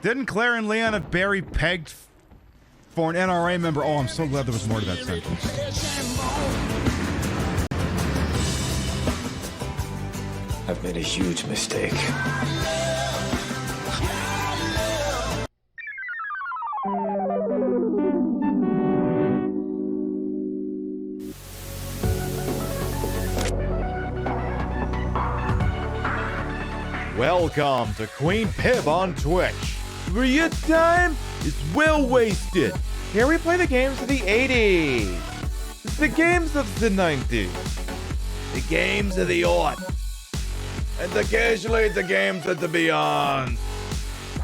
Didn't Claire and Leon have Barry pegged for an NRA member? Oh, I'm so glad there was more to that sentence. I've made a huge mistake. Welcome to Queen Pib on Twitch, where your time is well wasted. Here we play the games of the 80s, the games of the 90s, the games of the aughts, and occasionally the games of the beyond.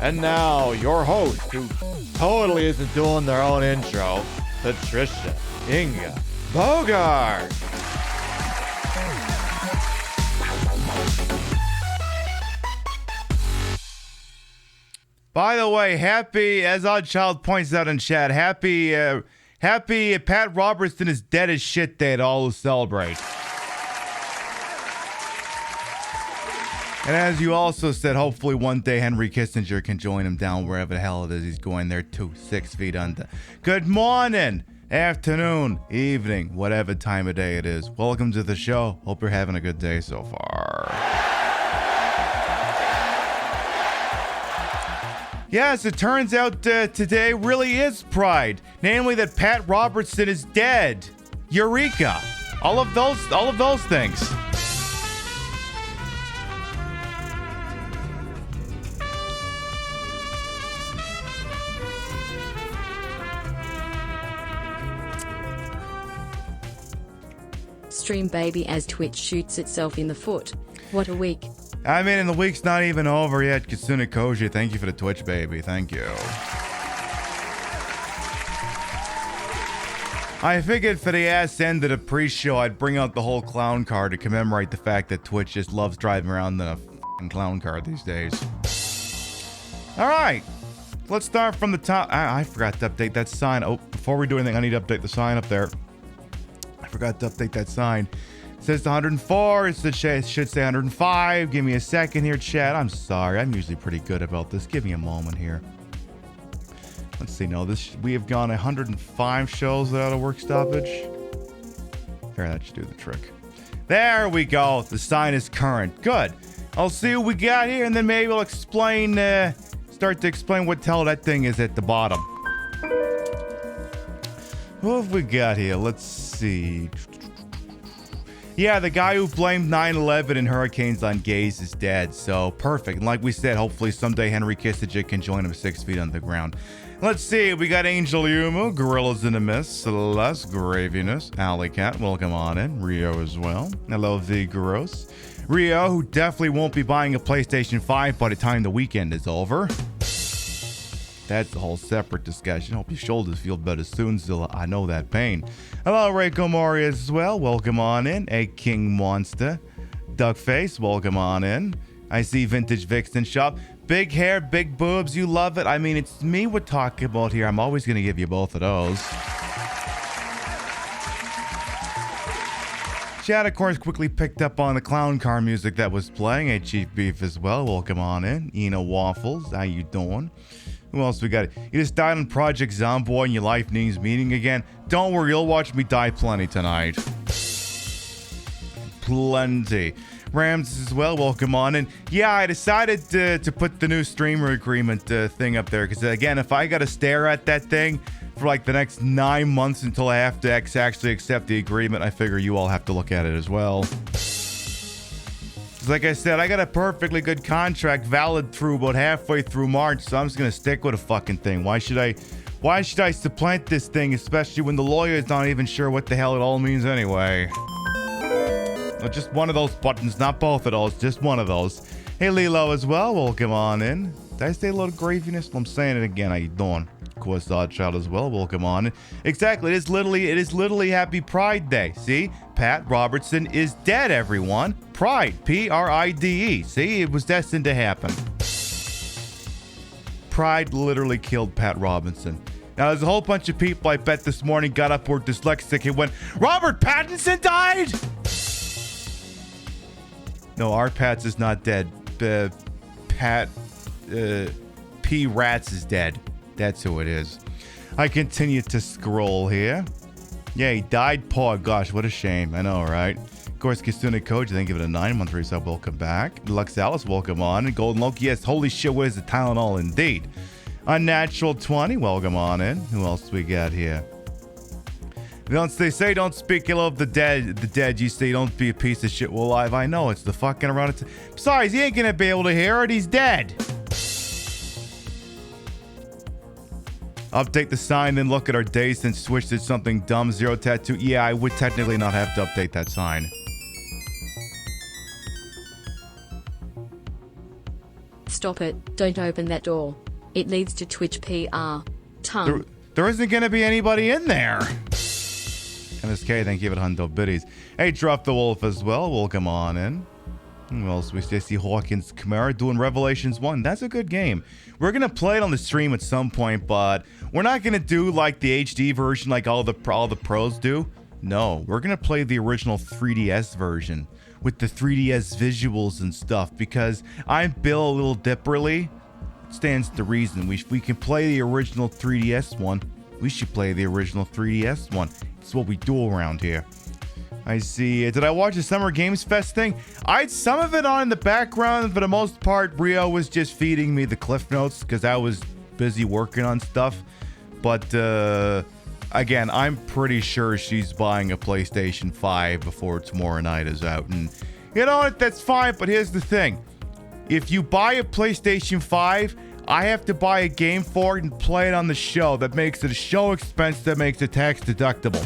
And now, your host, who totally isn't doing their own intro, Patricia Inga Bogart. By the way, happy, as Oddchild points out in chat, happy Pat Robertson is dead as shit day to all who celebrate. And as you also said, hopefully one day Henry Kissinger can join him down wherever the hell it is he's going there too, 6 feet under. Good morning, afternoon, evening, whatever time of day it is. Welcome to the show. Hope you're having a good day so far. Yes, it turns out today really is Pride. Namely that Pat Robertson is dead. Eureka. All of those things. Stream baby as Twitch shoots itself in the foot. What a week. I mean, and the week's not even over yet. Kasuna Koji, thank you for the Twitch, baby. Thank you. I figured for the ass end of the pre-show, I'd bring out the whole clown car to commemorate the fact that Twitch just loves driving around in a f***ing clown car these days. All right. Let's start from the top. I forgot to update that sign. Oh, before we do anything, I need to update the sign up there. I forgot to update that sign. It says 104. It should say 105. Give me a second here, chat. I'm sorry. I'm usually pretty good about this. Give me a moment here. Let's see. No, we have gone 105 shows without a work stoppage. There, that should do the trick. There we go. The sign is current. Good. I'll see what we got here, and then maybe we'll explain. Start to explain what the hell that thing is at the bottom. What have we got here? Let's see. Yeah, the guy who blamed 9/11 and hurricanes on gays is dead, so perfect. And like we said, hopefully someday Henry Kissinger can join him 6 feet underground. Let's see, we got Angel Yumu, Gorillas in the Mist, Celeste, Graviness, Alley Cat, welcome on in, Rio as well. Hello, V. Gross. Rio, who definitely won't be buying a PlayStation 5 by the time the weekend is over. That's a whole separate discussion. Hope your shoulders feel better soon, Zilla. I know that pain. Hello, Reiko Mori as well. Welcome on in. A King Monster. Duckface, welcome on in. I see Vintage Vixen Shop. Big hair, big boobs. You love it. I mean, it's me we're talking about here. I'm always going to give you both of those. Chat, of course, quickly picked up on the clown car music that was playing. A Chief Beef as well. Welcome on in. Ina Waffles, how you doing? Who else we got? You just died on Project Zomboid and your life needs meaning again? Don't worry, you'll watch me die plenty tonight. Plenty. Rams as well, welcome on. And yeah, I decided to put the new streamer agreement thing up there. Because again, if I got to stare at that thing for like the next 9 months until I have to actually accept the agreement, I figure you all have to look at it as well. Like I said, I got a perfectly good contract valid through about halfway through March, so I'm just gonna stick with a fucking thing. Why should I supplant this thing, especially when the lawyer's not even sure what the hell it all means anyway? Well, just one of those buttons, not both of those, just one of those. Hey Lilo as well, welcome on in. Did I say a little graviness? Well, I'm saying it again. How you doing? Of course, Oddchild as well. Welcome on. Exactly. It is literally Happy Pride Day. See, Pat Robertson is dead. Everyone. Pride. Pride. See, it was destined to happen. Pride literally killed Pat Robinson. Now, there's a whole bunch of people I bet this morning got up were dyslexic and went, Robert Pattinson died? No, our Pats is not dead. P. Rats is dead. That's who it is. I continue to scroll here. Yeah, he died. Paw. Gosh, what a shame. I know, right? Of course, Kitsune Koji, then give it a 9-month resub. Welcome back. Deluxe Alice, welcome on. And Golden Loki, yes, holy shit, what is the Tylenol indeed? Unnatural 20, welcome on in. Who else we got here? They say don't speak ill of the dead. You say don't be a piece of shit while alive. I know, it's the fucking around. Besides, he ain't gonna be able to hear it. He's dead. Update the sign, then look at our days since Switch did something dumb. Zero tattoo. Yeah, I would technically not have to update that sign. Stop it. Don't open that door. It leads to Twitch PR. Tongue. There isn't going to be anybody in there. MSK, thank you for Hundo Biddies. Hey, Drop the Wolf as well. Welcome on in. Who else? We see Hawkins Chimera doing Revelations 1. That's a good game. We're going to play it on the stream at some point, but we're not going to do like the HD version like all the pros do. No, we're going to play the original 3DS version with the 3DS visuals and stuff because I'm Bill a little dipperly. Stands to reason. We can play the original 3DS one. We should play the original 3DS one. It's what we do around here. I see. Did I watch the Summer Games Fest thing? I had some of it on in the background. For the most part, Rio was just feeding me the cliff notes because I was busy working on stuff. But again, I'm pretty sure she's buying a PlayStation 5 before tomorrow night is out. And you know what? That's fine. But here's the thing. If you buy a PlayStation 5, I have to buy a game for it and play it on the show. That makes it a show expense that makes it tax deductible.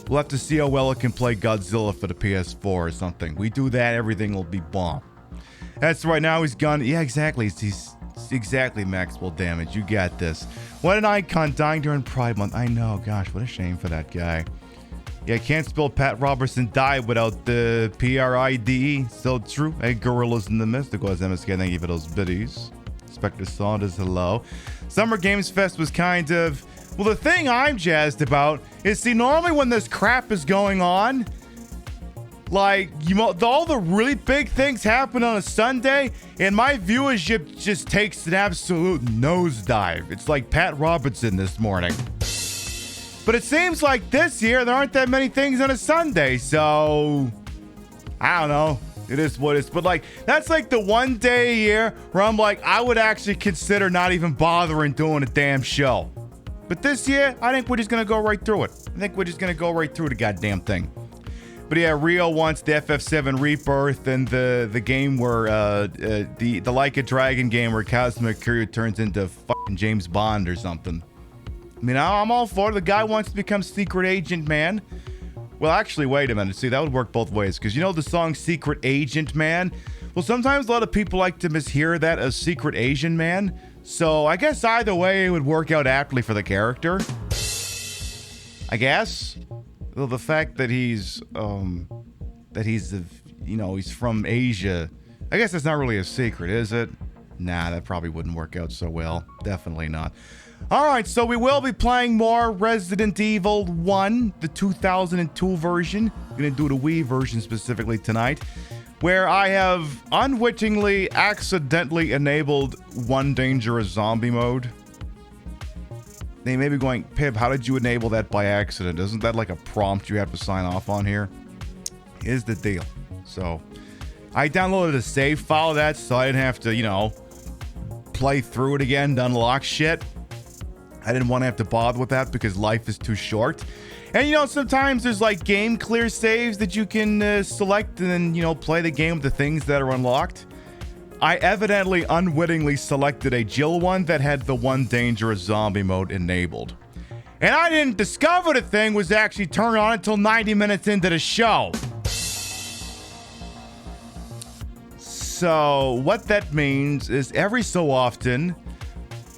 We'll have to see how well it can play Godzilla for the PS4 or something. We do that, everything will be bomb. That's right, now he's gone. Yeah, exactly. He's exactly Maxwell damage. You got this. What an icon dying during Pride Month. I know, gosh, what a shame for that guy. Yeah, can't spell Pat Robertson died without the PRIDE. So true. Hey, Gorillas in the Mystical as MSK. Thank you for those biddies. Spectre Saunders, hello. Summer Games Fest was kind of... Well, the thing I'm jazzed about is, see, normally when this crap is going on, like, all the really big things happen on a Sunday, and my viewership just takes an absolute nosedive. It's like Pat Robertson this morning. But it seems like this year there aren't that many things on a Sunday, so I don't know. It is what it is. But like, that's like the one day a year where I'm like, I would actually consider not even bothering doing a damn show. But this year, I think we're just going to go right through it. I think we're just going to go right through the goddamn thing. But yeah, Rio wants the FF7 Rebirth and the game where, the Like a Dragon game where Cosmic Courier turns into fucking James Bond or something. I mean, I'm all for it. The guy wants to become Secret Agent Man. Well, actually, wait a minute. See, that would work both ways. Because you know the song Secret Agent Man? Well, sometimes a lot of people like to mishear that as Secret Asian Man. So I guess either way it would work out aptly for the character. I guess. Well, the fact that he's from Asia, I guess that's not really a secret, is it? Nah, that probably wouldn't work out so well. Definitely not. All right, so we will be playing more Resident Evil 1, the 2002 version. We're going to do the Wii version specifically tonight, where I have unwittingly accidentally enabled One Dangerous Zombie mode. They may be going, Pib, how did you enable that by accident? Isn't that like a prompt you have to sign off on here? Here's the deal. So, I downloaded a save file of that so I didn't have to, play through it again to unlock shit. I didn't want to have to bother with that because life is too short. And, sometimes there's like game clear saves that you can select and then, play the game with the things that are unlocked. I evidently unwittingly selected a Jill one that had the One Dangerous Zombie mode enabled. And I didn't discover the thing was actually turned on until 90 minutes into the show. So what that means is every so often,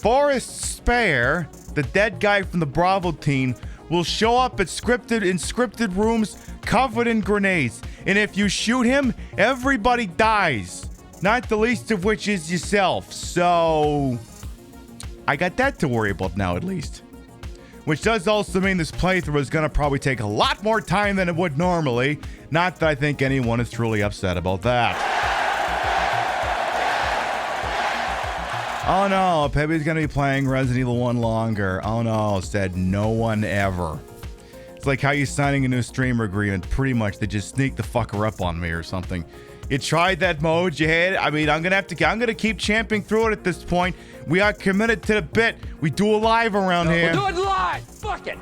Forrest Speyer, the dead guy from the Bravo team, will show up at scripted rooms covered in grenades. And if you shoot him, everybody dies. Not the least of which is yourself. So I got that to worry about now, at least. Which does also mean this playthrough is going to probably take a lot more time than it would normally. Not that I think anyone is truly upset about that. Oh no, Pepe's gonna be playing Resident Evil 1 longer. Oh no, said no one ever. It's like how you signing a new streamer agreement. Pretty much, they just sneak the fucker up on me or something. You tried that mode, you had it. I mean, I'm gonna keep champing through it at this point. We are committed to the bit. We do a live around here. We'll do it live. Fuck it.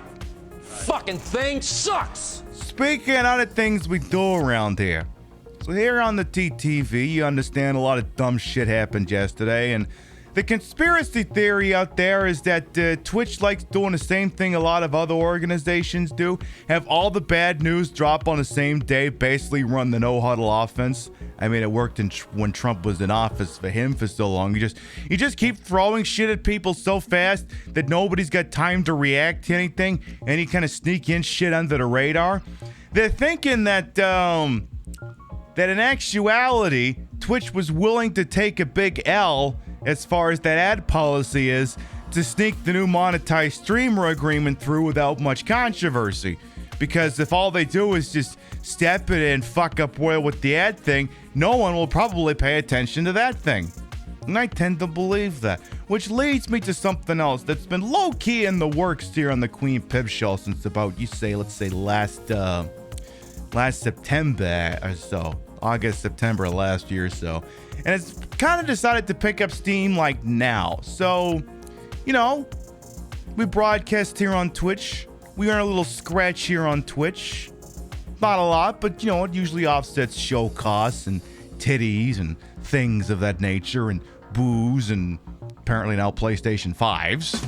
Fucking thing sucks. Speaking of other things we do around here. So here on the TTV, you understand a lot of dumb shit happened yesterday, and the conspiracy theory out there is that Twitch likes doing the same thing a lot of other organizations do. Have all the bad news drop on the same day, basically run the no-huddle offense. I mean, it worked when Trump was in office for him for so long. You just keep throwing shit at people so fast that nobody's got time to react to anything, and you kind of sneak in shit under the radar. They're thinking that in actuality, Twitch was willing to take a big L as far as that ad policy is to sneak the new monetized streamer agreement through without much controversy. Because if all they do is just step it and fuck up well with the ad thing, no one will probably pay attention to that thing. And I tend to believe that. Which leads me to something else that's been low-key in the works here on the Queen Pib show since about, let's say last September or so. August, September of last year or so. And it's kind of decided to pick up steam like now. So, we broadcast here on Twitch. We earn a little scratch here on Twitch. Not a lot, but it usually offsets show costs and titties and things of that nature and booze and apparently now PlayStation 5s.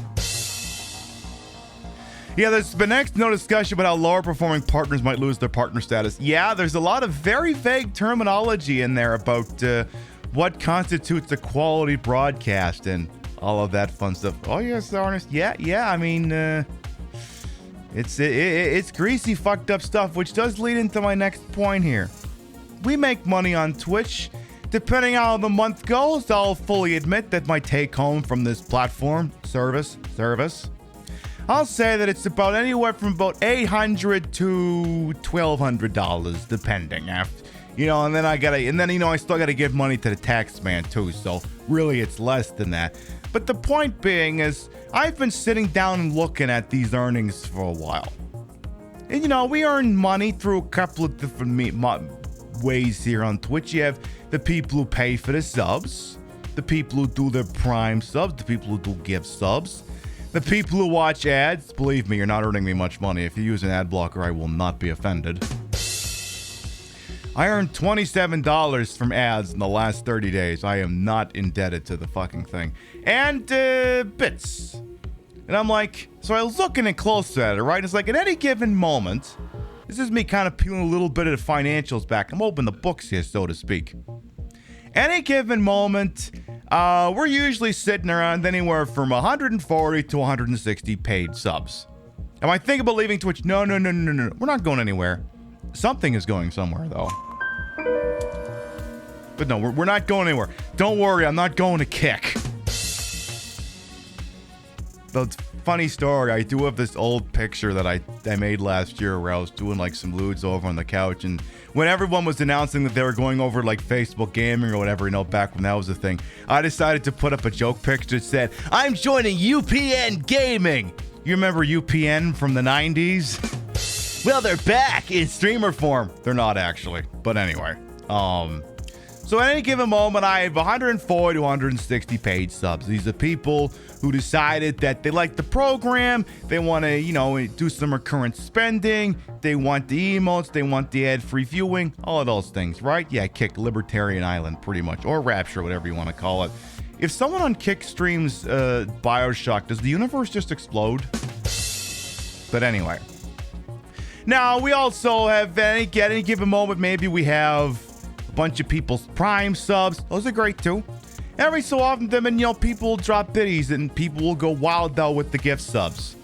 Yeah, there's been no discussion about how lower performing partners might lose their partner status. Yeah, there's a lot of very vague terminology in there about what constitutes a quality broadcast and all of that fun stuff. Oh yes, Ernest. Yeah. I mean, it's greasy, fucked up stuff, which does lead into my next point here. We make money on Twitch. Depending on how the month goes, I'll fully admit that my take home from this platform service. I'll say that it's about anywhere from about $800 to $1,200, depending. And then I still gotta give money to the tax man too. So really, it's less than that. But the point being is, I've been sitting down and looking at these earnings for a while, and we earn money through a couple of different ways here on Twitch. You have the people who pay for the subs, the people who do their Prime subs, the people who do gift subs. The people who watch ads, believe me, you're not earning me much money. If you use an ad blocker, I will not be offended. I earned $27 from ads in the last 30 days. I am not indebted to the fucking thing. And bits. And I'm like, so I was looking at close at it, right? It's like at any given moment, this is me kind of peeling a little bit of the financials back. I'm opening the books here, so to speak. Any given moment, we're usually sitting around anywhere from 140 to 160 paid subs. Am I thinking about leaving Twitch? No. We're not going anywhere. Something is going somewhere, though. But no, we're not going anywhere. Don't worry, I'm not going to Kick. The funny story, I do have this old picture that I made last year where I was doing like some lewds over on the couch, and when everyone was announcing that they were going over like Facebook gaming or whatever, back when that was a thing, I decided to put up a joke picture that said, "I'm joining UPN Gaming." You remember UPN from the 90s? Well, they're back in streamer form. They're not actually, but anyway. So at any given moment, I have 140 to 160 paid subs. These are people who decided that they like the program, they want to, do some recurrent spending, they want the emotes, they want the ad-free viewing, all of those things, right? Yeah, Kick, Libertarian Island, pretty much, or Rapture, whatever you want to call it. If someone on Kick streams Bioshock, does the universe just explode? But anyway. Now, we also have, at any given moment, maybe we have a bunch of people's Prime subs. Those are great, too. Every so often, people will drop biddies and people will go wild, though, with the gift subs.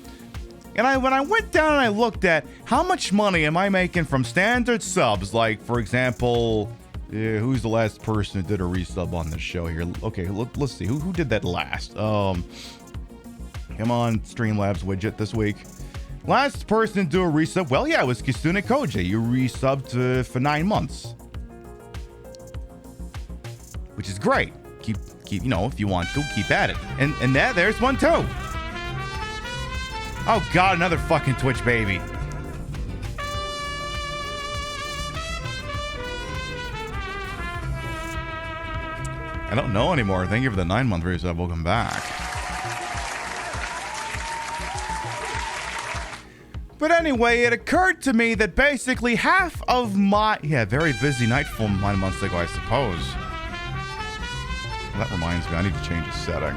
And when I went down and I looked at how much money am I making from standard subs, like, for example, who's the last person who did a resub on this show here? Okay, let's see. Who did that last? Come on, Streamlabs widget this week. Last person to do a resub, well, yeah, it was Kisune Koji. You resubbed for 9 months. Which is great. keep, if you want to, keep at it. And there's one too. Oh God, another fucking Twitch baby. I don't know anymore. Thank you for the 9-month resub. Welcome back. But anyway, it occurred to me that basically half of my... Yeah, very busy night from 9 months ago, I suppose. Well, that reminds me, I need to change a setting.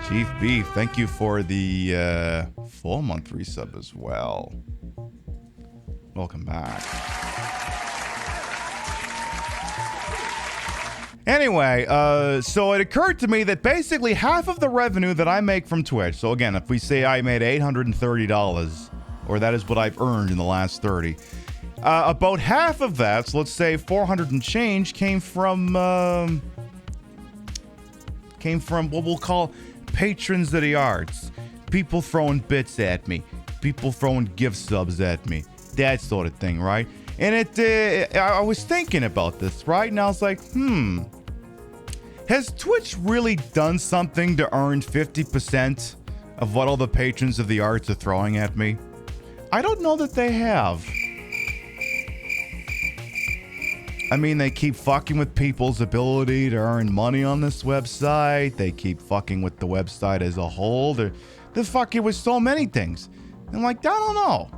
Chief Beef, thank you for the 4-month resub as well. Welcome back. Anyway, so it occurred to me that basically half of the revenue that I make from Twitch, so again, if we say I made $830, or that is what I've earned in the last 30, about half of that, so let's say 400 and change, came from what we'll call patrons of the arts. People throwing bits at me. People throwing gift subs at me. That sort of thing, right? And I was thinking about this, right? And I was like, has Twitch really done something to earn 50% of what all the patrons of the arts are throwing at me? I don't know that they have. I mean, they keep fucking with people's ability to earn money on this website. They keep fucking with the website as a whole. They're fucking with so many things. I'm like, I don't know.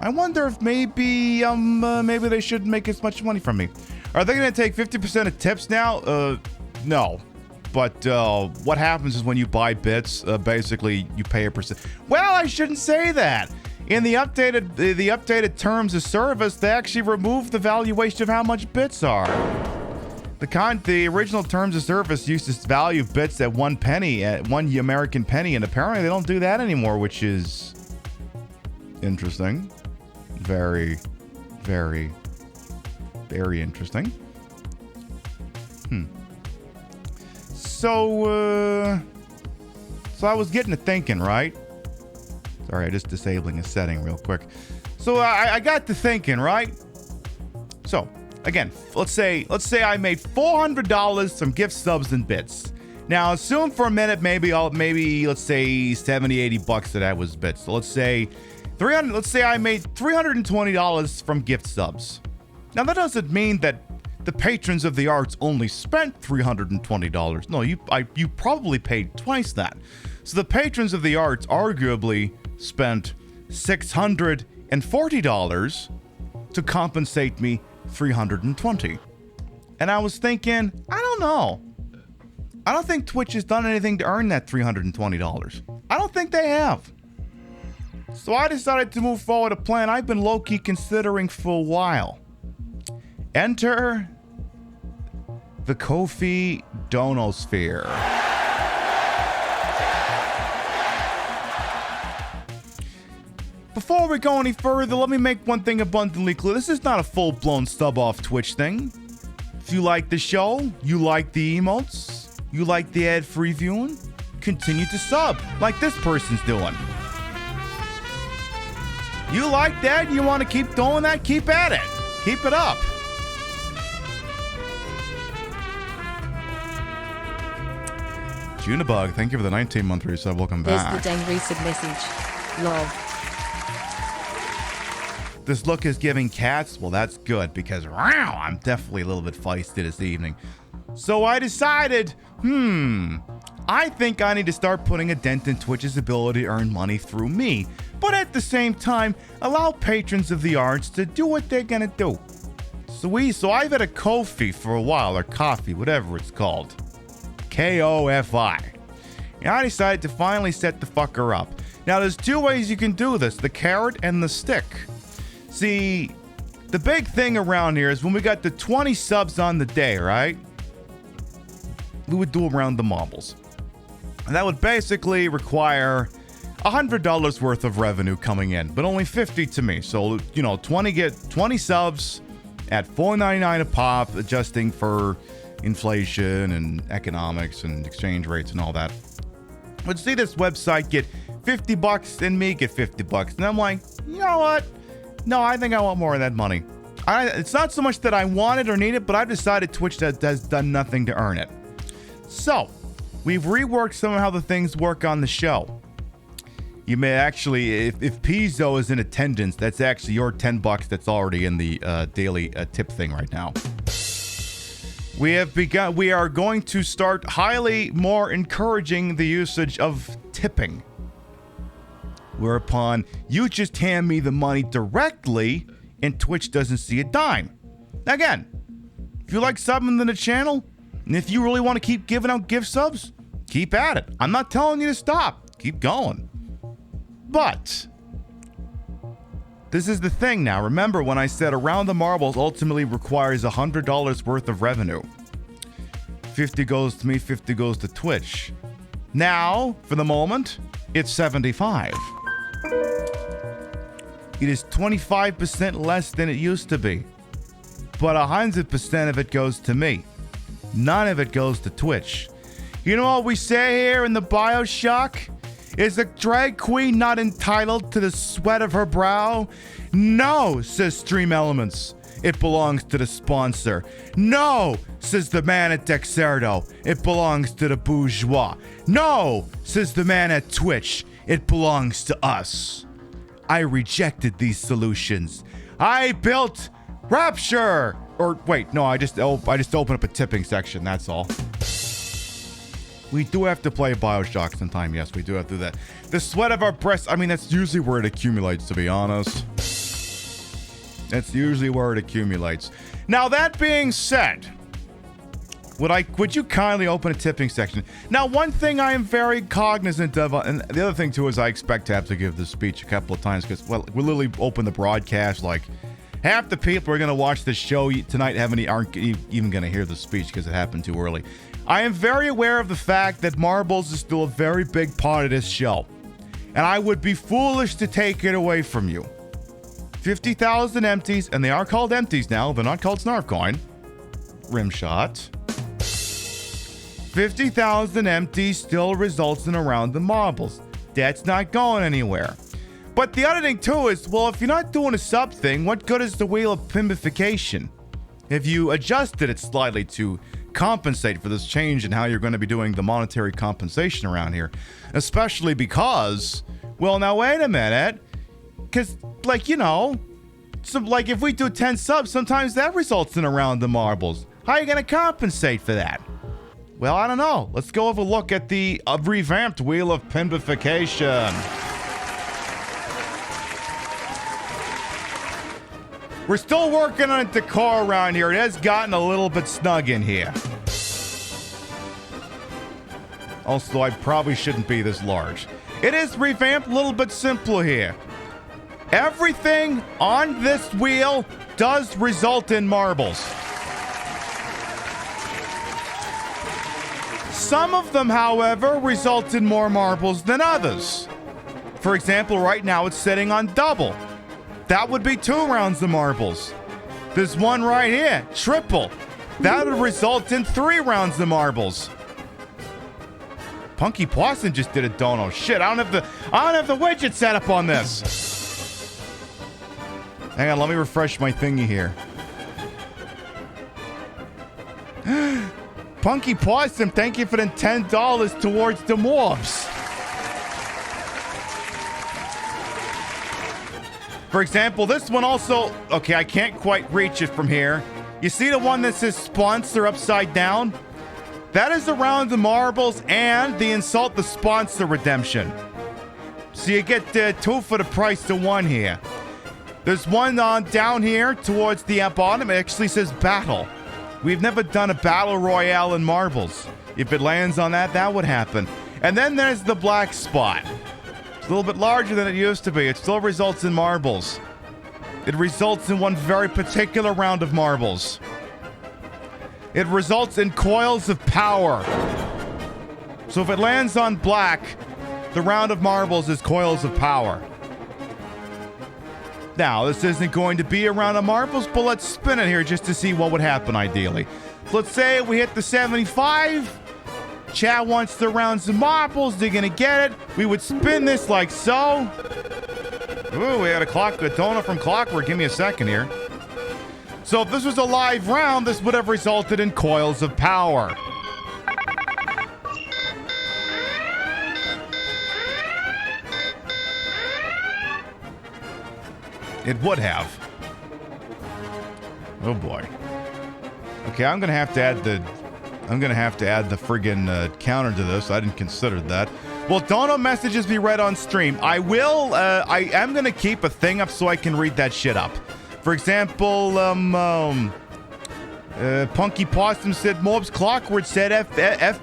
I wonder if maybe they shouldn't make as much money from me. Are they going to take 50% of tips now? No. But what happens is when you buy bits, basically you pay a percent. Well, I shouldn't say that. In the updated terms of service, they actually removed the valuation of how much bits are. The original terms of service used to value bits at 1 penny, at 1 American penny, and apparently they don't do that anymore, which is interesting. Very, very, very interesting. So I was getting to thinking, right? Sorry, I'm just disabling a setting real quick. So I got to thinking, right? So again, let's say I made $400 from gift subs and bits. Now assume for a minute maybe let's say 70, 80 bucks of that was bits. So let's say I made $320 from gift subs. Now that doesn't mean that the patrons of the arts only spent $320. No, you probably paid twice that. So the patrons of the arts arguably spent $640 to compensate me $320. And I was thinking, I don't know. I don't think Twitch has done anything to earn that $320. I don't think they have. So I decided to move forward a plan I've been low-key considering for a while. Enter the Ko-fi Donosphere. Before we go any further, let me make one thing abundantly clear. This is not a full-blown sub-off Twitch thing. If you like the show, you like the emotes, you like the ad-free viewing, continue to sub, like this person's doing. You like that? You want to keep doing that? Keep at it. Keep it up. Junibug, thank you for the 19-month resub. Welcome back. There's the dang resub message. Love. This look is giving cats. Well, that's good because I'm definitely a little bit feisty this evening. So I decided, I think I need to start putting a dent in Twitch's ability to earn money through me, but at the same time, allow patrons of the arts to do what they're gonna do. So I've had a Ko-fi for a while, or coffee, whatever it's called. K-O-F-I. And I decided to finally set the fucker up. Now, there's two ways you can do this, the carrot and the stick. See, the big thing around here is when we got the 20 subs on the day, right? We would do around the marbles. And that would basically require $100 worth of revenue coming in, but only 50 to me. So, 20 subs at $4.99 a pop, adjusting for inflation and economics and exchange rates and all that. Would see this website get $50 and me get $50. And I'm like, you know what? No, I think I want more of that money. It's not so much that I want it or need it, but I've decided Twitch has done nothing to earn it. So, we've reworked some of how the things work on the show. You may actually, if Pizzo is in attendance, that's actually your $10 that's already in the daily tip thing right now. We are going to start highly more encouraging the usage of tipping. Whereupon you just hand me the money directly and Twitch doesn't see a dime. Again, if you like subbing to the channel, and if you really want to keep giving out gift subs, keep at it. I'm not telling you to stop. Keep going. But this is the thing now. Remember when I said Around the Marbles ultimately requires $100 worth of revenue. 50 goes to me, 50 goes to Twitch. Now, for the moment, it's 75. It is 25% less than it used to be. But 100% of it goes to me. None of it goes to Twitch. You know what we say here in the Bioshock? Is a drag queen not entitled to the sweat of her brow? No, says Stream Elements. It belongs to the sponsor. No, says the man at Dexerto. It belongs to the bourgeois. No, says the man at Twitch. It belongs to us. I rejected these solutions. I built Rapture. Or wait, no, I just opened up a tipping section. That's all. We do have to play Bioshock sometime. Yes, we do have to do that. The sweat of our breasts. I mean, that's usually where it accumulates, to be honest. That's usually where it accumulates. Now, that being said, would you kindly open a tipping section? Now, one thing I am very cognizant of, and the other thing too is I expect to have to give this speech a couple of times because, well, we literally open the broadcast like half the people who are going to watch the show tonight aren't even going to hear the speech because it happened too early. I am very aware of the fact that marbles is still a very big part of this show, and I would be foolish to take it away from you. 50,000 empties, and they are called empties now. They're not called Snarfcoin. Rimshot. 50,000 empties still results in Around the Marbles. That's not going anywhere. But the other thing too is, well, if you're not doing a sub thing, what good is the wheel of pimbification? If you adjusted it slightly to compensate for this change in how you're going to be doing the monetary compensation around here, especially because, well, now wait a minute, because like, you know, like if we do 10 subs, sometimes that results in Around the Marbles. How are you going to compensate for that? Well, I don't know. Let's go have a look at the revamped wheel of pimbification. We're still working on decor around here. It has gotten a little bit snug in here. Also, I probably shouldn't be this large. It is revamped, a little bit simpler here. Everything on this wheel does result in marbles. Some of them, however, result in more marbles than others. For example, right now it's sitting on double. That would be 2 rounds of marbles. There's one right here, triple. That would result in 3 rounds of marbles. Punky Possum just did a dono. Shit, I don't have the widget set up on this. Hang on, let me refresh my thingy here. Punky Possum, thank you for the $10 towards the morphs. For example, this one also... Okay, I can't quite reach it from here. You see the one that says sponsor upside down? That is Around the Marbles and the Insult the Sponsor redemption. So you get 2 for the price of 1 here. There's one down here towards the bottom. It actually says battle. We've never done a battle royale in marbles. If it lands on that, that would happen. And then there's the black spot. It's a little bit larger than it used to be. It still results in marbles. It results in one very particular round of marbles. It results in coils of power. So if it lands on black, the round of marbles is coils of power. Now, this isn't going to be a round of marbles, but let's spin it here just to see what would happen ideally. Let's say we hit the 75. Chad wants the rounds of marbles. They're going to get it. We would spin this like so. Ooh, we had a donut from Clockwork. Give me a second here. So if this was a live round, this would have resulted in coils of power. It would have. Oh boy. Okay, I'm gonna have to add the friggin' counter to this. I didn't consider that. Will Dono messages be read on stream? I will. I am gonna keep a thing up so I can read that shit up. For example, Punky Possum said Mob's Clockwork said F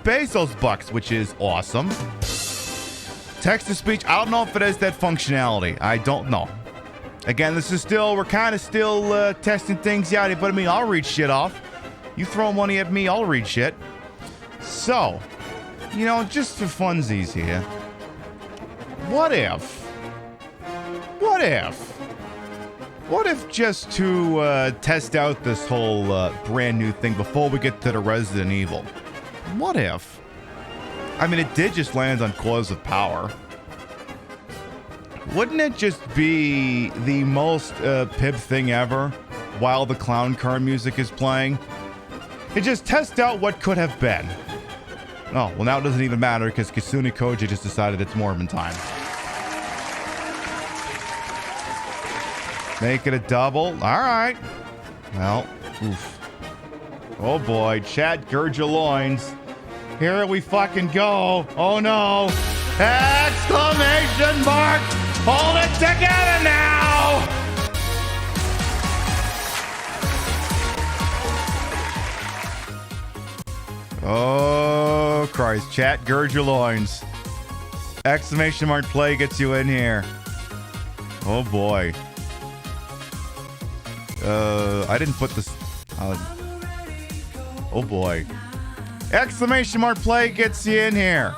Bezos bucks, which is awesome. Text to speech. I don't know if it has that functionality. I don't know. Again, we're kind of still testing things out here, but I mean, I'll read shit off. You throw money at me, I'll read shit. So, just for funsies here. What if just to test out this whole brand new thing before we get to the Resident Evil? What if? I mean, it did just land on coils of power. Wouldn't it just be the most Pib thing ever while the clown car music is playing? It just test out what could have been. Oh, well now it doesn't even matter because Kitsune Koji just decided it's Morbin time. Make it a double. All right. Well, oof. Oh boy, chat gird your loins. Here we fucking go. Oh no. Exclamation mark. Hold it together now! Oh, Christ. Chat, gird your loins. Exclamation mark play gets you in here. Oh, boy. I didn't put this... oh, boy. Exclamation mark play gets you in here.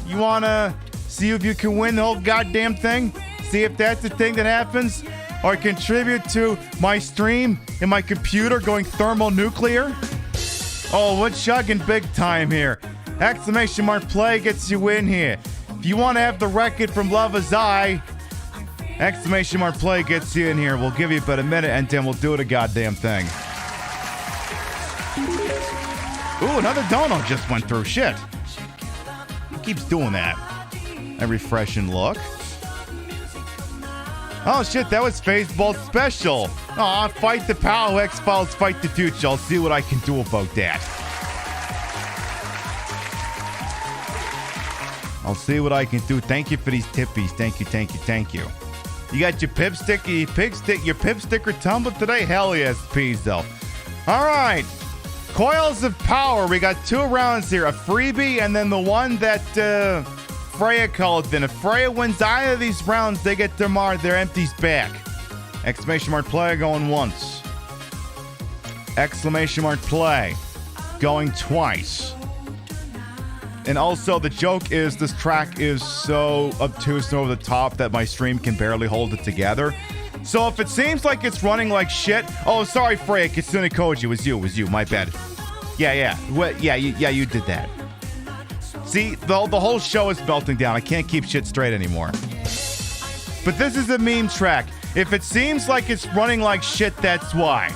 You wanna... see if you can win the whole goddamn thing? See if that's the thing that happens? Or contribute to my stream and my computer going thermonuclear? Oh, we're chugging big time here. Exclamation mark play gets you in here. If you want to have the record from Lover's Eye, exclamation mark play gets you in here. We'll give you about a minute and then we'll do the goddamn thing. Ooh, another dono just went through. Shit. Who keeps doing that? A refreshing look. Oh shit, that was Phaseball Special. Aw, fight the power, X-Files, fight the future. I'll see what I can do about that. I'll see what I can do. Thank you for these tippies. Thank you, thank you, thank you. You got your pip sticker tumble today? Hell yes, Pizzo. Alright. Coils of Power. We got 2 rounds here. A freebie and then the one that Freya called in. If Freya wins either of these rounds, they get their empties back. Exclamation mark play going once. Exclamation mark play going twice. And also the joke is this track is so obtuse and over the top that my stream can barely hold it together. So if it seems like it's running like shit, oh sorry Freya, Kitsune Koji, it was you, my bad. Yeah. You did that. See, the whole show is melting down. I can't keep shit straight anymore. But this is a meme track. If it seems like it's running like shit, that's why.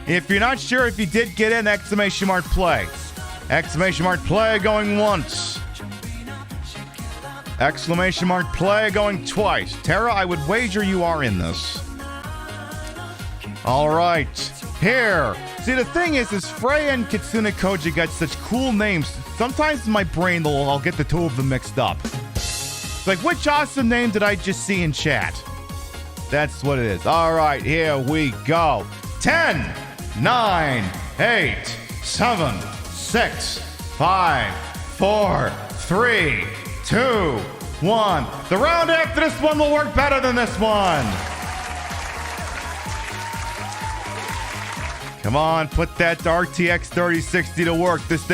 If you're not sure if you did get in, exclamation mark play. Exclamation mark play going once. Exclamation mark play going twice. Tara, I would wager you are in this. All right. Here. See, the thing is Freya and Kitsune Koji got such cool names. Sometimes in my brain, I'll get the two of them mixed up. It's like, which awesome name did I just see in chat? That's what it is. All right, here we go. 10, 9, 8, 7, 6, 5, 4, 3, 2, 1. The round after this one will work better than this one. Come on, put that RTX 3060 to work. This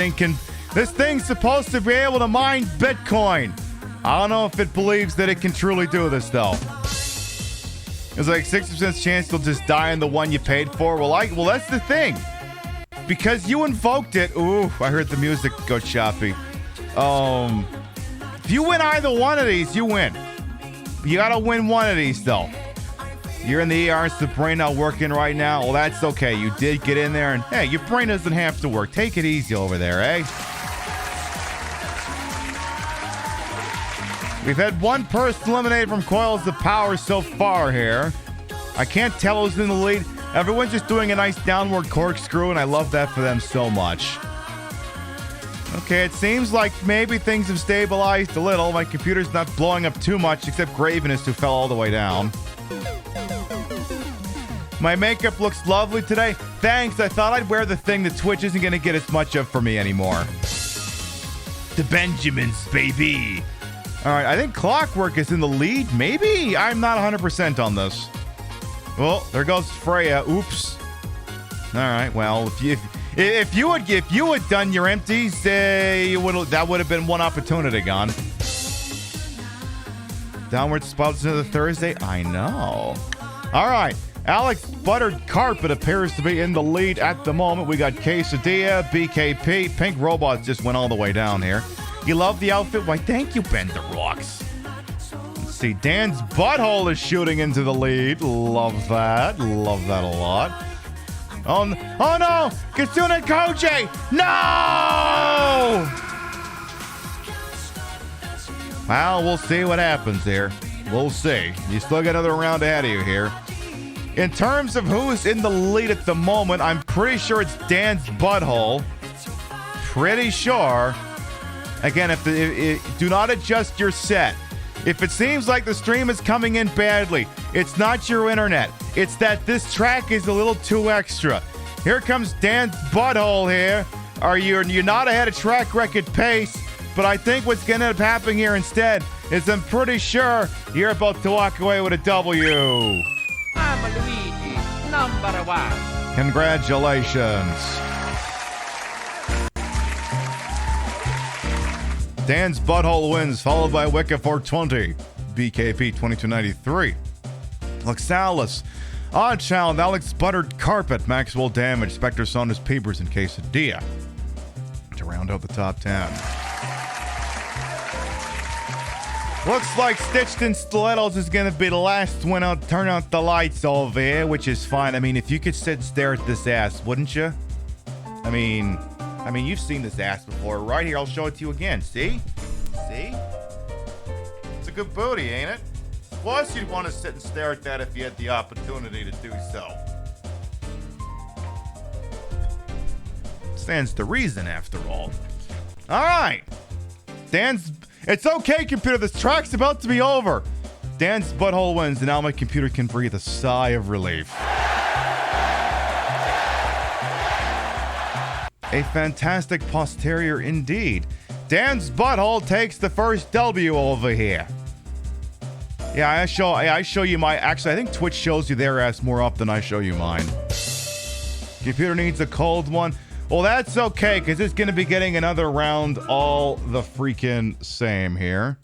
thing's supposed to be able to mine Bitcoin. I don't know if it believes that it can truly do this, though. There's like 60% chance you'll just die in the one you paid for. Well, that's the thing. Because you invoked it. Ooh, I heard the music go choppy. If you win either one of these, you win. You gotta win one of these, though. You're in the ER, it's the brain not working right now. Well, that's okay. You did get in there, and hey, your brain doesn't have to work. Take it easy over there, eh? We've had one person eliminated from Coils of Power so far here. I can't tell who's in the lead. Everyone's just doing a nice downward corkscrew, and I love that for them so much. Okay, it seems like maybe things have stabilized a little. My computer's not blowing up too much, except Graveness, who fell all the way down. My makeup looks lovely today. Thanks, I thought I'd wear the thing that Twitch isn't going to get as much of for me anymore. The Benjamins, baby. All right, I think Clockwork is in the lead, maybe? I'm not 100% on this. Well, there goes Freya. Oops. All right, well, if you had done your empties, that would have been one opportunity gone. Downward spouts into the Thursday. I know. All right. Alex Buttered Carpet appears to be in the lead at the moment. We got Quesadilla, BKP. Pink Robots just went all the way down here. You love the outfit? Why, thank you, Ben the Rocks. Let's see. Dan's Butthole is shooting into the lead. Love that. Love that a lot. Oh no! Kitsune Koji! No! Well, we'll see what happens here. We'll see. You still got another round ahead of you here. In terms of who's in the lead at the moment, I'm pretty sure it's Dan's Butthole. Pretty sure. Again, do not adjust your set. If it seems like the stream is coming in badly, it's not your internet. It's that this track is a little too extra. Here comes Dan's Butthole here. You're not ahead of track record pace, but I think what's going to end up happening here instead is I'm pretty sure you're about to walk away with a W. I'm Luigi, number one. Congratulations. Dan's Butthole wins, followed by Wicca 420, BKP 2293. Luxalis, Odd Child, Alex Buttered Carpet, Maxwell Damage, Spectre Saunders, Peepers, and Quesadilla to round out the top 10. Looks like Stitched in Stilettos is going to be the last one out. Turn out the lights over here, which is fine. I mean, if you could sit and stare at this ass, wouldn't you? I mean, you've seen this ass before. Right here, I'll show it to you again. See? See? It's a good booty, ain't it? Plus, you'd want to sit and stare at that if you had the opportunity to do so. Stands to reason, after all. All right. It's okay, computer. This track's about to be over. Dan's Butthole wins, and now my computer can breathe a sigh of relief. A fantastic posterior indeed. Dan's Butthole takes the first W over here. Yeah, I show you my... Actually, I think Twitch shows you their ass more often than I show you mine. Computer needs a cold one. Well, that's okay, because it's going to be getting another round all the freaking same here.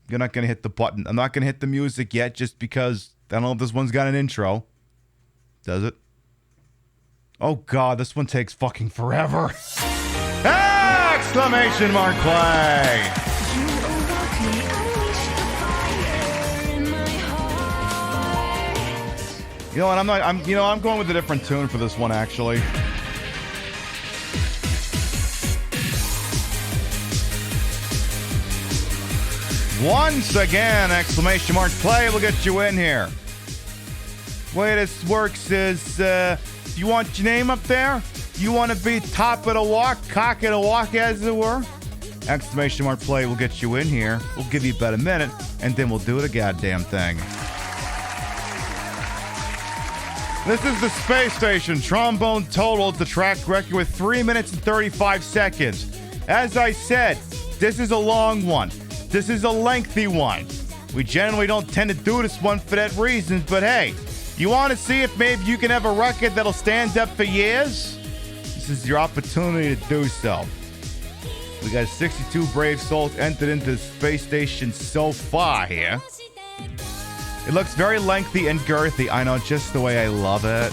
You're not going to hit the button. I'm not going to hit the music yet, just because I don't know if this one's got an intro. Does it? Oh, God, this one takes fucking forever. Exclamation mark play! You know what? I'm going with a different tune for this one, actually. Once again, exclamation mark play will get you in here. Way this works is, you want your name up there? You want to be top of the walk, cock of the walk, as it were? Exclamation mark play will get you in here. We'll give you about a minute, and then we'll do the goddamn thing. This is the space station. Trombone totaled the track record with 3 minutes and 35 seconds. As I said, this is a long one. This is a lengthy one. We generally don't tend to do this one for that reason, but hey, you want to see if maybe you can have a record that'll stand up for years? This is your opportunity to do so. We got 62 brave souls entered into the space station so far here. It looks very lengthy and girthy. I know, just the way I love it.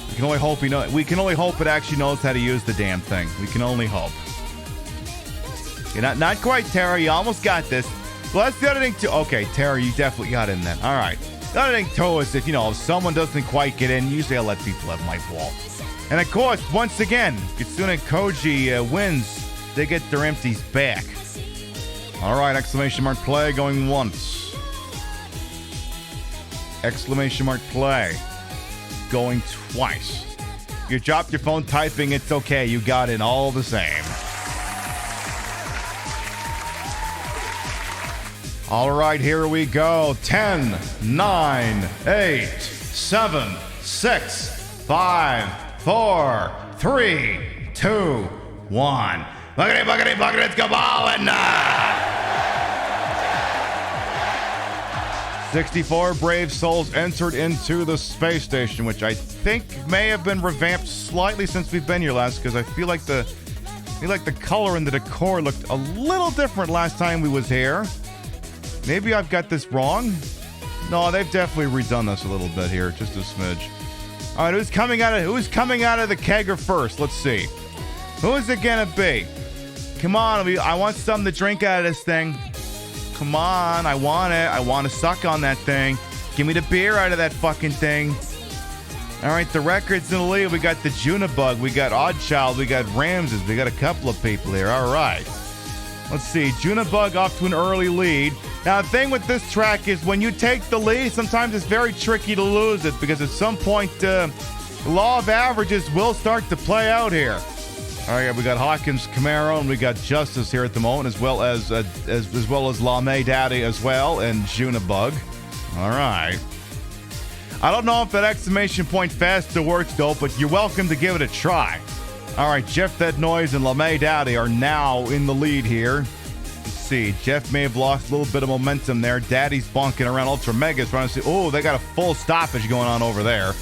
We can only hope it actually knows how to use the damn thing. We can only hope. You're not quite, Tara. You almost got this. Well, that's the editing too. Okay, Terry, you definitely got in then. All right. The editing too is if, if someone doesn't quite get in, usually I let people have my ball. And of course, once again, Kitsune and Koji wins. They get their empties back. All right, exclamation mark play going once. Exclamation mark play going twice. You dropped your phone typing, it's okay. You got in all the same. All right, here we go. 10, 9, 8, 7, 6, 5, 4, 3, 2, 1. Buckety, buckety, go ballin'! 64 brave souls entered into the space station, which I think may have been revamped slightly since we've been here last, because I feel like the color and the decor looked a little different last time we was here. Maybe I've got this wrong. No, they've definitely redone this a little bit here, just a smidge. All right, who's coming out of the kegger first? Let's see. Who is it gonna be? Come on, I want something to drink out of this thing. Come on, I want it. I want to suck on that thing. Give me the beer out of that fucking thing. All right, the records in the lead. We got the Junibug. We got Oddchild. We got Ramses. We got a couple of people here. All right. Let's see. Junibug off to an early lead. Now, the thing with this track is when you take the lead, sometimes it's very tricky to lose it because at some point, the law of averages will start to play out here. All right, we got Hawkins, Camaro, and we got Justice here at the moment, as well as Lame Daddy as well, and Junibug. All right. I don't know if that exclamation point faster works though, but you're welcome to give it a try. All right, Jeff That Noise and Lame Daddy are now in the lead here. Let's see, Jeff may have lost a little bit of momentum there. Daddy's bonking around. Ultra Mega's trying to see. Oh, they got a full stoppage going on over there.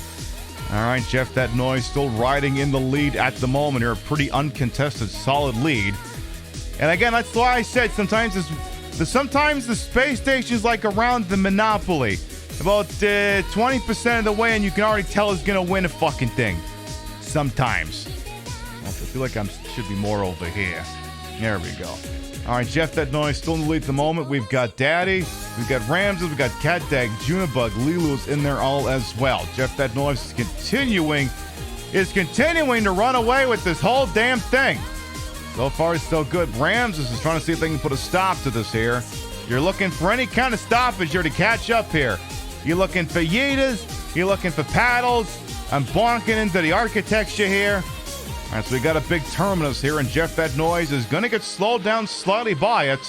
All right, Jeff That Noise still riding in the lead at the moment here. A pretty uncontested, solid lead. And again, that's why I said sometimes the space station's like around the Monopoly. About 20% of the way, and you can already tell who's going to win a fucking thing. Sometimes. I feel like I should be more over here. There we go. All right, Jeff That Noise still in the lead at the moment. We've got Daddy, we've got Ramses, we've got Catdag, Junibug, Lilu's in there all as well. Jeff That Noise is continuing to run away with this whole damn thing. So far, so good. Ramses is trying to see if they can put a stop to this here. You're looking for any kind of stoppage here to catch up here. You're looking for yeetas, you're looking for paddles. I'm bonking into the architecture here. All right, so we got a big terminus here, and Jeff That Noise is going to get slowed down slightly by it.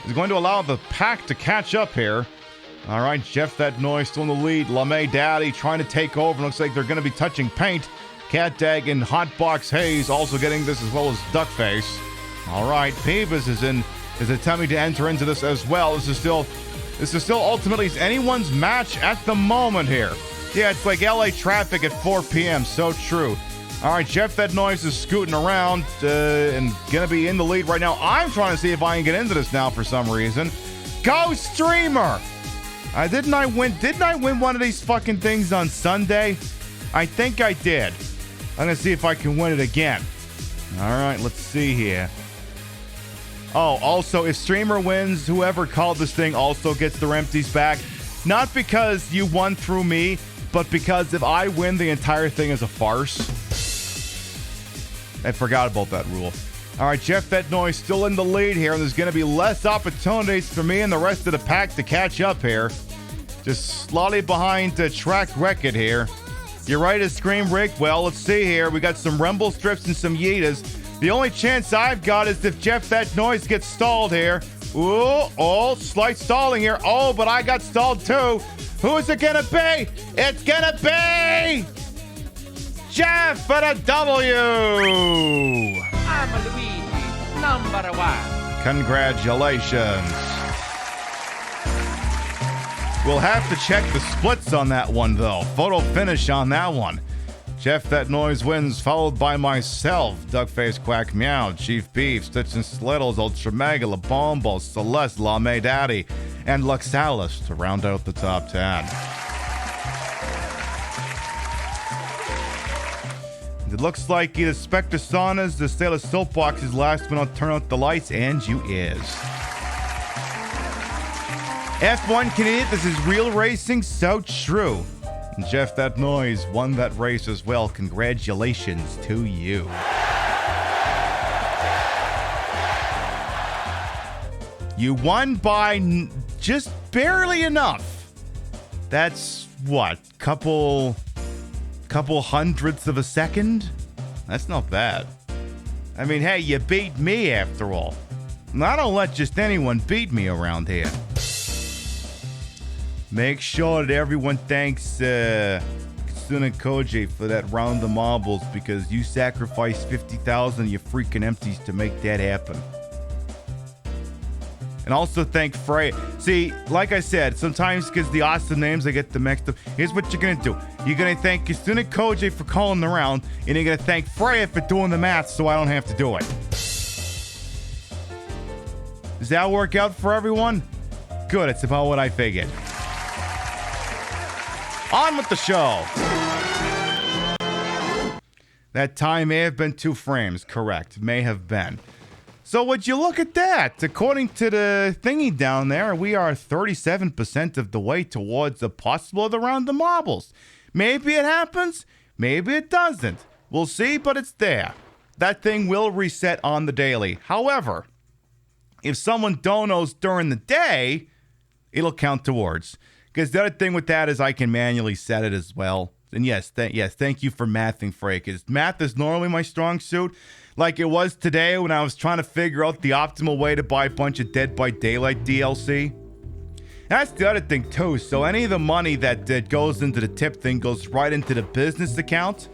He's going to allow the pack to catch up here. All right, Jeff That Noise still in the lead. Lame Daddy trying to take over. Looks like they're going to be touching paint. Catdag and Hotbox Hayes also getting this, as well as Duckface. All right, Peebus is attempting to enter into this as well. This is still ultimately anyone's match at the moment here. Yeah, it's like LA traffic at 4 p.m. So true. All right, Jeff That Noise is scooting around and going to be in the lead right now. I'm trying to see if I can get into this now for some reason. Go Streamer! Didn't I win one of these fucking things on Sunday? I think I did. I'm going to see if I can win it again. All right, let's see here. Oh, also, if Streamer wins, whoever called this thing also gets their empties back. Not because you won through me, but because if I win, the entire thing is a farce. I forgot about that rule. All right, Jeff That Noise still in the lead here, and there's going to be less opportunities for me and the rest of the pack to catch up here. Just slightly behind track record here. You're right, as Scream Rick. Well, let's see here. We got some Rumble Strips and some Yeetas. The only chance I've got is if Jeff That Noise gets stalled here. Ooh, oh, slight stalling here. Oh, but I got stalled too. Who is it going to be? It's going to be Jeff for a W. I'm Luigi, number one. Congratulations. We'll have to check the splits on that one, though. Photo finish on that one. Jeff That Noise wins, followed by myself, Duckface, Quack Meow, Chief Beef, Stitch and Slittles, Ultra Mega, La Bombo, Celeste, Lame Daddy, and Luxalis to round out the top 10. It looks like either Spectre Saunas, the Sailor Soapbox is last one. I'll turn out the lights, and you is. F1 Canadian, this is real racing, so true. And Jeff, that noise won that race as well. Congratulations to you. You won by just barely enough. That's what? Couple hundredths of a second? That's not bad. I mean, hey, you beat me after all. And I don't let just anyone beat me around here. Make sure that everyone thanks Kitsune Koji for that round of marbles because you sacrificed 50,000 of your freaking empties to make that happen. And also thank Frey. See, like I said, sometimes because the awesome names, I get them mixed up. Here's what you're going to do. You're going to thank Kitsune Koji for calling the round, and you're going to thank Freya for doing the math so I don't have to do it. Does that work out for everyone? Good, it's about what I figured. On with the show. That time may have been 2 frames, correct. May have been. So would you look at that? According to the thingy down there, we are 37% of the way towards a possible of the round of marbles. Maybe it happens, maybe it doesn't. We'll see, but it's there. That thing will reset on the daily. However, if someone donos during the day, it'll count towards. Because the other thing with that is I can manually set it as well. And yes, thank you for mathing, Frey, because math is normally my strong suit. Like it was today when I was trying to figure out the optimal way to buy a bunch of Dead by Daylight DLC. That's the other thing too. So any of the money that goes into the tip thing goes right into the business account.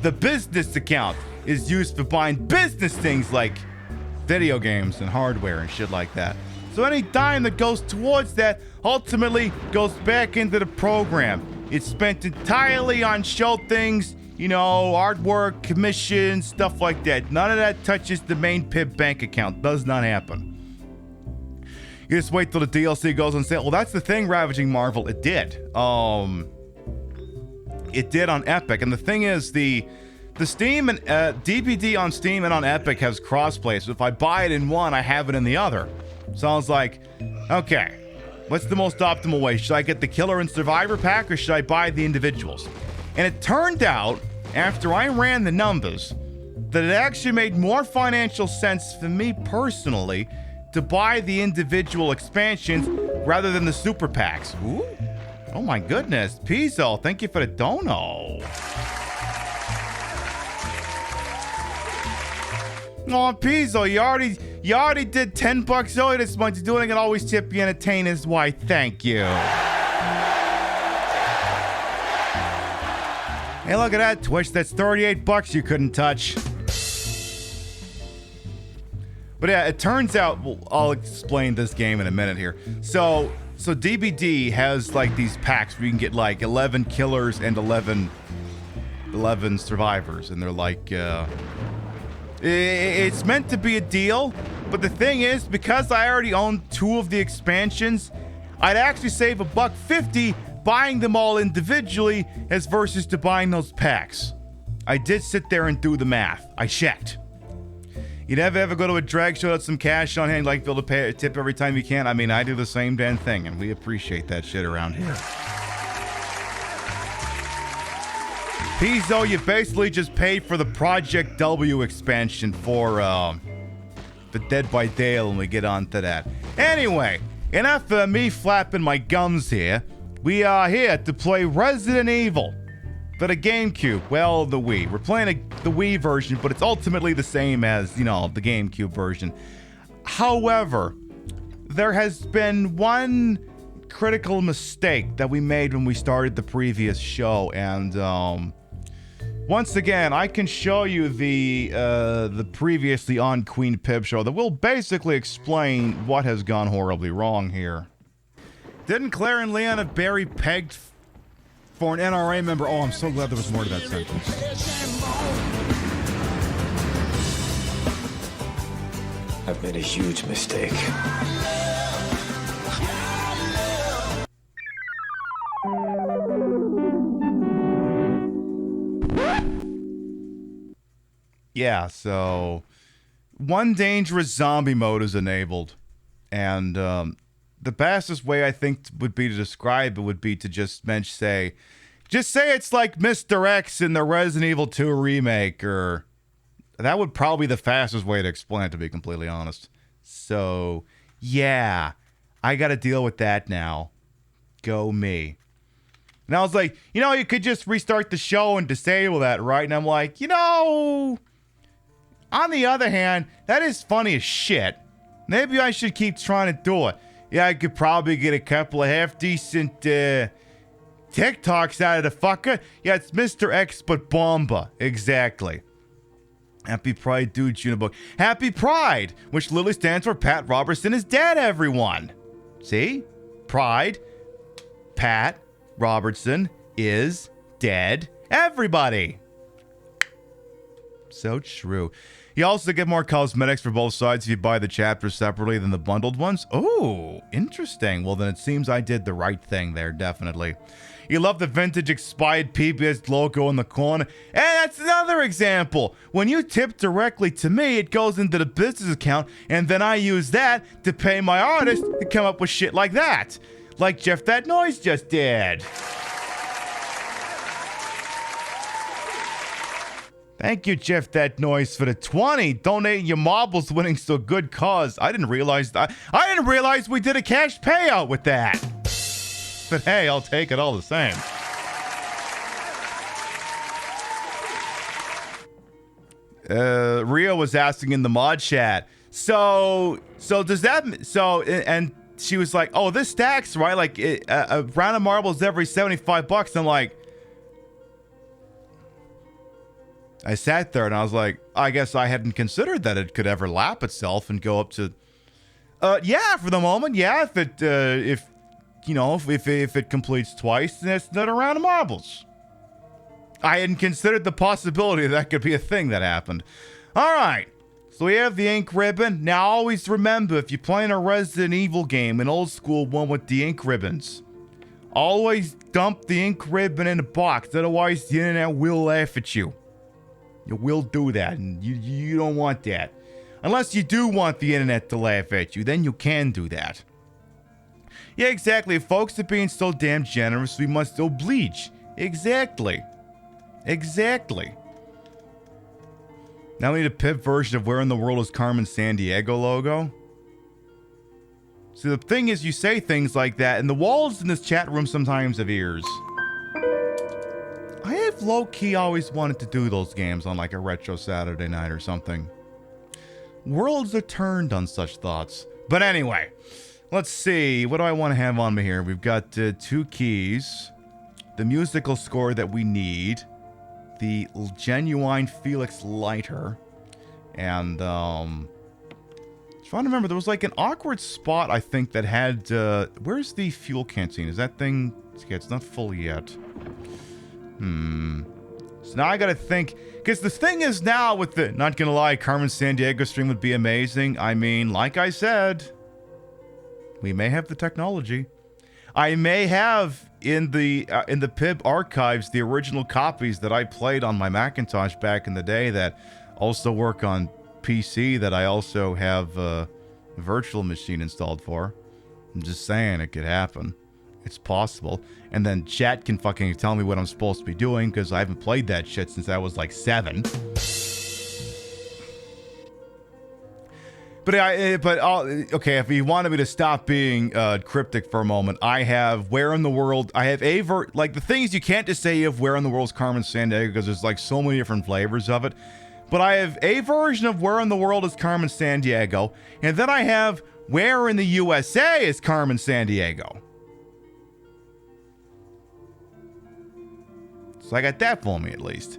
The business account is used for buying business things like video games and hardware and shit like that. So any dime that goes towards that ultimately goes back into the program. It's spent entirely on show things, you know, artwork, commissions, stuff like that. None of that touches the main PIB bank account. Does not happen. You just wait till the DLC goes on sale. Well, that's the thing, Ravaging Marvel. It did. It did on Epic. And the thing is, the Steam and DBD on Steam and on Epic has crossplay. So if I buy it in one, I have it in the other. So I was like, okay, what's the most optimal way? Should I get the Killer and Survivor pack or should I buy the individuals? And it turned out, after I ran the numbers, that it actually made more financial sense for me personally to buy the individual expansions rather than the super packs. Ooh. Oh my goodness. Pizzo, thank you for the dono. Oh, Pizzo, you already did $10 earlier this month. You're doing it, always tip you entertainers. Why, thank you. Hey, look at that, Twitch. That's $38 you couldn't touch. But yeah, it turns out, well, I'll explain this game in a minute here. So DBD has like these packs where you can get like 11 killers and 11 survivors, and they're like, it's meant to be a deal. But the thing is, because I already own 2 of the expansions, I'd actually save $1.50 buying them all individually as versus to buying those packs. I did sit there and do the math. I checked. You never ever go to a drag show with some cash on hand, like be able to pay a tip every time you can? I mean, I do the same damn thing, and we appreciate that shit around here. Pizzo, you basically just paid for the Project W expansion for the Dead by Daylight when we get on to that. Anyway, enough of me flapping my gums here. We are here to play Resident Evil for the GameCube. Well, the Wii. We're playing the Wii version, but it's ultimately the same as, you know, the GameCube version. However, there has been one critical mistake that we made when we started the previous show, and once again, I can show you the previously on Queen Pib show that will basically explain what has gone horribly wrong here. Didn't Claire and Leon have Barry pegged for an NRA member? Oh, I'm so glad there was more to that sentence. I've made a huge mistake. Yeah, so one dangerous zombie mode is enabled, and the fastest way I think would be to describe it would be to just say it's like Mr. X in the Resident Evil 2 remake, or that would probably be the fastest way to explain it, to be completely honest. So, yeah, I got to deal with that now. Go me. And I was like, you could just restart the show and disable that, right? And I'm like, on the other hand, that is funny as shit. Maybe I should keep trying to do it. Yeah, I could probably get a couple of half-decent TikToks out of the fucker. Yeah, it's Mr. X, but Bomba. Exactly. Happy Pride, dude, Junibug. Happy Pride, which literally stands for Pat Robertson is dead, everyone. See? Pride. Pat Robertson is dead, everybody. So true. You also get more cosmetics for both sides if you buy the chapters separately than the bundled ones. Oh, interesting. Well, then it seems I did the right thing there, definitely. You love the vintage expired PiBcast logo in the corner. And that's another example. When you tip directly to me, it goes into the business account, and then I use that to pay my artist to come up with shit like that. Like Jeff That Noise just did. Thank you, Jeff That Noise, for the 20. Donating your marbles, winning to a good cause. I didn't realize we did a cash payout with that. But hey, I'll take it all the same. Rio was asking in the mod chat. So does that? And she was like, "Oh, this stacks, right? Like a round of marbles every $75." I'm like. I sat there and I was like, I guess I hadn't considered that it could ever lap itself and go up to, yeah, for the moment, yeah. If it completes twice, then it's another round of marbles. I hadn't considered the possibility that could be a thing that happened. All right, so we have the ink ribbon. Now, always remember, if you're playing a Resident Evil game, an old school one with the ink ribbons, always dump the ink ribbon in a box. Otherwise, the internet will laugh at you. You will do that, and you don't want that. Unless you do want the internet to laugh at you, then you can do that. Yeah, exactly. If folks are being so damn generous, we must oblige. Exactly. Now we need a pip version of Where in the World is Carmen Sandiego logo. See, the thing is, you say things like that, and the walls in this chat room sometimes have ears. I have low-key always wanted to do those games on like a retro Saturday night or something. Worlds are turned on such thoughts. But anyway, let's see. What do I want to have on me here? We've got 2 keys. The musical score that we need. The genuine Felix lighter. And, trying to remember, there was like an awkward spot, I think, that had, where's the fuel canteen? Is that thing, yeah, it's not full yet. So now I gotta think, because the thing is now with the, not gonna lie, Carmen Sandiego stream would be amazing. I mean, like I said, we may have the technology. I may have in the PIB archives the original copies that I played on my Macintosh back in the day that also work on PC that I also have a virtual machine installed for. I'm just saying it could happen. It's possible. And then chat can fucking tell me what I'm supposed to be doing because I haven't played that shit since I was like 7. Okay, if you wanted me to stop being cryptic for a moment, I have Where in the World, I have like the thing is you can't just say you have Where in the World's Carmen Sandiego because there's like so many different flavors of it. But I have a version of Where in the World is Carmen Sandiego, and then I have Where in the USA is Carmen Sandiego. So I got that for me at least.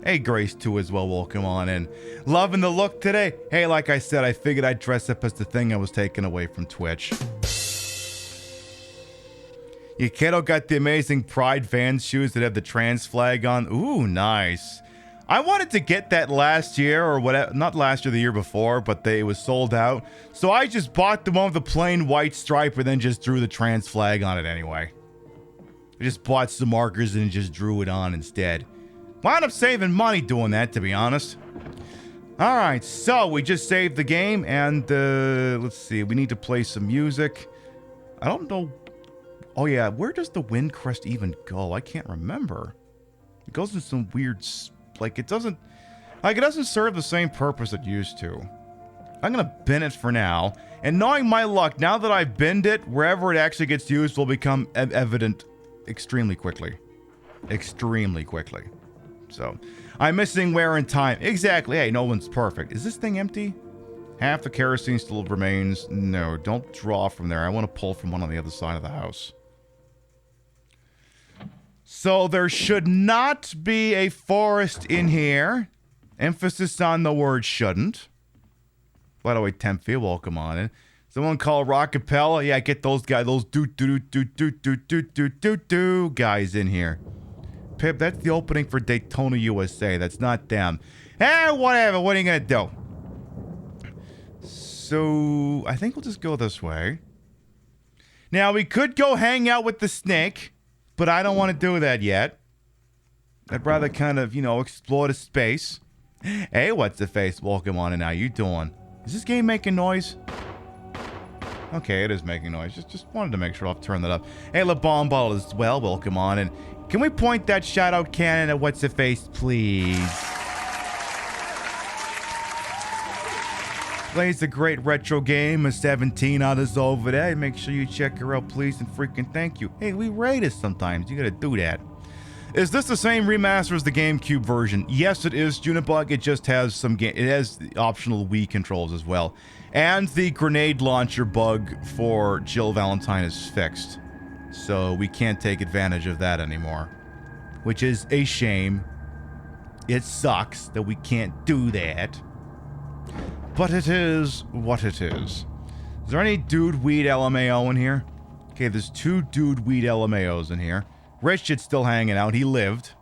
Hey, Grace too as well, welcome on in. Loving the look today. Hey, like I said, I figured I'd dress up as the thing I was taking away from Twitch. Your kiddo got the amazing Pride Vans shoes that have the trans flag on. Ooh, nice. I wanted to get that last year or whatever, not last year, the year before, but it was sold out. So I just bought the one with the plain white stripe and then just drew the trans flag on it anyway. I just bought some markers and just drew it on instead. Wound up saving money doing that, to be honest. Alright, so we just saved the game, and let's see, we need to play some music. I don't know. Oh, yeah. Where does the wind crest even go? I can't remember. It goes in some weird... Like, it doesn't... Like, it doesn't serve the same purpose it used to. I'm going to bin it for now. And knowing my luck, now that I've binned it, wherever it actually gets used will become evident extremely quickly. Extremely quickly. So, I'm missing wear and time. Exactly. Hey, no one's perfect. Is this thing empty? Half the kerosene still remains. No, don't draw from there. I want to pull from one on the other side of the house. So there should not be a forest in here. Emphasis on the word shouldn't. By the way, Tempy, welcome on in. Someone call Rockapella. Yeah, get those guys, those do guys in here. Pip, that's the opening for Daytona, USA. That's not them. Eh, whatever. What are you gonna do? So, I think we'll just go this way. Now, we could go hang out with the snake, but I don't want to do that yet. I'd rather kind of, you know, explore the space. Hey, what's the face? Welcome on in. How you doing? Is this game making noise? Okay, it is making noise. Just wanted to make sure I'll turn that up. Hey, La Bomb Ball as well. Welcome on in. Can we point that shout-out cannon at what's the face, please? Plays a great retro game, a 17 out is over there. Make sure you check her out, please, and freaking thank you. Hey, we rate us sometimes. You gotta do that. Is this the same remaster as the GameCube version? Yes, it is, Junibug. It just has some it has the optional Wii controls as well. And the grenade launcher bug for Jill Valentine is fixed. So we can't take advantage of that anymore. Which is a shame. It sucks that we can't do that. But it is what it is. Is there any Dude Weed LMAO in here? Okay, there's 2 Dude Weed LMAOs in here. Richard's still hanging out. He lived.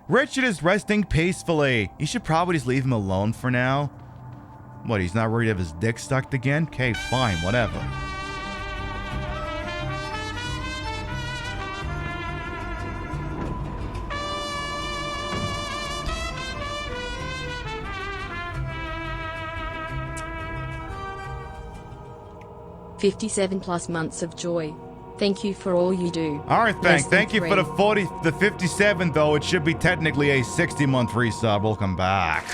Richard is resting peacefully. You should probably just leave him alone for now. What, he's not worried to have his dick sucked again? Okay, fine, whatever. +57 months of joy. Thank you for all you do. All right, thanks. Less than Thank you for the 57, though. It should be technically a 60-month resub. Welcome back.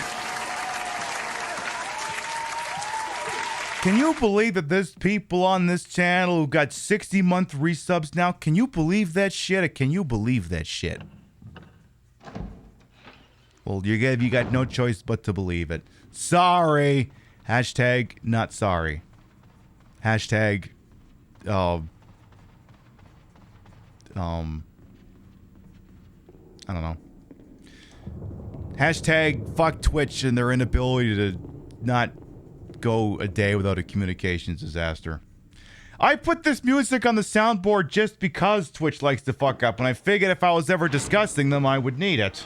Can you believe that there's people on this channel who got 60-month resubs now? Can you believe that shit? Or can you believe that shit? Well, you got no choice but to believe it. Sorry. Hashtag not sorry. Hashtag, I don't know. Hashtag fuck Twitch and their inability to not go a day without a communications disaster. I put this music on the soundboard just because Twitch likes to fuck up, and I figured if I was ever discussing them, I would need it.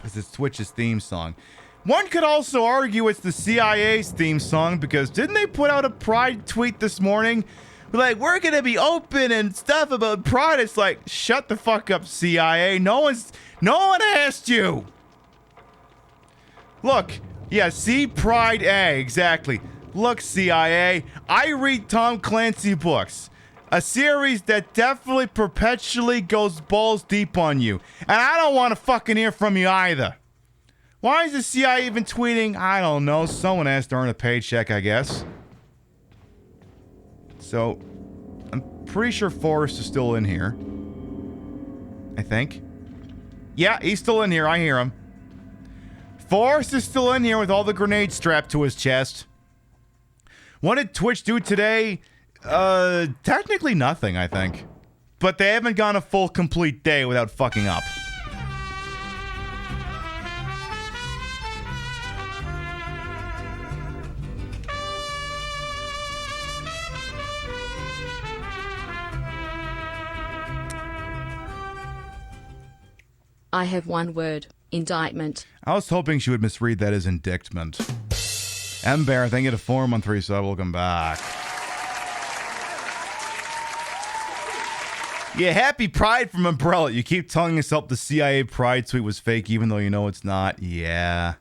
This is Twitch's theme song. One could also argue it's the CIA's theme song, because didn't they put out a Pride tweet this morning? Like, we're gonna be open and stuff about Pride. It's like, shut the fuck up, CIA. No one asked you. Look, yeah, see Pride A, exactly. Look, CIA, I read Tom Clancy books. A series that definitely perpetually goes balls deep on you. And I don't want to fucking hear from you either. Why is the CIA even tweeting? I don't know. Someone has to earn a paycheck, I guess. So, I'm pretty sure Forrest is still in here. I think. Yeah, he's still in here. I hear him. Forrest is still in here with all the grenades strapped to his chest. What did Twitch do today? Technically nothing, I think. But they haven't gone a full complete day without fucking up. I have one word. Indictment. I was hoping she would misread that as indictment. M-Bear, thank you to 4 month resub. Welcome back. Yeah, happy Pride from Umbrella. You keep telling yourself the CIA Pride tweet was fake, even though you know it's not. Yeah.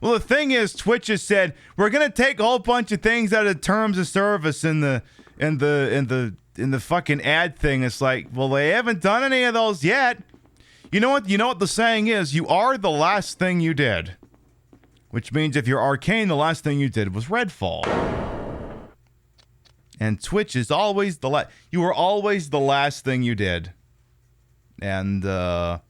Well, the thing is, Twitch has said we're gonna take a whole bunch of things out of terms of service in the fucking ad thing. It's like, well, they haven't done any of those yet. You know what? You know what the saying is? You are the last thing you did. Which means if you're Arcane, the last thing you did was Redfall. And Twitch is always you were always the last thing you did. And I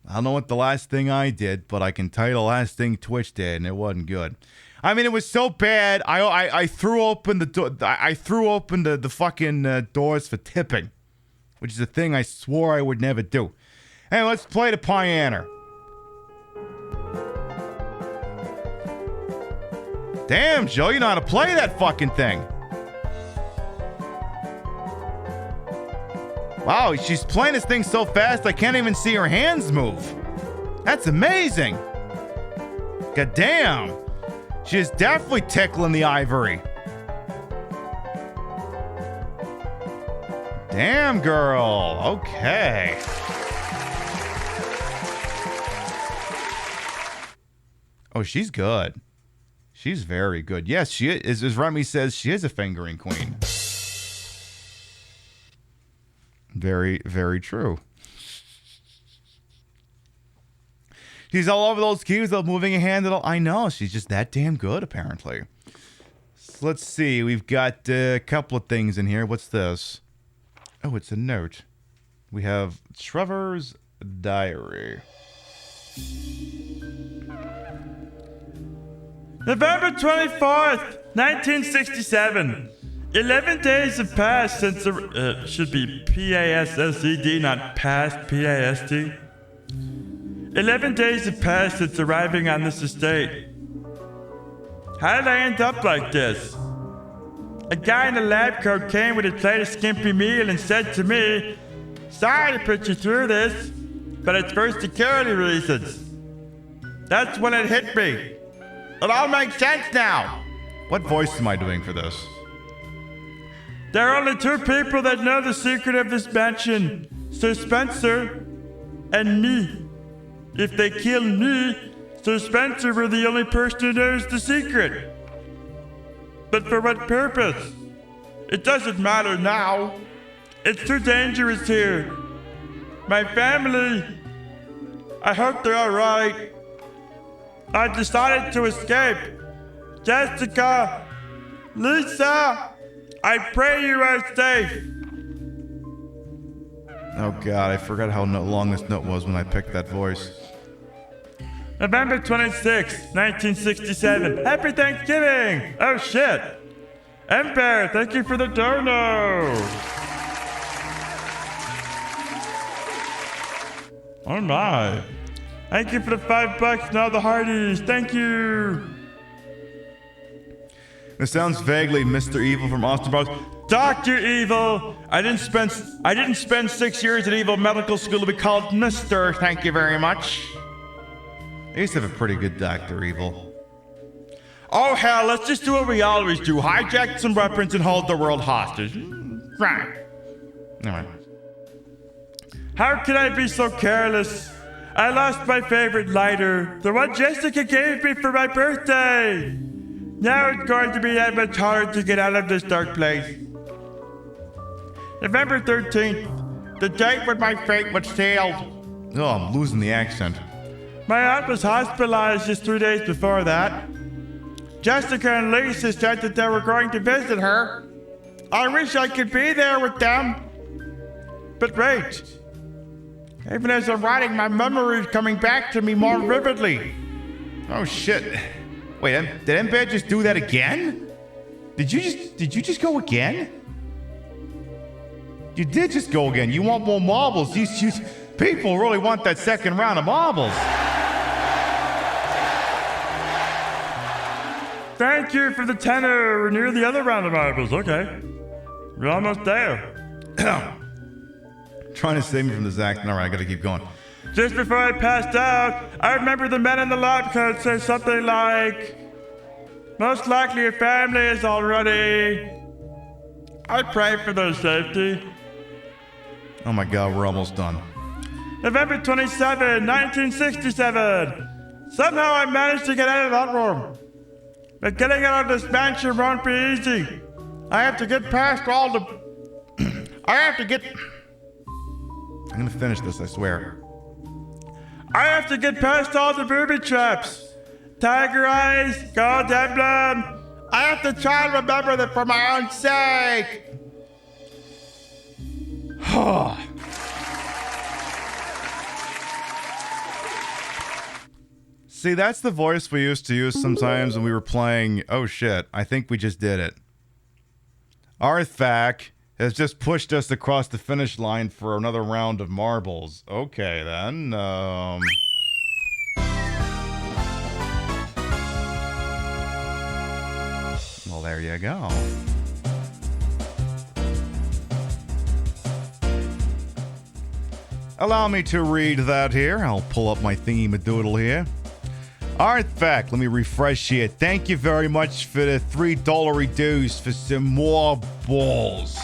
don't know what the last thing I did, but I can tell you the last thing Twitch did, and it wasn't good. I mean, it was so bad. I threw open the door. I threw open the fucking doors for tipping, which is a thing I swore I would never do. Hey, let's play the Pioneer. Damn, Joe, you know how to play that fucking thing. Wow, she's playing this thing so fast I can't even see her hands move. That's amazing. God damn. She is definitely tickling the ivory. Damn, girl. Okay. Oh, she's good. She's very good. Yes, she is. As Remy says, she is a fingering queen. Very, very true. She's all over those cues, though, moving a hand. I know. She's just that damn good, apparently. So let's see. We've got a couple of things in here. What's this? Oh, it's a note. We have Trevor's diary. November 24th, 1967. 11 days have passed since the... should be P-A-S-S-E-D, not past, P-A-S-T. 11 days have passed since arriving on this estate. How did I end up like this? A guy in a lab coat came with a plate of skimpy meal and said to me, "Sorry to put you through this, but it's for security reasons." That's when it hit me. It all makes sense now. What voice am I doing for this? There are only two people that know the secret of this mansion, Sir Spencer and me. If they kill me, Sir Spencer were the only person who knows the secret. But for what purpose? It doesn't matter now. It's too dangerous here. My family, I hope they're all right. I decided to escape. Jessica, Lisa, I pray you are safe. Oh God, I forgot how long this note was when I picked that voice. November 26, 1967. Happy Thanksgiving! Oh shit! Empire, thank you for the dono! Oh my. Thank you for the $5 and all the hearties. Thank you. This sounds vaguely Mr. Evil from Austin Powers. Dr. Evil! I didn't spend 6 years at Evil Medical School to be called Mr. Thank you very much. They used to have a pretty good Dr. Evil. Oh hell, let's just do what we always do. Hijack some weapons and hold the world hostage. Right. Alright. How could I be so careless? I lost my favorite lighter, the one Jessica gave me for my birthday. Now it's going to be that much harder to get out of this dark place. November 13th, the date when my fate was sealed. Oh, I'm losing the accent. My aunt was hospitalized just 3 days before that. Jessica and Lisa said that they were going to visit her. I wish I could be there with them. But wait. Even as I'm writing, my memory is coming back to me more vividly. Oh shit. Wait, did Embed just do that again? Did you just go again? You did just go again. You want more marbles. You people really want that second round of marbles. Thank you for the tenor. We're near the other round of marbles. Okay. We're almost there. Trying to save me from this accent. All right, I gotta keep going. Just before I passed out, I remember the men in the lab coat said something like, "Most likely your family is already..." I pray for their safety. Oh my God, we're almost done. November 27, 1967. Somehow I managed to get out of that room. But getting out of this mansion won't be easy. I have to get past all the... I'm gonna finish this, I swear. I have to get past all the booby traps. Tiger eyes, gold emblem. I have to try and remember that for my own sake. See, that's the voice we used to use sometimes when we were playing. Oh shit, I think we just did it. Arthak has just pushed us across the finish line for another round of marbles. Okay, then. Well, there you go. Allow me to read that here. I'll pull up my thingy-madoodle here. Artifact, let me refresh here. Thank you very much for the $3 reduce for some more balls.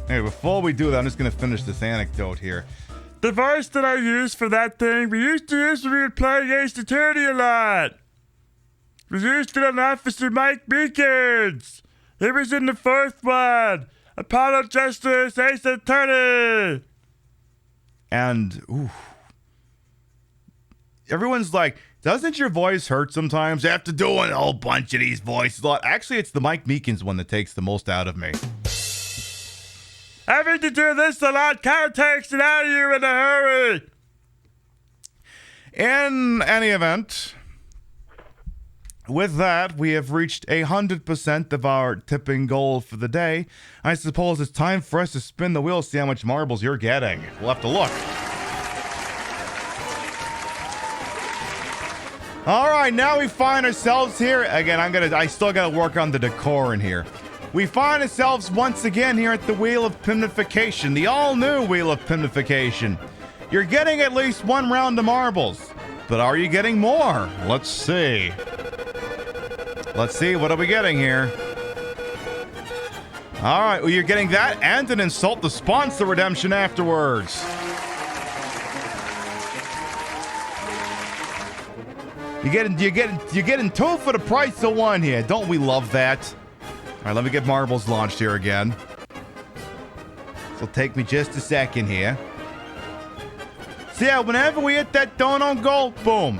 Hey, before we do that, I'm just going to finish this anecdote here. The voice that I used for that thing, we used to use when we would play against attorney a lot. We used it on Officer Mike Beacons. He was in the fourth one. Apollo Justice, Ace Attorney. And, ooh. Everyone's like, doesn't your voice hurt sometimes after doing a whole bunch of these voices? Actually, it's the Mike Meekins one that takes the most out of me. Having to do this a lot kind of takes it out of you in a hurry. In any event, with that, we have reached 100% of our tipping goal for the day. I suppose it's time for us to spin the wheel, see how much marbles you're getting. We'll have to look. All right, now we find ourselves here. Again, I still gotta work on the decor in here. We find ourselves once again here at the Wheel of Pimnification, the all-new Wheel of Pimnification. You're getting at least one round of marbles, but are you getting more? Let's see. Let's see, what are we getting here? All right, well, you're getting that and an insult the sponsor redemption afterwards. You're getting two for the price of one here. Don't we love that? All right, let me get marbles launched here again. So take me just a second here. So yeah, whenever we hit that donut goal, boom.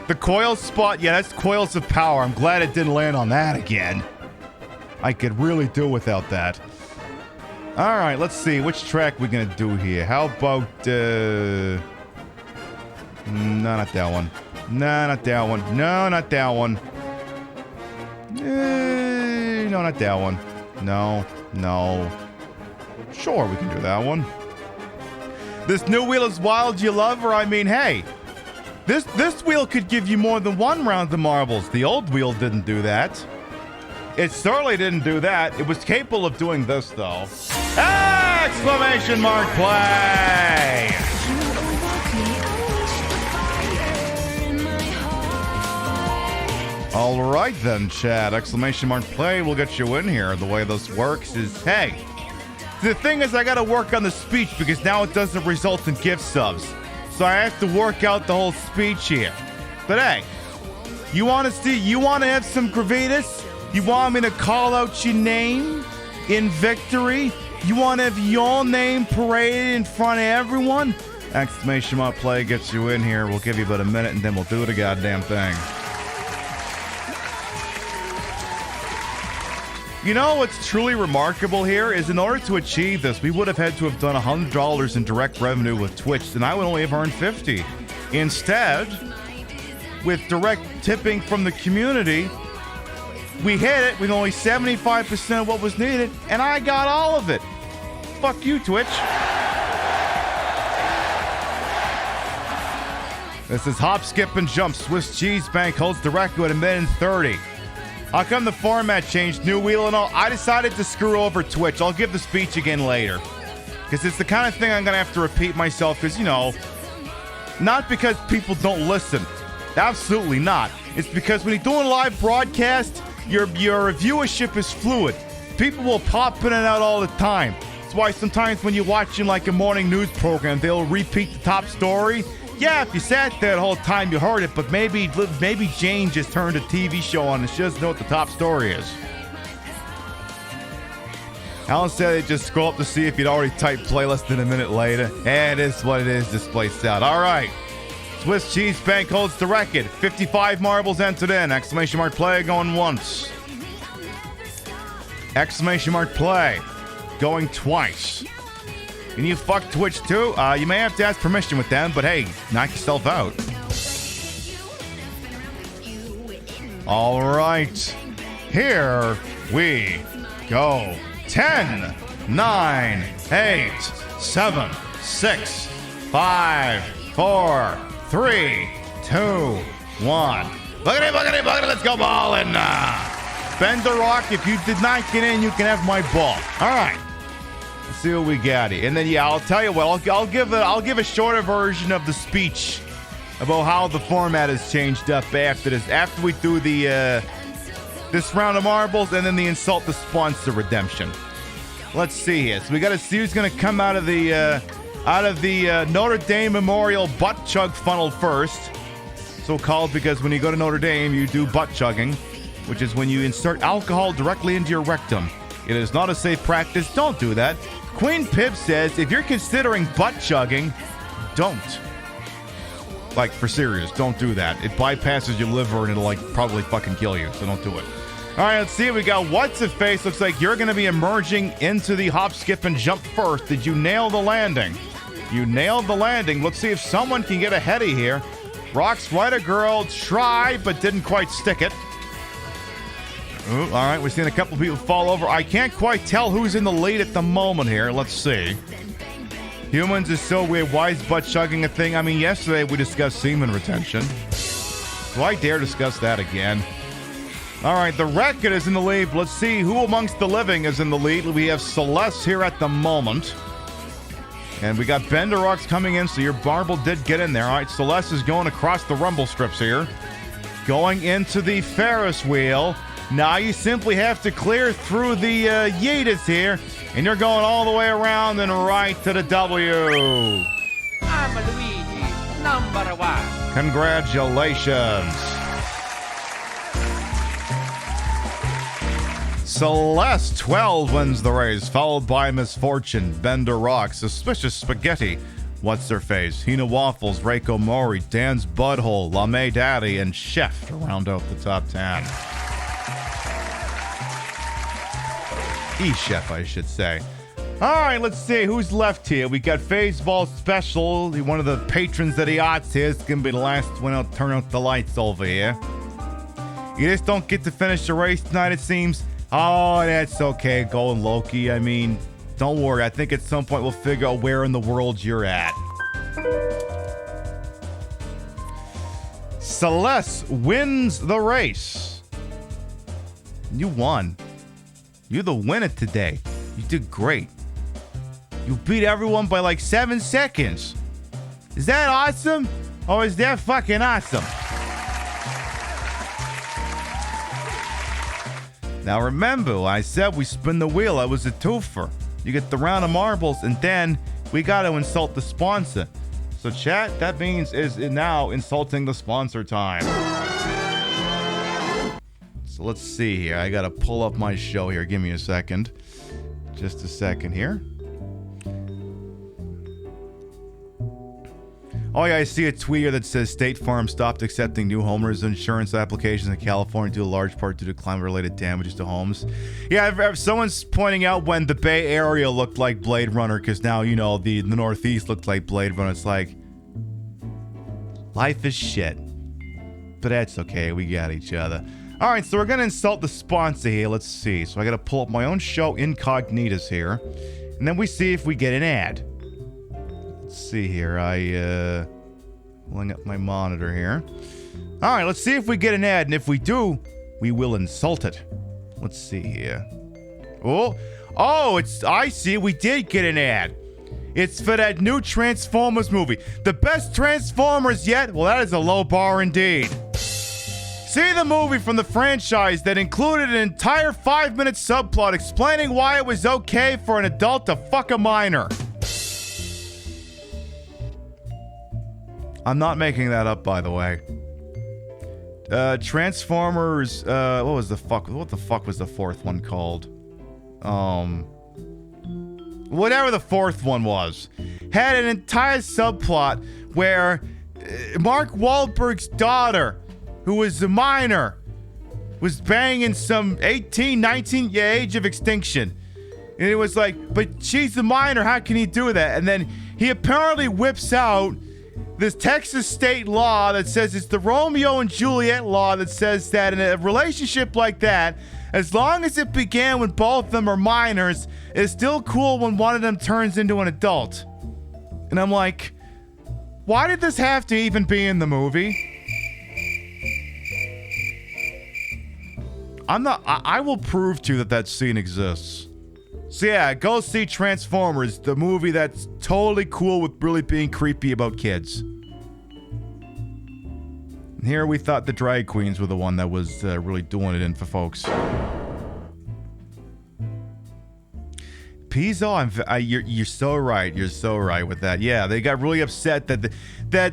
The coil spot, yeah, that's coils of power. I'm glad it didn't land on that again. I could really do without that. All right, let's see. Which track we're going to do here? How about, no, not that one. No, not that one. No, not that one. No, not that one. No. Sure, we can do that one. This new wheel is wild, you love her? I mean, hey. This wheel could give you more than one round of marbles. The old wheel didn't do that. It certainly didn't do that. It was capable of doing this, though. Exclamation mark play! All right then, Chad. Exclamation mark play will get you in here. The way this works is, hey. The thing is, I gotta work on the speech because now it doesn't result in gift subs. So I have to work out the whole speech here. But hey, you want to have some gravitas? You want me to call out your name in victory? You want to have your name paraded in front of everyone? Exclamation mark play gets you in here. We'll give you about a minute and then we'll do the goddamn thing. You know what's truly remarkable here is in order to achieve this, we would have had to have done $100 in direct revenue with Twitch, and I would only have earned $50. Instead, with direct tipping from the community, we hit it with only 75% of what was needed, and I got all of it. Fuck you, Twitch. This is Hop, Skip, and Jump. Swiss Cheese Bank holds the record at a minute and 30. How come the format changed, new wheel and all? I decided to screw over Twitch. I'll give the speech again later. Because it's the kind of thing I'm going to have to repeat myself because, you know, not because people don't listen. Absolutely not. It's because when you're doing live broadcast, your viewership is fluid. People will pop in and out all the time. That's why sometimes when you're watching like a morning news program, they'll repeat the top story. Yeah, if you sat there the whole time, you heard it, but maybe Jane just turned a TV show on and she doesn't know what the top story is. Alan said they just scroll up to see if you'd already typed play less than a minute later. And it is what it is, displays out. All right. Swiss Cheese Bank holds the record. 55 marbles entered in. Exclamation mark play going once. Exclamation mark play going twice. Can you fuck Twitch too? You may have to ask permission with them, but hey, knock yourself out. All right. Here we go. 10, 9, 8, 7, 6, 5, 4, 3, 2, 1. Boogity, let's go ballin'. Bend the rock. If you did not get in, you can have my ball. All right. Let's see what we got here. And then, yeah, I'll tell you what. I'll give a shorter version of the speech about how the format has changed up after this. After we do the this round of marbles and then the insult the sponsor redemption. Let's see here. So we got to see who's going to come out of the Notre Dame Memorial butt chug funnel first. So called because when you go to Notre Dame, you do butt chugging, which is when you insert alcohol directly into your rectum. It is not a safe practice. Don't do that. Queen Pib says if you're considering butt chugging, don't. Like, for serious, don't do that. It bypasses your liver and it'll, like, probably fucking kill you, so don't do it. All right, let's see. We got What's-It-Face. Looks like you're going to be emerging into the hop, skip, and jump first. Did you nail the landing? You nailed the landing. Let's see if someone can get ahead of here. Rock's Rider Girl tried, but didn't quite stick it. Ooh, all right, we're seeing a couple people fall over. I can't quite tell who's in the lead at the moment here. Let's see. Humans is so weird. Why is butt chugging a thing? I mean, yesterday we discussed semen retention. Do I dare discuss that again? All right, the record is in the lead. Let's see who amongst the living is in the lead. We have Celeste here at the moment. And we got Bender Rocks coming in, so your marble did get in there. All right, Celeste is going across the rumble strips here. Going into the Ferris wheel. Now you simply have to clear through the Yeetus here, and you're going all the way around and right to the W. I'm Luigi, #1. Congratulations. Celeste 12 wins the race, followed by Misfortune, Bender Rock, Suspicious Spaghetti, What's Her Face, Hina Waffles, Reiko Mori, Dan's Butthole, LaMay Daddy, and Chef to round out the top 10. E-Chef, I should say. All right, let's see who's left here. We got Phaseball Special, one of the patrons of the odds here. It's going to be the last one out. Turn out the lights over here. You just don't get to finish the race tonight, it seems. Oh, that's okay, Golden Loki. I mean, don't worry. I think at some point we'll figure out where in the world you're at. Celeste wins the race. You won. You're the winner today. You did great. You beat everyone by like 7 seconds. Is that awesome? Or is that fucking awesome? Now remember, I said we spin the wheel. It was a twofer. You get the round of marbles, and then we got to insult the sponsor. So chat, that means is now insulting the sponsor time. So let's see here. I got to pull up my show here. Give me a second. Just a second here. Oh yeah, I see a tweet here that says State Farm stopped accepting new homeowners insurance applications in California due in large part due to climate-related damages to homes. Yeah, someone's pointing out when the Bay Area looked like Blade Runner, because now, you know, the Northeast looked like Blade Runner. It's like, life is shit. But that's okay, we got each other. All right, so we're going to insult the sponsor here. Let's see. So I got to pull up my own show incognitas here. And then we see if we get an ad. Let's see here. Pulling up my monitor here. All right, let's see if we get an ad. And if we do, we will insult it. Let's see here. I see. We did get an ad. It's for that new Transformers movie. The best Transformers yet? Well, that is a low bar indeed. See the movie from the franchise that included an entire 5-minute subplot explaining why it was okay for an adult to fuck a minor. I'm not making that up, by the way. Transformers, what the fuck was the fourth one called? Whatever the fourth one was, had an entire subplot where Mark Wahlberg's daughter, who was a minor, was banging some 18, 19, yeah, Age of Extinction. And it was like, but she's a minor, how can he do that? And then he apparently whips out this Texas state law that says it's the Romeo and Juliet law that says that in a relationship like that, as long as it began when both of them are minors, it's still cool when one of them turns into an adult. And I'm like, why did this have to even be in the movie? I will prove to you that scene exists. So yeah, go see Transformers, the movie that's totally cool with really being creepy about kids. And here we thought the drag queens were the one that was really doing it in for folks. Pizzo, you're so right. You're so right with that. Yeah, they got really upset that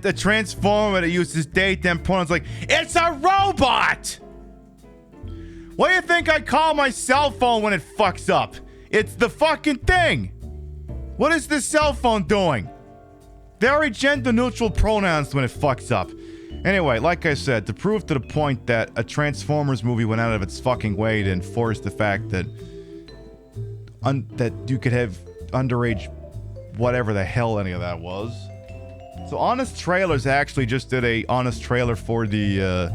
the Transformer that uses daytime pronouns like, it's a robot! What do you think I call my cell phone when it fucks up? It's the fucking thing! What is this cell phone doing? Very gender-neutral pronouns when it fucks up. Anyway, like I said, to prove to the point that a Transformers movie went out of its fucking way to enforce the fact that that you could have underage whatever the hell any of that was. So Honest Trailers actually just did a Honest Trailer for the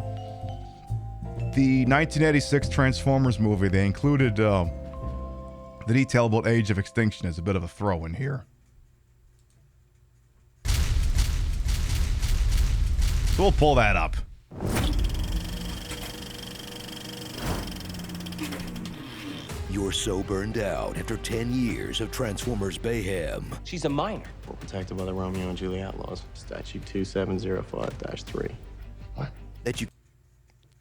1986 Transformers movie. They included the detail about Age of Extinction as a bit of a throw in here. So we'll pull that up. You're so burned out after 10 years of Transformers mayhem. She's a minor. We're protected by the Romeo and Juliet laws. Statute 2705-3. What? That you...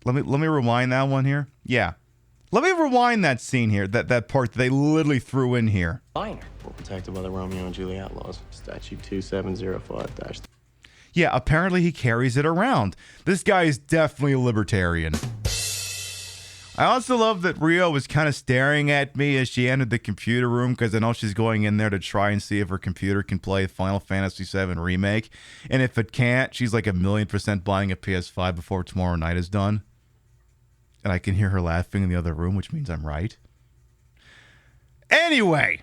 Let me rewind that one here. Yeah. Let me rewind that scene here, that part that they literally threw in here. Minor. We're protected by the Romeo and Juliet laws. Statute 2705-3. Yeah, apparently he carries it around. This guy is definitely a libertarian. I also love that Rio was kind of staring at me as she entered the computer room because I know she's going in there to try and see if her computer can play Final Fantasy VII Remake. And if it can't, she's like 1,000,000% buying a PS5 before tomorrow night is done. And I can hear her laughing in the other room, which means I'm right. Anyway.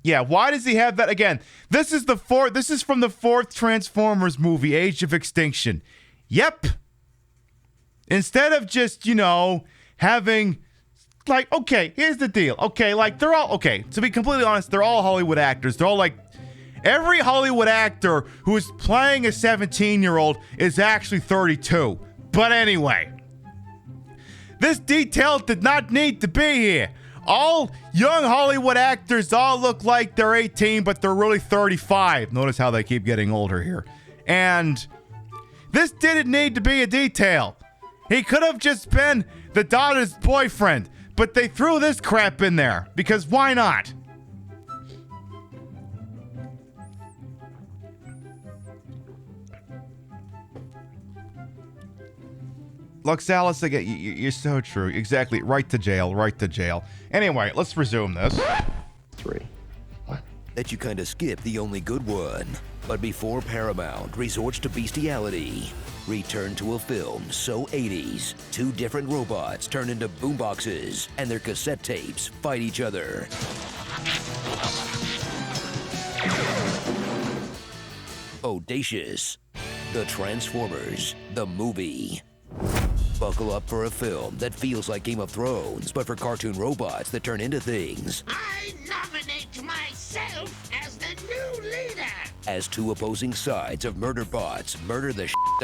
Yeah, why does he have that? Again, this is from the fourth Transformers movie, Age of Extinction. Yep. Instead of just, having, like, okay, here's the deal. Okay, like, they're all, okay, to be completely honest, they're all Hollywood actors. They're all like, every Hollywood actor who is playing a 17-year-old is actually 32. But anyway, this detail did not need to be here. All young Hollywood actors all look like they're 18, but they're really 35. Notice how they keep getting older here. And this didn't need to be a detail. He could have just been the daughter's boyfriend, but they threw this crap in there, because why not? Luxalis, again, you're so true. Exactly. Right to jail. Right to jail. Anyway, let's resume this. 3. What? That you kind of skipped the only good one. But before Paramount resorts to bestiality, return to a film so 80s, 2 different robots turn into boomboxes, and their cassette tapes fight each other. Audacious. The Transformers, the movie. Buckle up for a film that feels like Game of Thrones, but for cartoon robots that turn into things. I nominate myself as the new leader. As 2 opposing sides of murder bots murder the shit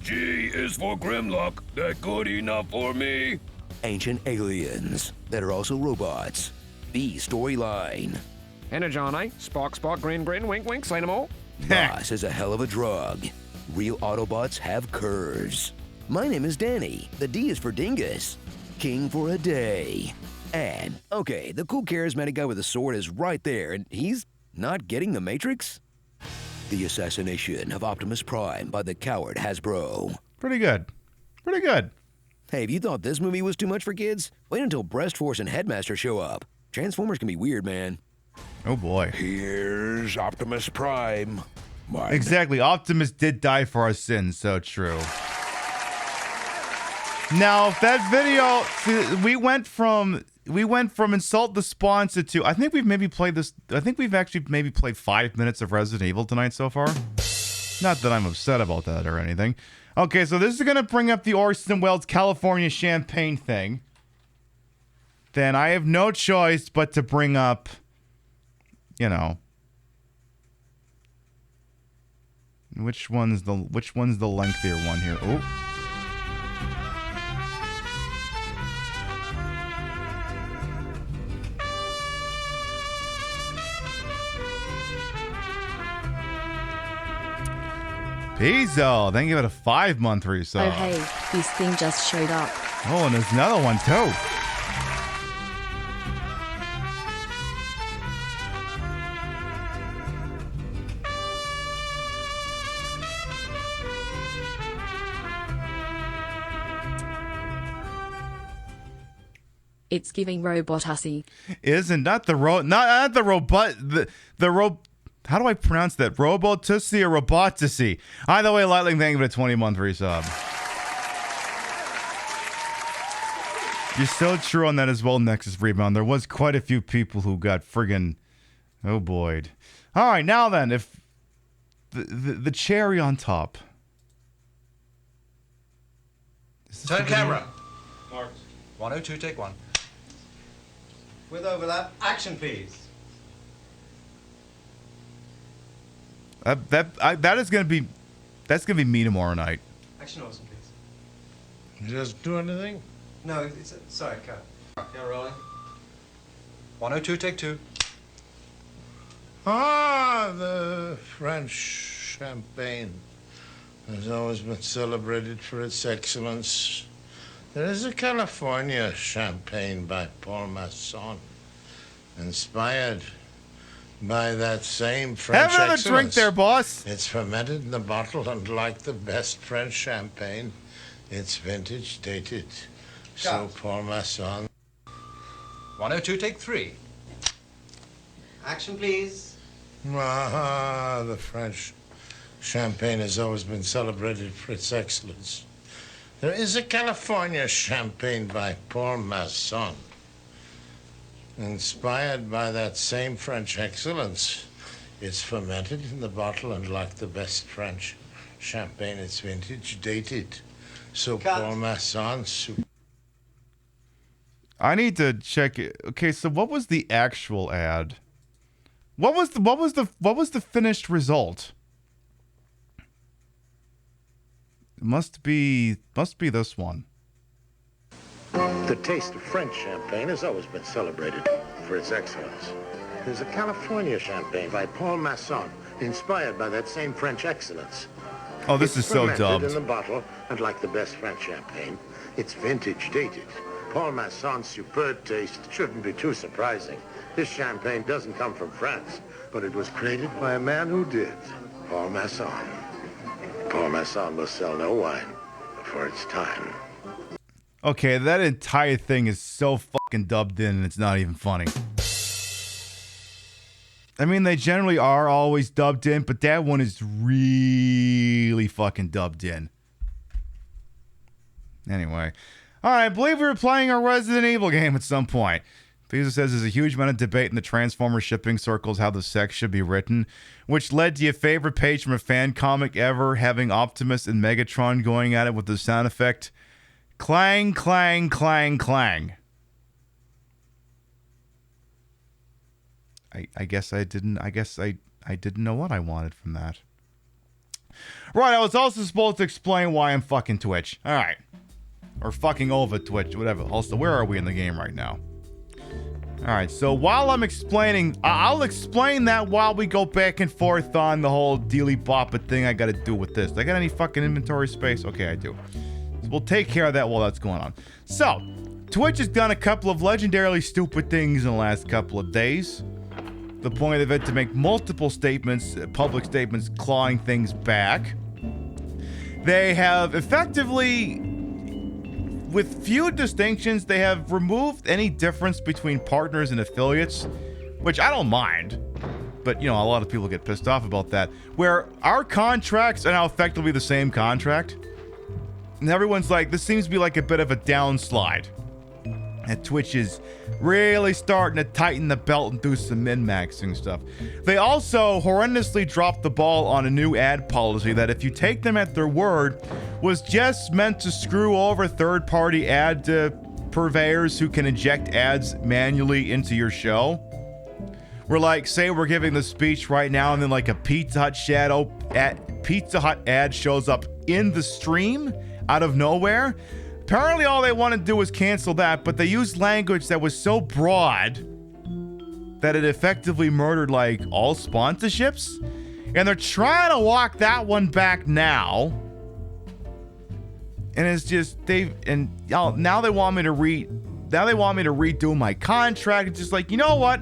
G is for Grimlock. That good enough for me? Ancient aliens that are also robots. B storyline. Energon, eh? Spark, spark, grin, grin, wink, wink, say no more. Boss is a hell of a drug. Real Autobots have curves. My name is Danny. The D is for Dingus. King for a day. And, okay, the cool charismatic guy with the sword is right there, and he's not getting the Matrix? The assassination of Optimus Prime by the coward Hasbro. Pretty good. Pretty good. Hey, if you thought this movie was too much for kids, wait until Breast Force and Headmaster show up. Transformers can be weird, man. Oh boy. Here's Optimus Prime. Exactly. Optimus did die for our sins, so true. Now, if that video, we went from insult the sponsor to, I think we've maybe played this, I think we've actually maybe played 5 minutes of Resident Evil tonight so far. Not that I'm upset about that or anything. Okay, so this is going to bring up the Orson Welles California champagne thing. Then I have no choice but to bring up, you know, which one's the lengthier one here? Oh. Pizzo, thank you for the 5-month resub. Oh hey, this thing just showed up. Oh, and there's another one too. It's giving robot hussy. Isn't not the not the robot how do I pronounce that? Robotussy or Robotussy? Either way, Lightning, thank you for the 20-month resub. You're so true on that as well, Nexus Rebound. There was quite a few people who got friggin'... Oh, boy. All right, now then, if... The cherry on top. Turn camera. Marked. 102, take one. With overlap, action please. That's gonna be me tomorrow night. Action Orson, please. You just do anything? No, it's sorry, cut. Yeah, rolling. 102, take two. Ah, the French champagne has always been celebrated for its excellence. There is a California champagne by Paul Masson, inspired by that same French Have another excellence. drink there, boss. It's fermented in the bottle, and like the best French champagne, it's vintage dated. So Paul Masson. 102, take three. Action, please. Ah, the French champagne has always been celebrated for its excellence. There is a California champagne by Paul Masson, inspired by that same French excellence. It's fermented in the bottle, and like the best French champagne, it's vintage dated. So Paul Masson. I need to check it. Okay, so what was the actual ad? What was the finished result? It must be this one. The taste of French champagne has always been celebrated for its excellence. There's a California champagne by Paul Masson, inspired by that same French excellence. Oh, this is so dubbed. In the bottle, and like the best French champagne, it's vintage dated. Paul Masson's superb taste shouldn't be too surprising. This champagne doesn't come from France, but it was created by a man who did. Paul Masson. Paul Masson will sell no wine before it's time. Okay, that entire thing is so fucking dubbed in, and it's not even funny. I mean, they generally are always dubbed in, but that one is really fucking dubbed in. Anyway. Alright, I believe we were playing our Resident Evil game at some point. Pizza says there's a huge amount of debate in the Transformers shipping circles how the sex should be written, which led to your favorite page from a fan comic ever, having Optimus and Megatron going at it with the sound effect clang, clang, clang, clang. I guess I didn't know what I wanted from that. Right, I was also supposed to explain why I'm fucking Twitch. All right. Or fucking over Twitch, whatever. Also, where are we in the game right now? All right, so while I'm explaining, I'll explain that while we go back and forth on the whole dealy boppa thing I gotta do with this. I got any fucking inventory space? Okay, I do. So we'll take care of that while that's going on. So, Twitch has done a couple of legendarily stupid things in the last couple of days. The point of it to make multiple statements, public statements, clawing things back. They have effectively, with few distinctions, they have removed any difference between partners and affiliates, which I don't mind. But, you know, a lot of people get pissed off about that. Where our contracts are now effectively the same contract. And everyone's like, this seems to be like a bit of a downslide. And Twitch is really starting to tighten the belt and do some min-maxing stuff. They also horrendously dropped the ball on a new ad policy that, if you take them at their word, was just meant to screw over third-party ad purveyors who can inject ads manually into your show. We're like, say we're giving the speech right now, and then like a Pizza Hut ad shows up in the stream out of nowhere. Apparently all they want to do is cancel that, but they used language that was so broad that it effectively murdered like all sponsorships. And they're trying to walk that one back now. And it's just now they want me to redo my contract. It's just like, you know what?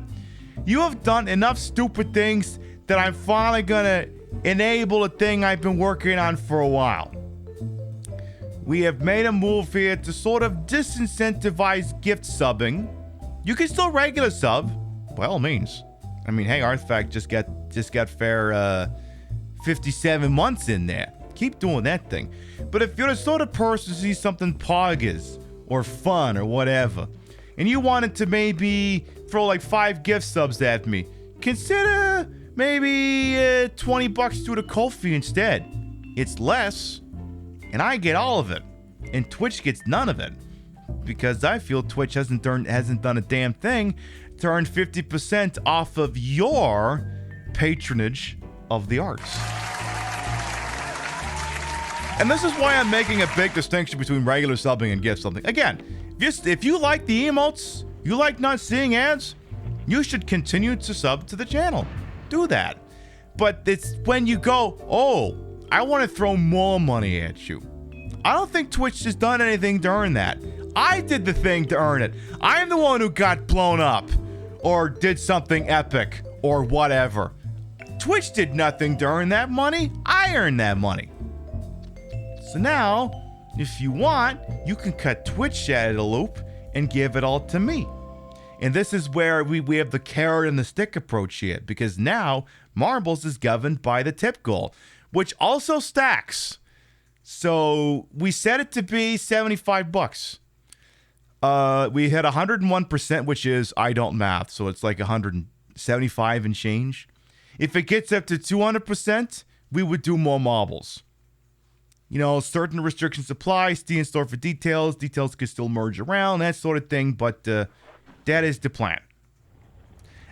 You have done enough stupid things that I'm finally gonna enable a thing I've been working on for a while. We have made a move here to sort of disincentivize gift subbing. You can still regular sub, by all means. I mean, hey, Artifact just got fair 57 months in there. Keep doing that thing. But if you're the sort of person who sees something poggers or fun or whatever, and you wanted to maybe throw like 5 gift subs at me, consider maybe $20 to the Ko-fi instead. It's less. And I get all of it, and Twitch gets none of it, because I feel Twitch hasn't done a damn thing to earn 50% off of your patronage of the arts. And this is why I'm making a big distinction between regular subbing and gift subbing. Again, if you like the emotes, you like not seeing ads, you should continue to sub to the channel. Do that. But it's when you go, oh, I want to throw more money at you. I don't think Twitch has done anything to earn that. I did the thing to earn it. I'm the one who got blown up or did something epic or whatever. Twitch did nothing to earn that money. I earned that money. So now, if you want, you can cut Twitch out of the loop and give it all to me. And this is where we have the carrot and the stick approach here, because now Marbles is governed by the tip goal, which also stacks. So we set it to be $75. We hit 101%, which is, I don't math, so it's like 175 and change. If it gets up to 200%, we would do more marbles. You know, certain restrictions apply. Stay in store for details. Details can still merge around, that sort of thing, but that is the plan.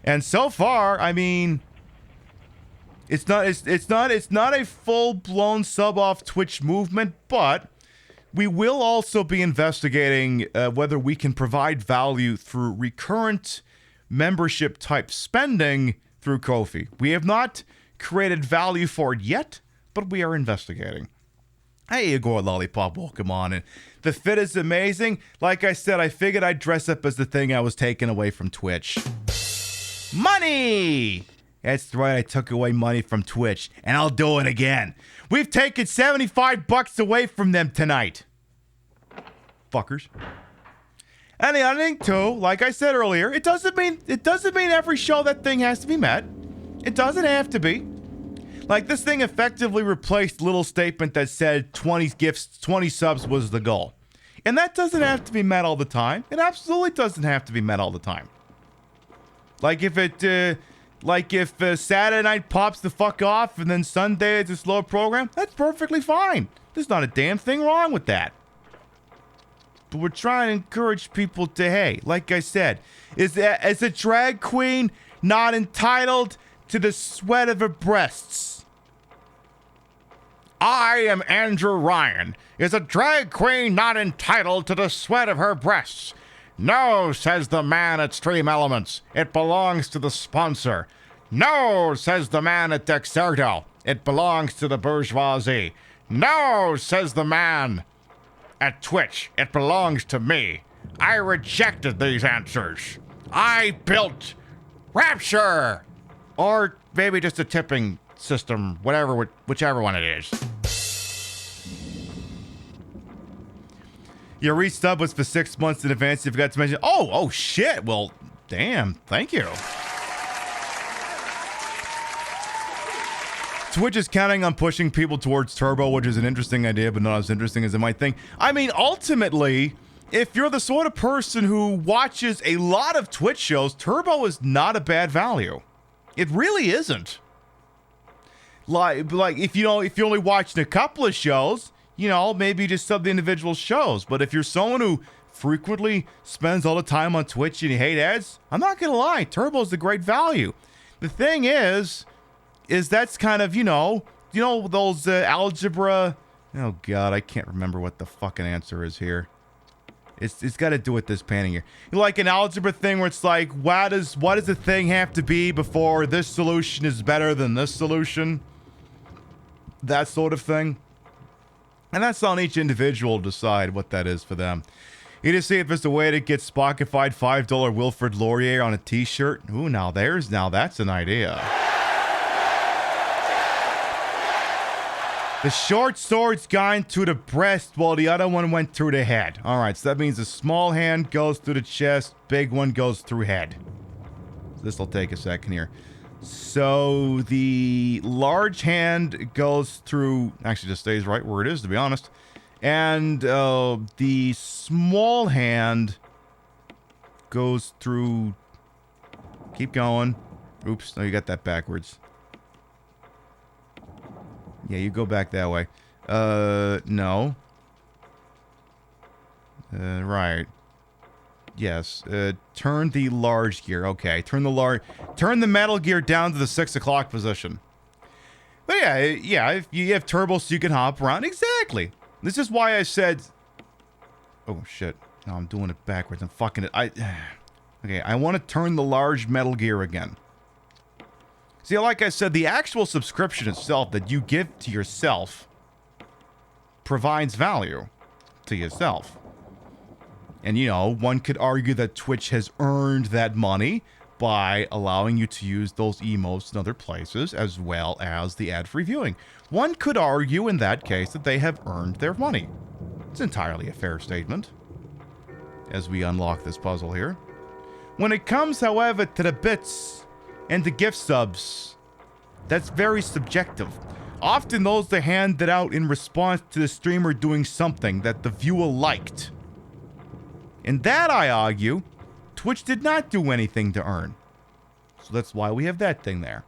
And so far, I mean, it's not a full-blown sub-off Twitch movement, but we will also be investigating whether we can provide value through recurrent membership-type spending through Ko-fi. We have not created value for it yet, but we are investigating. Hey, Igor Lollipop, welcome on in. The fit is amazing. Like I said, I figured I'd dress up as the thing I was taking away from Twitch. Money! That's right, I took away money from Twitch, and I'll do it again. We've taken $75 away from them tonight. Fuckers. And the other thing, too, like I said earlier, it doesn't mean every show that thing has to be met. It doesn't have to be. Like, this thing effectively replaced little statement that said 20 gifts, 20 subs was the goal. And that doesn't have to be met all the time. It absolutely doesn't have to be met all the time. Like, if Saturday night pops the fuck off and then Sunday it's a slow program, that's perfectly fine. There's not a damn thing wrong with that. But we're trying to encourage people to, hey, like I said, is a drag queen not entitled to the sweat of her breasts? I am Andrew Ryan. Is a drag queen not entitled to the sweat of her breasts? No, says the man at Stream Elements. It belongs to the sponsor. No, says the man at Dexerto. It belongs to the bourgeoisie. No, says the man at Twitch. It belongs to me. I rejected these answers. I built Rapture. Or maybe just a tipping system, whichever one it is. Your resub was for 6 months in advance. You forgot to mention. Oh shit. Well, damn. Thank you. Twitch is counting on pushing people towards Turbo, which is an interesting idea, but not as interesting as it might think. I mean, ultimately, if you're the sort of person who watches a lot of Twitch shows, Turbo is not a bad value. It really isn't. Like if you're only watching a couple of shows, maybe just sub the individual shows. But if you're someone who frequently spends all the time on Twitch and you hate ads, I'm not gonna lie, Turbo's a great value. The thing is that's kind of, those algebra. Oh God, I can't remember what the fucking answer is here. It's got to do with this painting here. Like an algebra thing where it's like, what does the thing have to be before this solution is better than this solution? That sort of thing. And that's on each individual to decide what that is for them. You just see if there's a way to get Spockified $5 Wilfred Laurier on a t-shirt. Ooh, now that's an idea. The short sword's gone to the breast while the other one went through the head. All right, so that means the small hand goes through the chest, big one goes through head. So this will take a second here. So the large hand goes through, actually just stays right where it is, to be honest. And the small hand goes through, keep going. Oops, no, you got that backwards. Yeah, you go back that way. No. Right. Yes. Turn the large gear. Okay. Turn the metal gear down to the 6 o'clock position. But yeah, if you have turbo so you can hop around. Exactly. This is why I said... Oh, shit. No, I'm doing it backwards. I'm fucking it. Okay, I want to turn the large metal gear again. See, like I said, the actual subscription itself that you give to yourself provides value to yourself. And, one could argue that Twitch has earned that money by allowing you to use those emotes in other places, as well as the ad-free viewing. One could argue in that case that they have earned their money. It's entirely a fair statement. As we unlock this puzzle here. When it comes, however, to the bits and the gift subs, that's very subjective. Often those are handed out in response to the streamer doing something that the viewer liked. And that, I argue, Twitch did not do anything to earn. So that's why we have that thing there.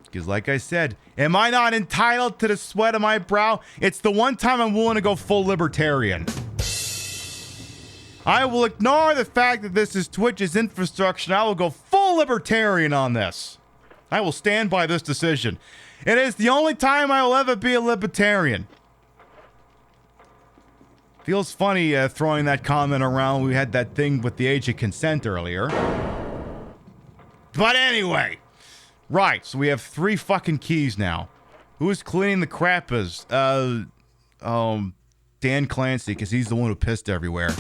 Because like I said, am I not entitled to the sweat of my brow? It's the one time I'm willing to go full libertarian. I will ignore the fact that this is Twitch's infrastructure, and I will go full libertarian on this. I will stand by this decision. It is the only time I will ever be a libertarian. Feels funny throwing that comment around. We had that thing with the age of consent earlier. But anyway. Right, so we have 3 fucking keys now. Who's cleaning the crappers? Dan Clancy, because he's the one who pissed everywhere.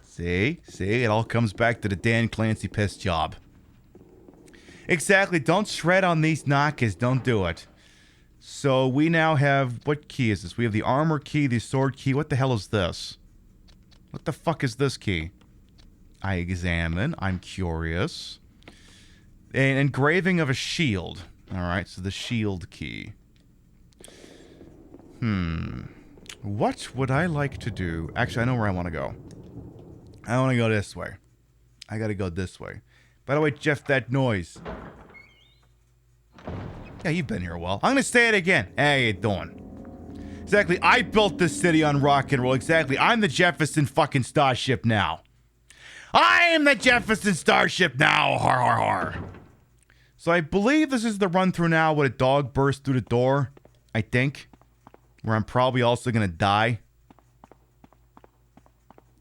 See, it all comes back to the Dan Clancy piss job. Exactly, don't shred on these knockers, don't do it. So we now have, what key is this? We have the armor key, the sword key. What the hell is this? What the fuck is this key? I examine, I'm curious. An engraving of a shield. Alright, so the shield key. What would I like to do? Actually, I know where I want to go. I want to go this way. I gotta go this way. By the way, Jeff, that noise. Yeah, you've been here a while. I'm gonna say it again. How you doing? Exactly, I built this city on rock and roll. Exactly, I'm the Jefferson fucking Starship now. I am the Jefferson Starship now. Har har har. So I believe this is the run through now when a dog bursts through the door. I think. Where I'm probably also going to die.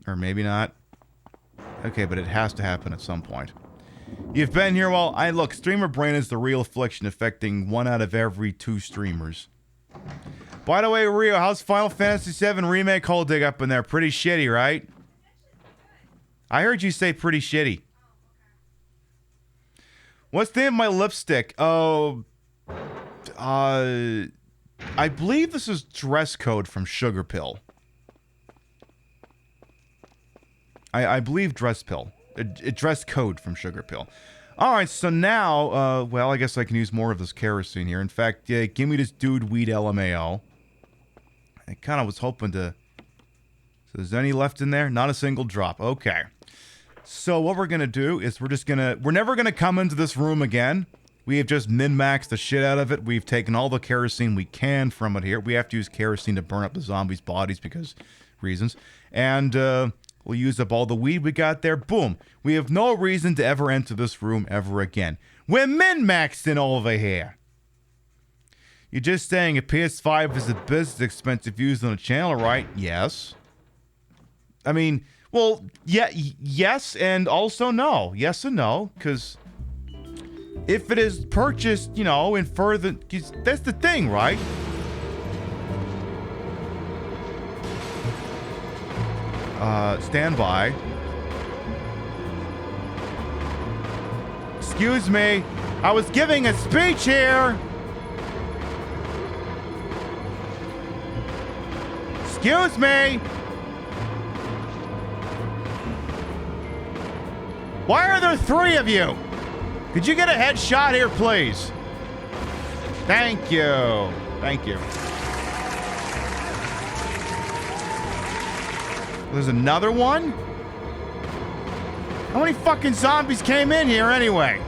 Or maybe not. Okay, but it has to happen at some point. You've been here while look, streamer brain is the real affliction affecting 1 out of every 2 streamers. By the way, Rio, how's Final Fantasy VII Remake holding up in there? Pretty shitty, right? I heard you say pretty shitty. What's the name of my lipstick? Oh, I believe this is Dress Code from Sugar Pill. I believe Dress Code from Sugar Pill. Alright, so now, well, I guess I can use more of this kerosene here. In fact, give me this dude weed LMAO. I kind of was hoping to... So is there any left in there? Not a single drop. Okay. So what we're going to do is we're never going to come into this room again. We have just min-maxed the shit out of it. We've taken all the kerosene we can from it here. We have to use kerosene to burn up the zombies' bodies because reasons. And, we'll use up all the weed we got there. Boom. We have no reason to ever enter this room ever again. We're min-maxing over here. You're just saying a PS5 is a business expense if used on a channel, right? Yes. I mean, well, yeah, yes and also no. Yes and no, because if it is purchased, you know, in further... That's the thing, right? Stand by. Excuse me. I was giving a speech here. Excuse me. Why are there 3 of you? Could you get a headshot here, please? Thank you. Thank you. There's another one? How many fucking zombies came in here anyway?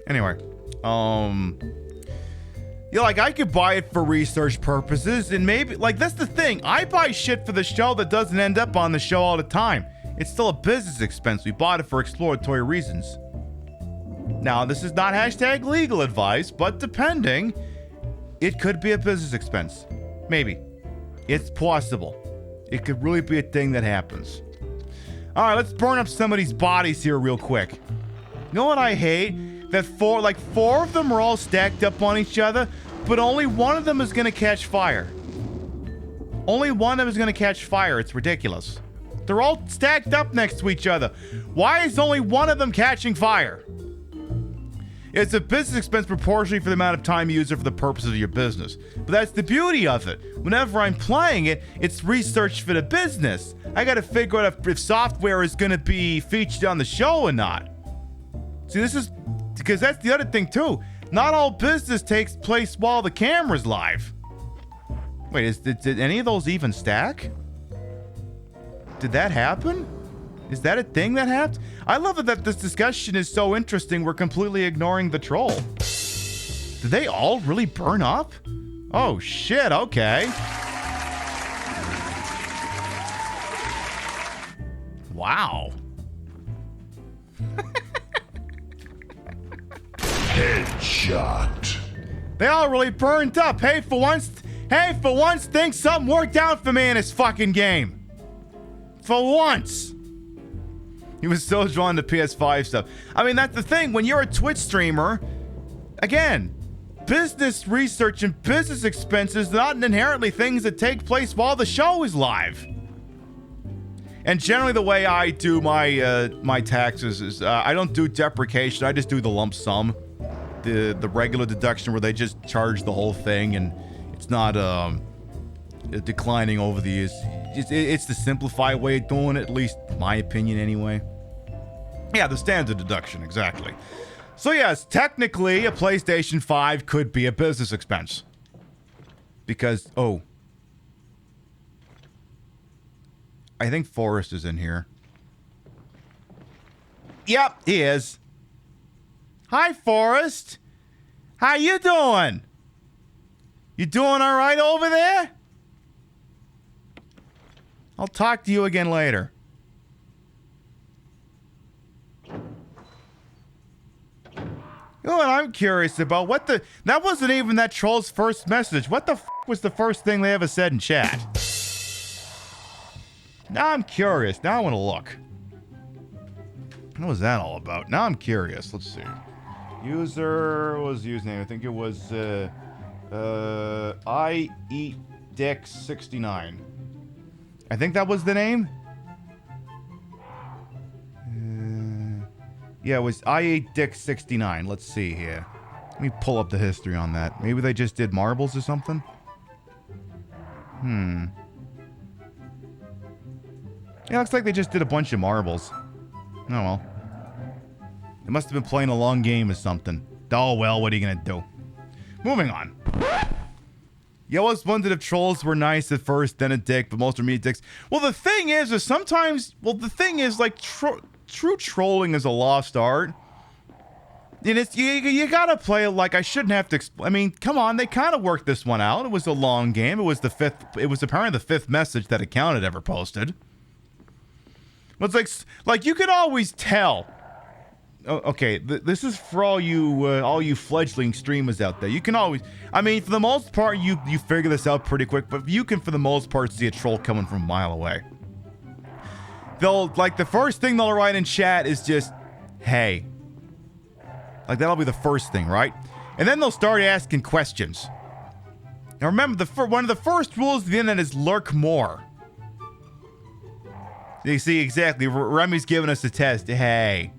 Anyway, yeah, like, I could buy it for research purposes, and maybe, like, that's the thing. I buy shit for the show that doesn't end up on the show all the time. It's still a business expense. We bought it for exploratory reasons. Now, this is not hashtag legal advice, but depending... It could be a business expense. Maybe. It's possible. It could really be a thing that happens. Alright, let's burn up some of these bodies here real quick. You know what I hate? That 4 of them are all stacked up on each other, but only one of them is going to catch fire. Only one of them is going to catch fire. It's ridiculous. They're all stacked up next to each other. Why is only one of them catching fire? It's a business expense proportionally for the amount of time you use it for the purposes of your business. But that's the beauty of it. Whenever I'm playing it, it's research for the business. I gotta figure out if software is gonna be featured on the show or not. See, this is... Because that's the other thing, too. Not all business takes place while the camera's live. Wait, did any of those even stack? Did that happen? Is that a thing that happened? I love it that this discussion is so interesting we're completely ignoring the troll. Did they all really burn up? Oh shit, okay. Wow. Headshot. They all really burned up. Hey, for once, think something worked out for me in this fucking game. For once. He was so drawn to PS5 stuff. I mean, that's the thing. When you're a Twitch streamer, again, business research and business expenses are not inherently things that take place while the show is live. And generally the way I do my taxes is I don't do deprecation. I just do the lump sum. The regular deduction where they just charge the whole thing and it's not declining over the years. It's the simplified way of doing it, at least my opinion anyway. Yeah, the standard deduction, exactly. So yes, technically a PlayStation 5 could be a business expense. Because, oh. I think Forrest is in here. Yep, he is. Hi, Forrest. How you doing? You doing all right over there? I'll talk to you again later. You know what I'm curious about? That wasn't even that troll's first message. What the was the first thing they ever said in chat? Now I'm curious. Now I want to look. What was that all about? Now I'm curious. Let's see. User, what was the username? I think it was I Eat Dick 69. I think that was the name. Yeah, it was I Eat Dick 69. Let's see here. Let me pull up the history on that. Maybe they just did marbles or something. Yeah, looks like they just did a bunch of marbles. Oh well. They must have been playing a long game or something. Oh well, what are you gonna do? Moving on. You always wondered if trolls were nice at first, then a dick, but most are meat dicks. Well, the thing is sometimes... Well, the thing is, like, true trolling is a lost art. And it's... You gotta play it like... I shouldn't have to... I mean, come on, they kind of worked this one out. It was a long game. It was the fifth... It was apparently the fifth message that account had ever posted. But it's like you could always tell... Okay, this is for all you fledgling streamers out there. You can always, I mean, for the most part, you figure this out pretty quick, but you can, for the most part, see a troll coming from a mile away. The first thing they'll write in chat is just, hey. Like, that'll be the first thing, right? And then they'll start asking questions. Now remember, one of the first rules of the internet is lurk more. You see, exactly, Remy's giving us a test, hey.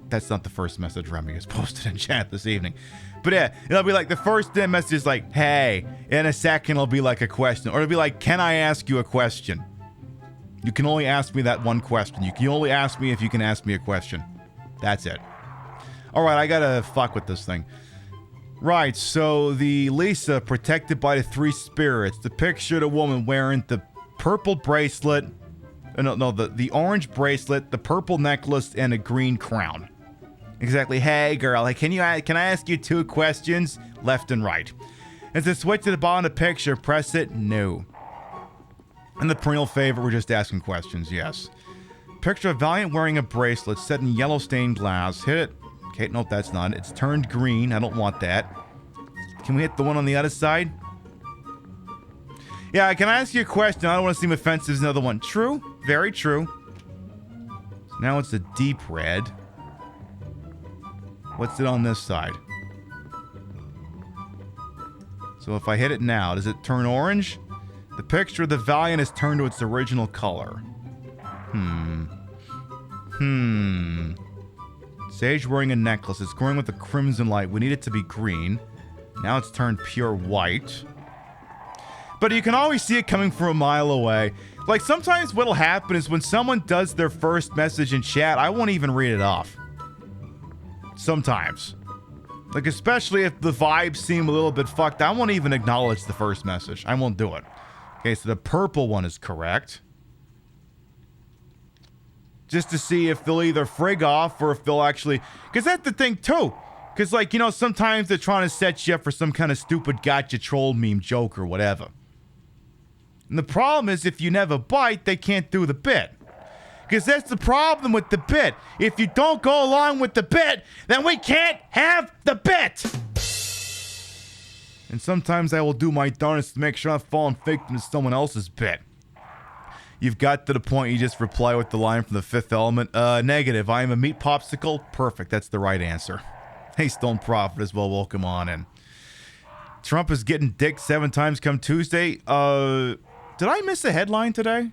That's not the first message Remy has posted in chat this evening. But yeah, it'll be like the first message is like, hey. In a second, it'll be like a question. Or it'll be like, can I ask you a question? You can only ask me that one question. You can only ask me if you can ask me a question. That's it. All right, I gotta fuck with this thing. Right, so the Lisa, protected by the three spirits. The picture of the woman wearing the purple bracelet. The orange bracelet, the purple necklace, and a green crown. Exactly. Hey, girl. Hey, can I ask you two questions? Left and right. As I switch to the bottom of the picture, press it. No. And the perennial favorite, we're just asking questions. Yes. Picture of Valiant wearing a bracelet set in yellow stained glass. Hit it. Okay, nope, that's not it. It's turned green. I don't want that. Can we hit the one on the other side? Yeah, can I ask you a question? I don't want to seem offensive. There's another one. True. Very true. So now it's a deep red. What's it on this side? So if I hit it now, does it turn orange? The picture of the Valiant is turned to its original color. Sage wearing a necklace. It's glowing with a crimson light. We need it to be green. Now it's turned pure white. But you can always see it coming from a mile away. Like, sometimes what'll happen is when someone does their first message in chat, I won't even read it off. Sometimes. Like, especially if the vibes seem a little bit fucked, I won't even acknowledge the first message. I won't do it. Okay, so the purple one is correct. Just to see if they'll either frig off or if they'll actually... Because that's the thing, too. Because, like, you know, sometimes they're trying to set you up for some kind of stupid gotcha troll meme joke or whatever. And the problem is, if you never bite, they can't do the bit. Because that's the problem with the bit. If you don't go along with the bit, then we can't have the bit. And sometimes I will do my darnest to make sure I'm falling victim to someone else's bit. You've got to the point you just reply with the line from The Fifth Element. Negative. I am a meat popsicle. Perfect. That's the right answer. Hey, Stone Prophet as well. Welcome on in. Trump is getting dick 7 times come Tuesday. Did I miss a headline today?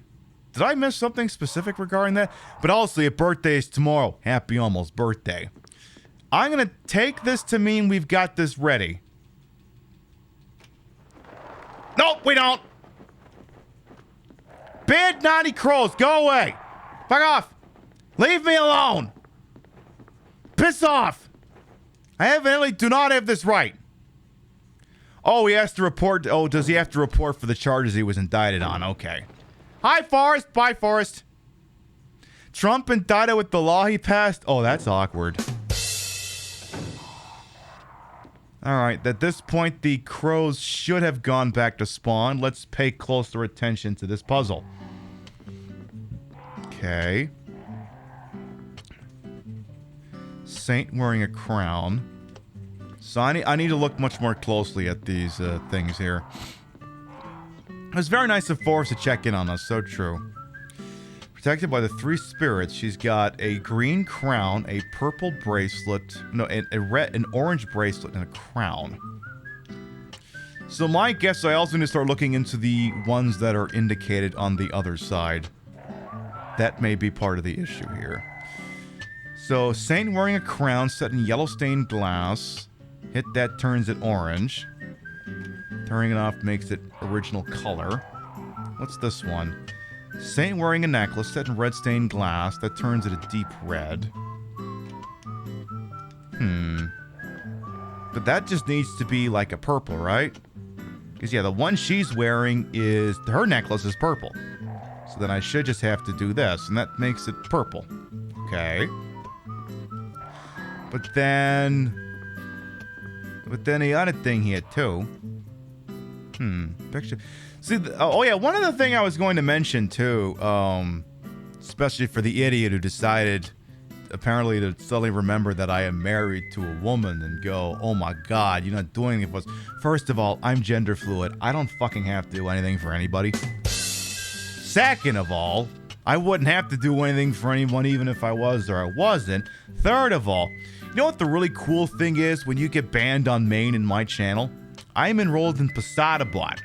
Did I miss something specific regarding that? But also, your birthday is tomorrow. Happy almost birthday. I'm going to take this to mean we've got this ready. Nope, we don't. Bad naughty crows, go away. Fuck off. Leave me alone. Piss off. I evidently do not have this right. Oh, he has to report. Oh, does he have to report for the charges he was indicted on? Okay. Hi, Forrest. Bye, Forrest. Trump indicted with the law he passed. Oh, that's awkward. All right. At this point, the crows should have gone back to spawn. Let's pay closer attention to this puzzle. Okay. Saint wearing a crown. So I need to look much more closely at these things here. It was very nice of Forrest to check in on us. So true. Protected by the 3 spirits, she's got a green crown, a purple bracelet, no, an orange bracelet, and a crown. So my guess, I also need to start looking into the ones that are indicated on the other side. That may be part of the issue here. So, Saint wearing a crown set in yellow stained glass. Hit that, turns it orange. Turning it off makes it original color. What's this one? Saint wearing a necklace set in red stained glass. That turns it a deep red. But that just needs to be like a purple, right? Because, yeah, the one she's wearing is... her necklace is purple. So then I should just have to do this, and that makes it purple. Okay. But then the other thing here, too. Picture. See, oh yeah, one other thing I was going to mention, too, especially for the idiot who decided, apparently, to suddenly remember that I am married to a woman and go, oh my god, you're not doing anything for us. First of all, I'm gender fluid. I don't fucking have to do anything for anybody. Second of all, I wouldn't have to do anything for anyone even if I was or I wasn't. Third of all, you know what the really cool thing is when you get banned on main in my channel? I'm enrolled in PiBcast.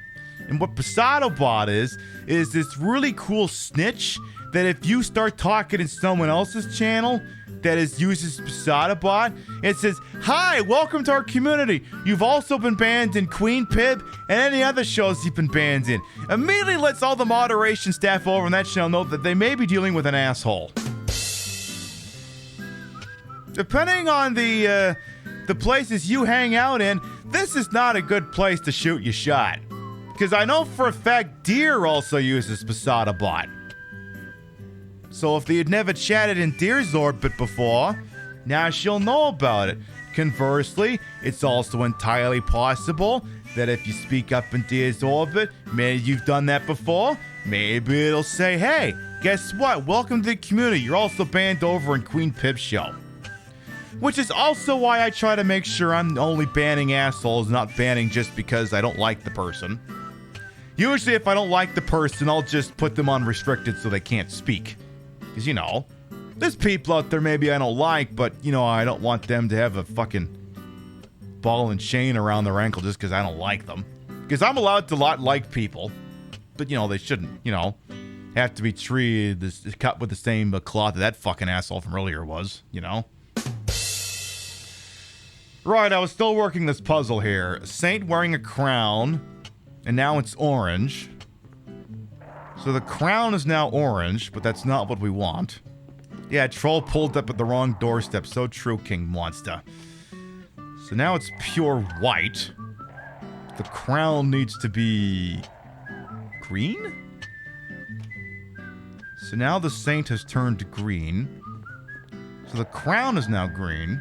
And what PiBcast is this really cool snitch that if you start talking in someone else's channel that uses PiBcast, it says, "Hi, welcome to our community. You've also been banned in Queen Pib and any other shows you've been banned in." Immediately lets all the moderation staff over on that channel know that they may be dealing with an asshole. Depending on the places you hang out in, this is not a good place to shoot your shot. Because I know for a fact Deer also uses PiBcast. So if they had never chatted in Deer's orbit before, now she'll know about it. Conversely, it's also entirely possible that if you speak up in Deer's orbit, maybe you've done that before, maybe it'll say, "Hey, guess what? Welcome to the community. You're also banned over in Queen Pib's show." Which is also why I try to make sure I'm only banning assholes, not banning just because I don't like the person. Usually if I don't like the person, I'll just put them on restricted so they can't speak. Because, you know, there's people out there maybe I don't like, but, you know, I don't want them to have a fucking ball and chain around their ankle just because I don't like them. Because I'm allowed to like people, but, you know, they shouldn't, you know, have to be treated, cut with the same cloth that fucking asshole from earlier was, you know? Right, I was still working this puzzle here. Saint wearing a crown, and now it's orange. So the crown is now orange, but that's not what we want. Yeah, troll pulled up at the wrong doorstep. So true, King Monster. So now it's pure white. The crown needs to be green? So now the Saint has turned green. So the crown is now green.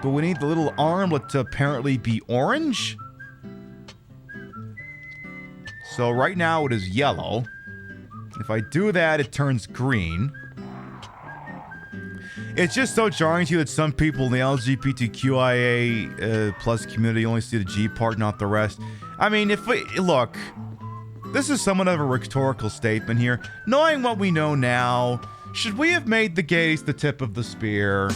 But we need the little armlet to apparently be orange? So right now it is yellow. If I do that, it turns green. It's just so jarring to you that some people in the LGBTQIA plus community only see the G part, not the rest. I mean, look, this is somewhat of a rhetorical statement here. Knowing what we know now, should we have made the gays the tip of the spear?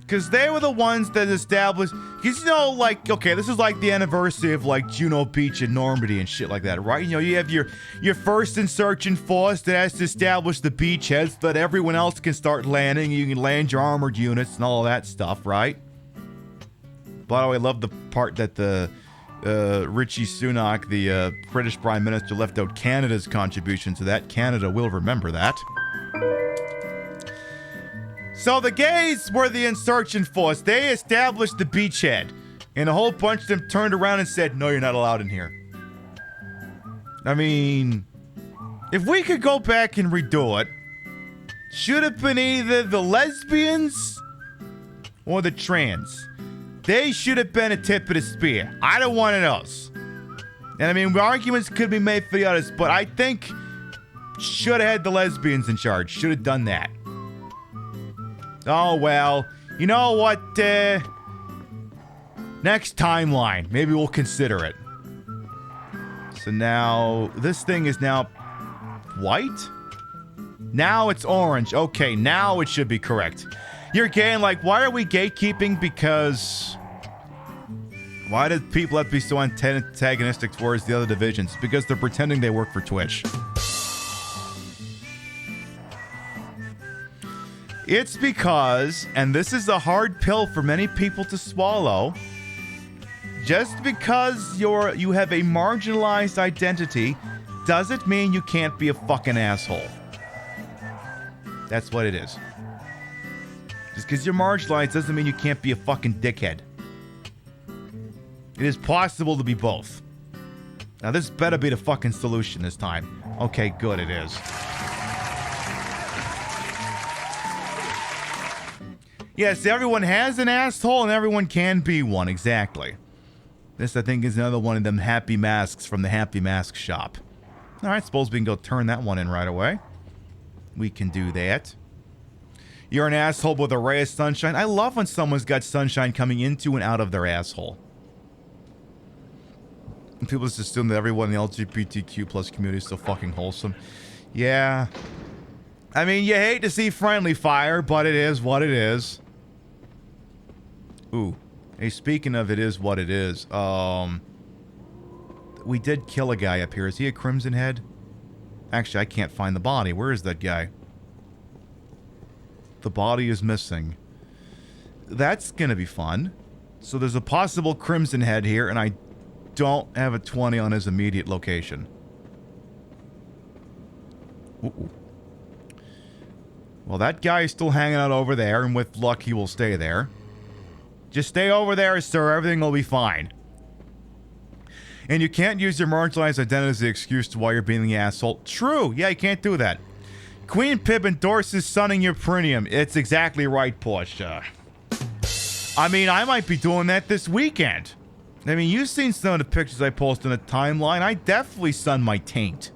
Because they were the ones that established, because, you know, like, okay, this is like the anniversary of, like, Juno Beach and Normandy and shit like that, right? You know, you have your first insurgent force that has to establish the beachheads so that everyone else can start landing. You can land your armored units and all of that stuff, right? By the way, I love the part that the Richie Sunak, the British Prime Minister, left out Canada's contribution to that. Canada will remember that. So the gays were the insurgent force. They established the beachhead. And a whole bunch of them turned around and said, "No, you're not allowed in here." I mean, if we could go back and redo it, should have been either the lesbians or the trans. They should have been a tip of the spear. I don't want it else. And I mean, arguments could be made for the others, but I think should have had the lesbians in charge. Should have done that. Oh, well. You know what? Next timeline. Maybe we'll consider it. So now, this thing is now white? Now it's orange. Okay, now it should be correct. You're gay and like, why are we gatekeeping? Because... Why do people have to be so antagonistic towards the other divisions? Because they're pretending they work for Twitch. It's because, and this is a hard pill for many people to swallow, just because you have a marginalized identity doesn't mean you can't be a fucking asshole. That's what it is. Just because you're marginalized doesn't mean you can't be a fucking dickhead. It is possible to be both. Now this better be the fucking solution this time. Okay, good, it is. Yes, everyone has an asshole and everyone can be one, exactly. This, I think, is another one of them happy masks from the Happy Mask shop. Alright, suppose we can go turn that one in right away. We can do that. You're an asshole with a ray of sunshine. I love when someone's got sunshine coming into and out of their asshole. People just assume that everyone in the LGBTQ plus community is so fucking wholesome. Yeah. I mean, you hate to see friendly fire, but it is what it is. Ooh. Hey, speaking of it is what it is, we did kill a guy up here. Is he a Crimson Head? Actually, I can't find the body. Where is that guy? The body is missing. That's gonna be fun. So there's a possible Crimson Head here, and I don't have a 20 on his immediate location. Ooh. Well, that guy is still hanging out over there, and with luck, he will stay there. Just stay over there, sir. Everything will be fine. And you can't use your marginalized identity as the excuse to why you're being the asshole. True. Yeah, you can't do that. Queen Pib endorses sunning your perineum. It's exactly right, Portia. I mean, I might be doing that this weekend. I mean, you've seen some of the pictures I post on the timeline. I definitely sun my taint.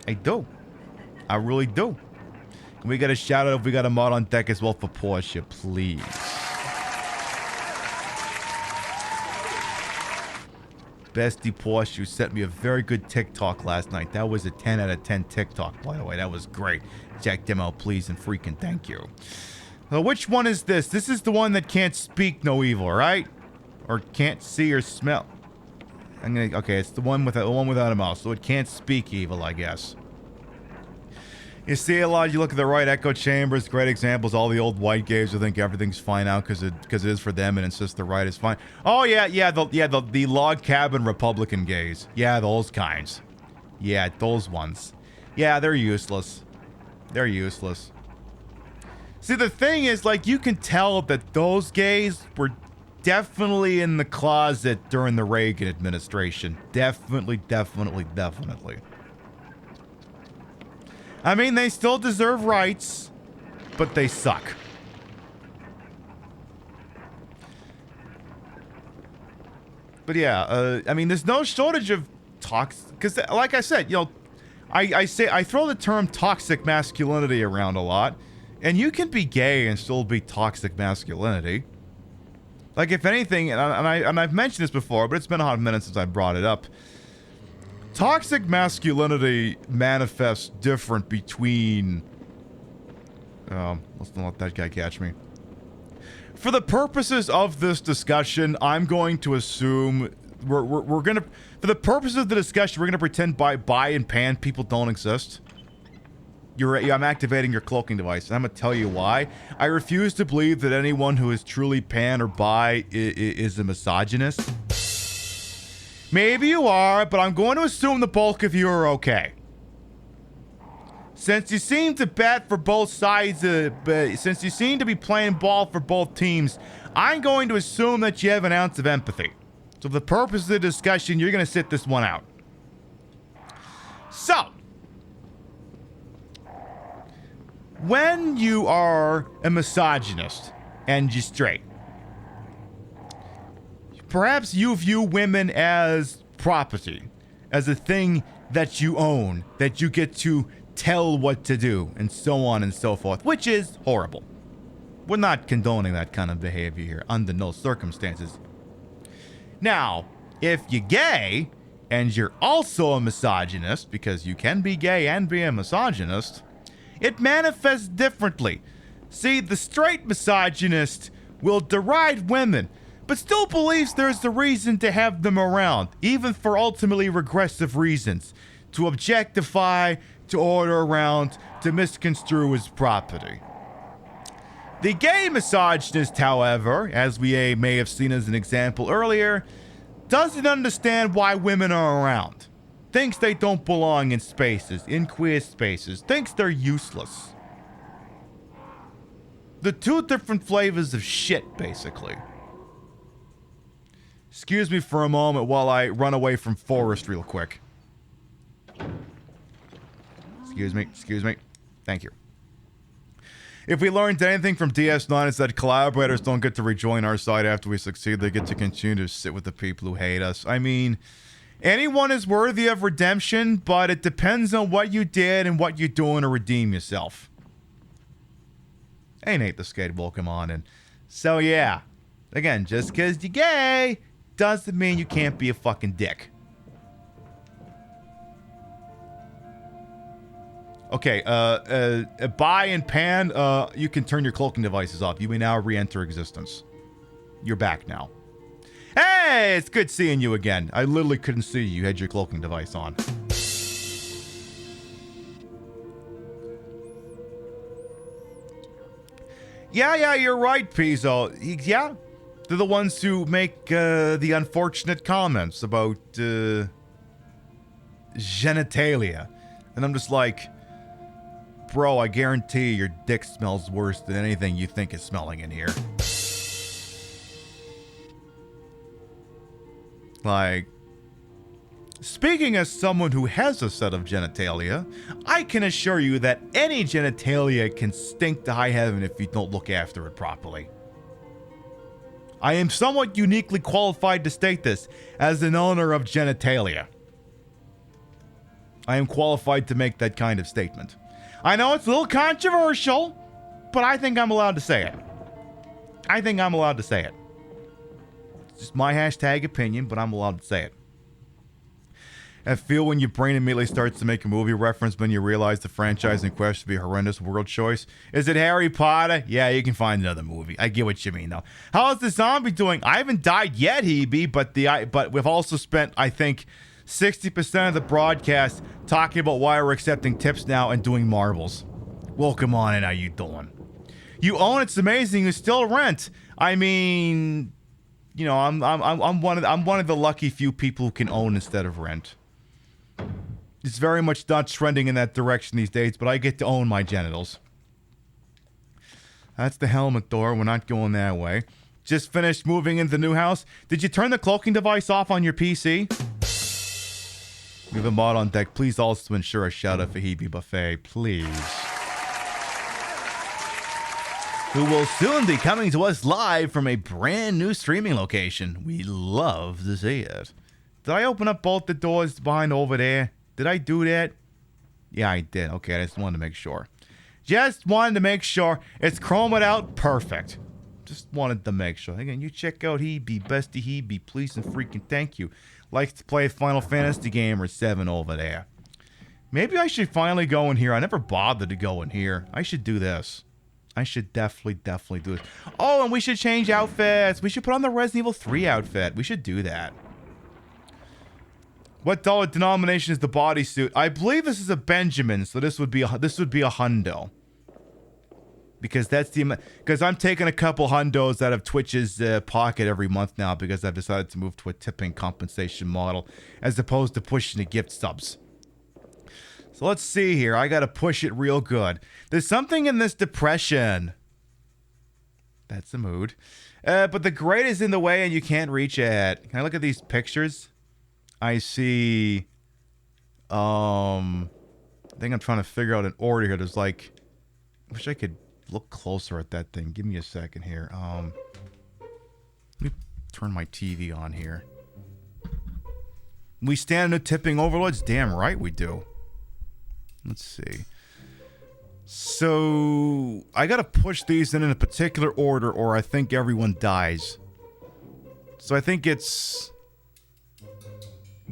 I do. I really do. And we got a shout out if we got a mod on deck as well for Portia, please. Bestie Porsche, you sent me a very good TikTok last night. That was a 10 out of 10 TikTok, by the way. That was great. Check them out, please, and freaking thank you. Which one is this? This is the one that can't speak no evil, right? Or can't see or smell. Okay, it's the one without a mouth, so it can't speak evil, I guess. You see a lot. You look at the right echo chambers. Great examples. All the old white gays who think everything's fine now because it is for them and insist the right is fine. Oh the log cabin Republican gays. Yeah, those kinds. Yeah, those ones. Yeah, they're useless. They're useless. See, the thing is, like, you can tell that those gays were definitely in the closet during the Reagan administration. Definitely. I mean, they still deserve rights, but they suck. But yeah, I mean, there's no shortage of toxic, because like I said, you know, I throw the term toxic masculinity around a lot, and you can be gay and still be toxic masculinity. Like, if anything, and I've mentioned this before, but it's been a hot minute since I brought it up. Toxic masculinity manifests different between... let's not let that guy catch me. For the purposes of this discussion, I'm going to assume... We're gonna... For the purposes of the discussion, we're gonna pretend bi and pan people don't exist. I'm activating your cloaking device, and I'm gonna tell you why. I refuse to believe that anyone who is truly pan or bi is a misogynist. Maybe you are, but I'm going to assume the bulk of you are okay. Since you seem to bet for both sides, since you seem to be playing ball for both teams, I'm going to assume that you have an ounce of empathy. So for the purpose of the discussion, you're going to sit this one out. So, when you are a misogynist and you're straight, perhaps you view women as property, as a thing that you own, that you get to tell what to do, and so on and so forth, which is horrible. We're not condoning that kind of behavior here under no circumstances. Now, if you're gay and you're also a misogynist, because you can be gay and be a misogynist, it manifests differently. See, the straight misogynist will deride women, but still believes there's a reason to have them around, even for ultimately regressive reasons, to objectify, to order around, to misconstrue his property. The gay misogynist, however, as we may have seen as an example earlier, doesn't understand why women are around. Thinks they don't belong in spaces, in queer spaces. Thinks they're useless. The two different flavors of shit, basically. Excuse me for a moment while I run away from Forrest real quick. Excuse me. Thank you. If we learned anything from DS9, it's that collaborators don't get to rejoin our side after we succeed. They get to continue to sit with the people who hate us. I mean, anyone is worthy of redemption, but it depends on what you did and what you're doing to redeem yourself. Hey, Nate the Skate, welcome on in. So, yeah. Again, just because you're gay doesn't mean you can't be a fucking dick. Okay, buy and pan, you can turn your cloaking devices off. You may now re-enter existence. You're back now. Hey, it's good seeing you again. I literally couldn't see you. You had your cloaking device on. Yeah, you're right, Pizzo. Yeah, they're the ones who make the unfortunate comments about genitalia. And I'm just like, bro, I guarantee your dick smells worse than anything you think is smelling in here. Like, speaking as someone who has a set of genitalia, I can assure you that any genitalia can stink to high heaven if you don't look after it properly. I am somewhat uniquely qualified to state this as an owner of genitalia. I am qualified to make that kind of statement. I know it's a little controversial, but I think I'm allowed to say it. It's just my hashtag opinion, but I'm allowed to say it. I feel when your brain immediately starts to make a movie reference when you realize the franchise in question to be a horrendous world choice. Is it Harry Potter? Yeah, you can find another movie. I get what you mean, though. How's the zombie doing? I haven't died yet, Hebe, but we've also spent, I think, 60% of the broadcast talking about why we're accepting tips now and doing marbles. Well, come on in. How you doing? You own it's amazing. You still rent. I mean, you know, I'm one of the lucky few people who can own instead of rent. It's very much not trending in that direction these days, but I get to own my genitals. That's the helmet door. We're not going that way. Just finished moving into the new house. Did you turn the cloaking device off on your PC? We have a mod on deck. Please also ensure a shout out for Hebe Buffet, please. Who will soon be coming to us live from a brand new streaming location. We love to see it. Did I open up both the doors behind over there? Did I do that? Yeah, I did. Okay, I just wanted to make sure. Just wanted to make sure. It's chromed out perfect. Just wanted to make sure. Again, you check out Hebe, Bestie Hebe, please and freaking thank you. Likes to play Final Fantasy game or 7 over there. Maybe I should finally go in here. I never bothered to go in here. I should do this. I should definitely do this. Oh, and we should change outfits. We should put on the Resident Evil 3 outfit. We should do that. What dollar denomination is the bodysuit? I believe this is a Benjamin, so this would be a hundo. Because that's because I'm taking a couple hundos out of Twitch's pocket every month now because I've decided to move to a tipping compensation model as opposed to pushing the gift subs. So let's see here. I got to push it real good. There's something in this depression. That's the mood. But the grade is in the way and you can't reach it. Can I look at these pictures? I see. I think I'm trying to figure out an order here. There's like, I wish I could look closer at that thing. Give me a second here. Let me turn my TV on here. We stand in the tipping overlords? Damn right we do. Let's see. So I gotta push these in a particular order, or I think everyone dies. So I think it's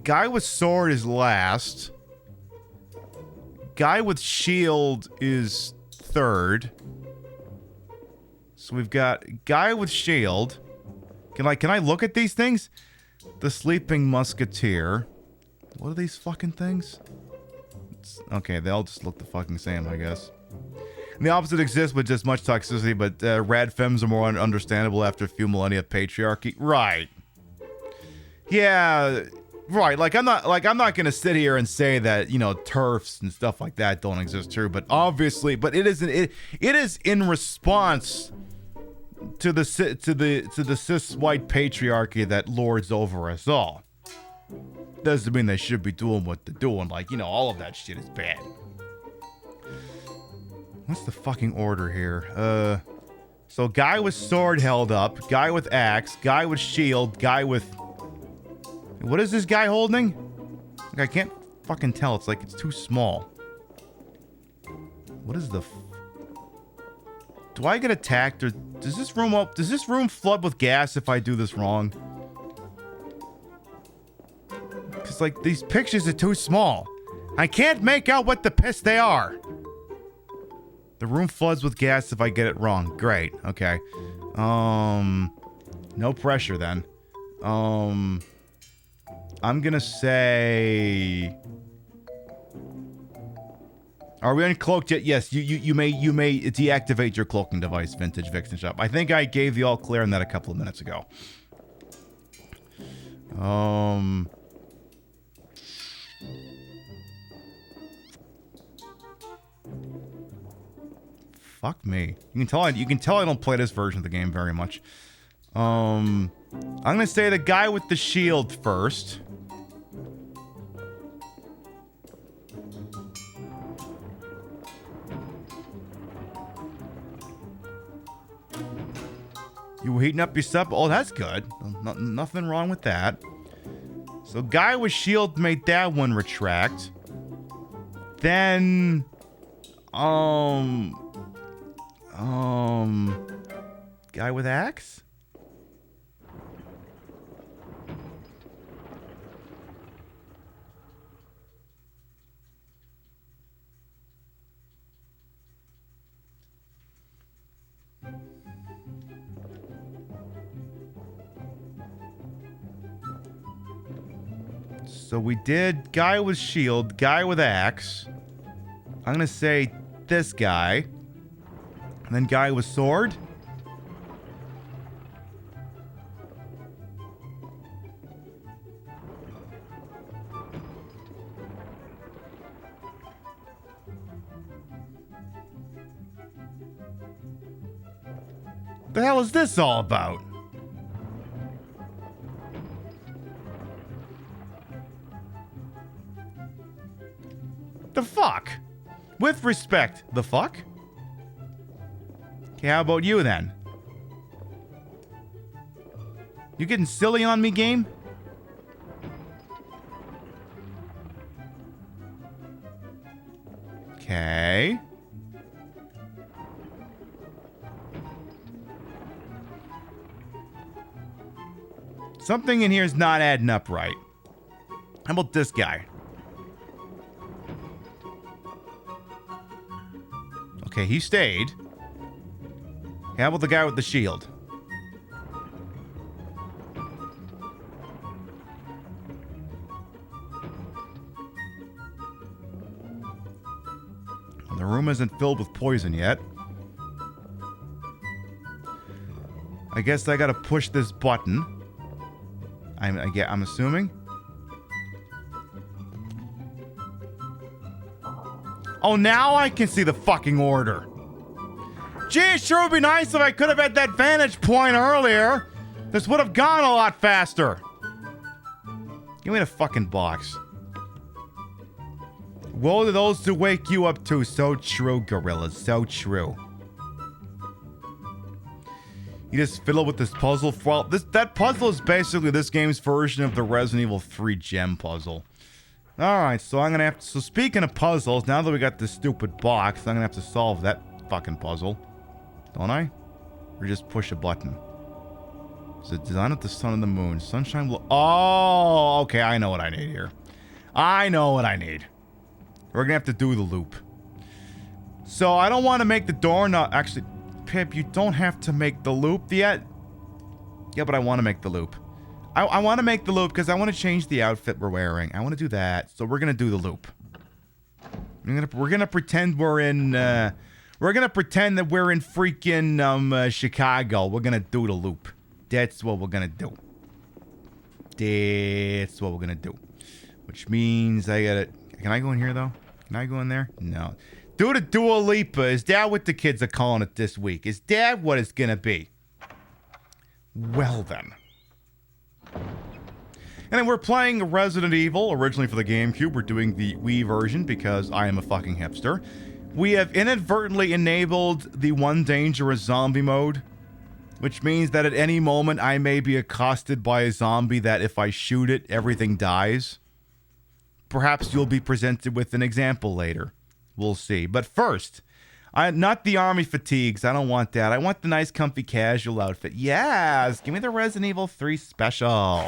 guy with sword is last. Guy with shield is third. So we've got guy with shield. Can I look at these things? The sleeping musketeer. What are these fucking things? Okay, they all just look the fucking same, I guess. And the opposite exists with just much toxicity, but rad femmes are more understandable after a few millennia of patriarchy. Right. Yeah. Right. Like I'm not gonna sit here and say that, you know, TERFs and stuff like that don't exist too, but obviously, but it is in response to the cis white patriarchy that lords over us all. Doesn't mean they should be doing what they're doing. Like, you know, all of that shit is bad. What's the fucking order here? So guy with sword held up, guy with axe, guy with shield, guy with... What is this guy holding? Like, I can't fucking tell. It's like it's too small. What is the... Do I get attacked, or does this room flood with gas if I do this wrong? Because, like, these pictures are too small. I can't make out what the piss they are. The room floods with gas if I get it wrong. Great. Okay. No pressure then. I'm gonna say... Are we uncloaked yet? Yes, you may deactivate your cloaking device, Vintage Vixen Shop. I think I gave the all clear on that a couple of minutes ago. Fuck me. You can tell I don't play this version of the game very much. I'm gonna say the guy with the shield first. You were heating up your stuff? Oh, that's good. Nothing wrong with that. So guy with shield made that one retract. Then... Guy with axe? So we did guy with shield, guy with axe. I'm gonna say this guy. And then guy with sword. The hell is this all about? The fuck? With respect, the fuck? Okay, how about you then? You getting silly on me, game? Okay. Something in here is not adding up right. How about this guy? Okay, he stayed. How about the guy with the shield? The room isn't filled with poison yet. I guess I gotta push this button. I'm assuming. Oh, now I can see the fucking order. Gee, it sure would be nice if I could have had that vantage point earlier. This would have gone a lot faster. Give me the fucking box. Woe to those who wake you up too. So true, gorillas. So true. You just fiddle with this puzzle. Well, that puzzle is basically this game's version of the Resident Evil 3 gem puzzle. Alright, so I'm gonna have to... So speaking of puzzles, now that we got this stupid box, I'm gonna have to solve that fucking puzzle. Don't I? Or just push a button? Is it design of the sun and the moon? Sunshine will... Oh, okay, I know what I need here. I know what I need. We're gonna have to do the loop. So I don't want to make the door not... Actually, Pip, you don't have to make the loop yet. Yeah, but I want to make the loop. I want to make the loop because I want to change the outfit we're wearing. I want to do that. So we're going to do the loop. We're going to pretend we're in... we're going to pretend that we're in freaking Chicago. We're going to do the loop. That's what we're going to do. That's what we're going to do. Which means I got to... Can I go in here, though? Can I go in there? No. Do the Dua Lipa. Is that what the kids are calling it this week? Is that what it's going to be? Well, then. And then we're playing Resident Evil, originally for the GameCube. We're doing the Wii version because I am a fucking hipster. We have inadvertently enabled the One Dangerous Zombie mode, which means that at any moment I may be accosted by a zombie that if I shoot it, everything dies. Perhaps you'll be presented with an example later. We'll see. But first, not the army fatigues. I don't want that. I want the nice, comfy, casual outfit. Yes! Give me the Resident Evil 3 special.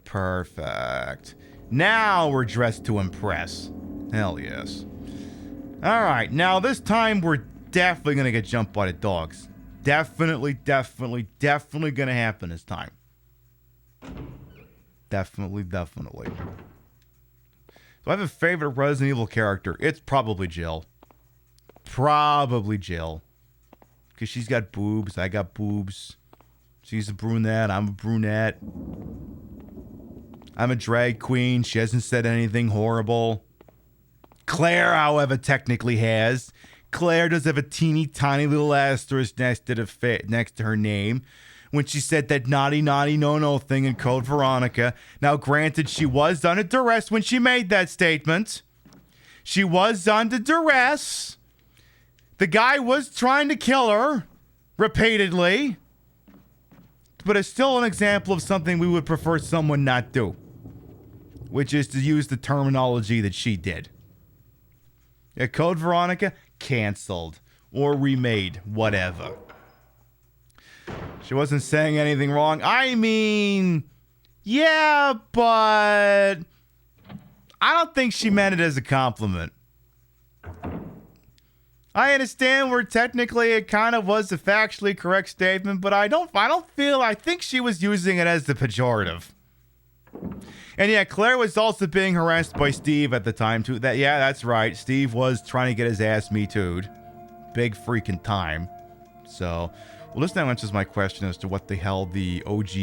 Perfect. Now we're dressed to impress. Hell yes. Alright, now this time we're definitely gonna get jumped by the dogs. Definitely gonna happen this time. Definitely. So I have a favorite Resident Evil character. It's probably Jill. Probably Jill. Because she's got boobs. I got boobs. She's a brunette. I'm a brunette. I'm a drag queen. She hasn't said anything horrible. Claire, however, technically has. Claire does have a teeny tiny little asterisk next to her name when she said that naughty no thing in Code Veronica. Now, granted, she was under duress when she made that statement. She was under duress. The guy was trying to kill her repeatedly. But it's still an example of something we would prefer someone not do, which is to use the terminology that she did. Yeah, Code Veronica, canceled or remade, whatever. She wasn't saying anything wrong. I mean, yeah, but I don't think she meant it as a compliment. I understand where technically it kind of was a factually correct statement, but I think she was using it as the pejorative. And yeah, Claire was also being harassed by Steve at the time too. Yeah, that's right. Steve was trying to get his ass Me Too'd. Big freaking time. So, well, this now answers my question as to what the hell the OG...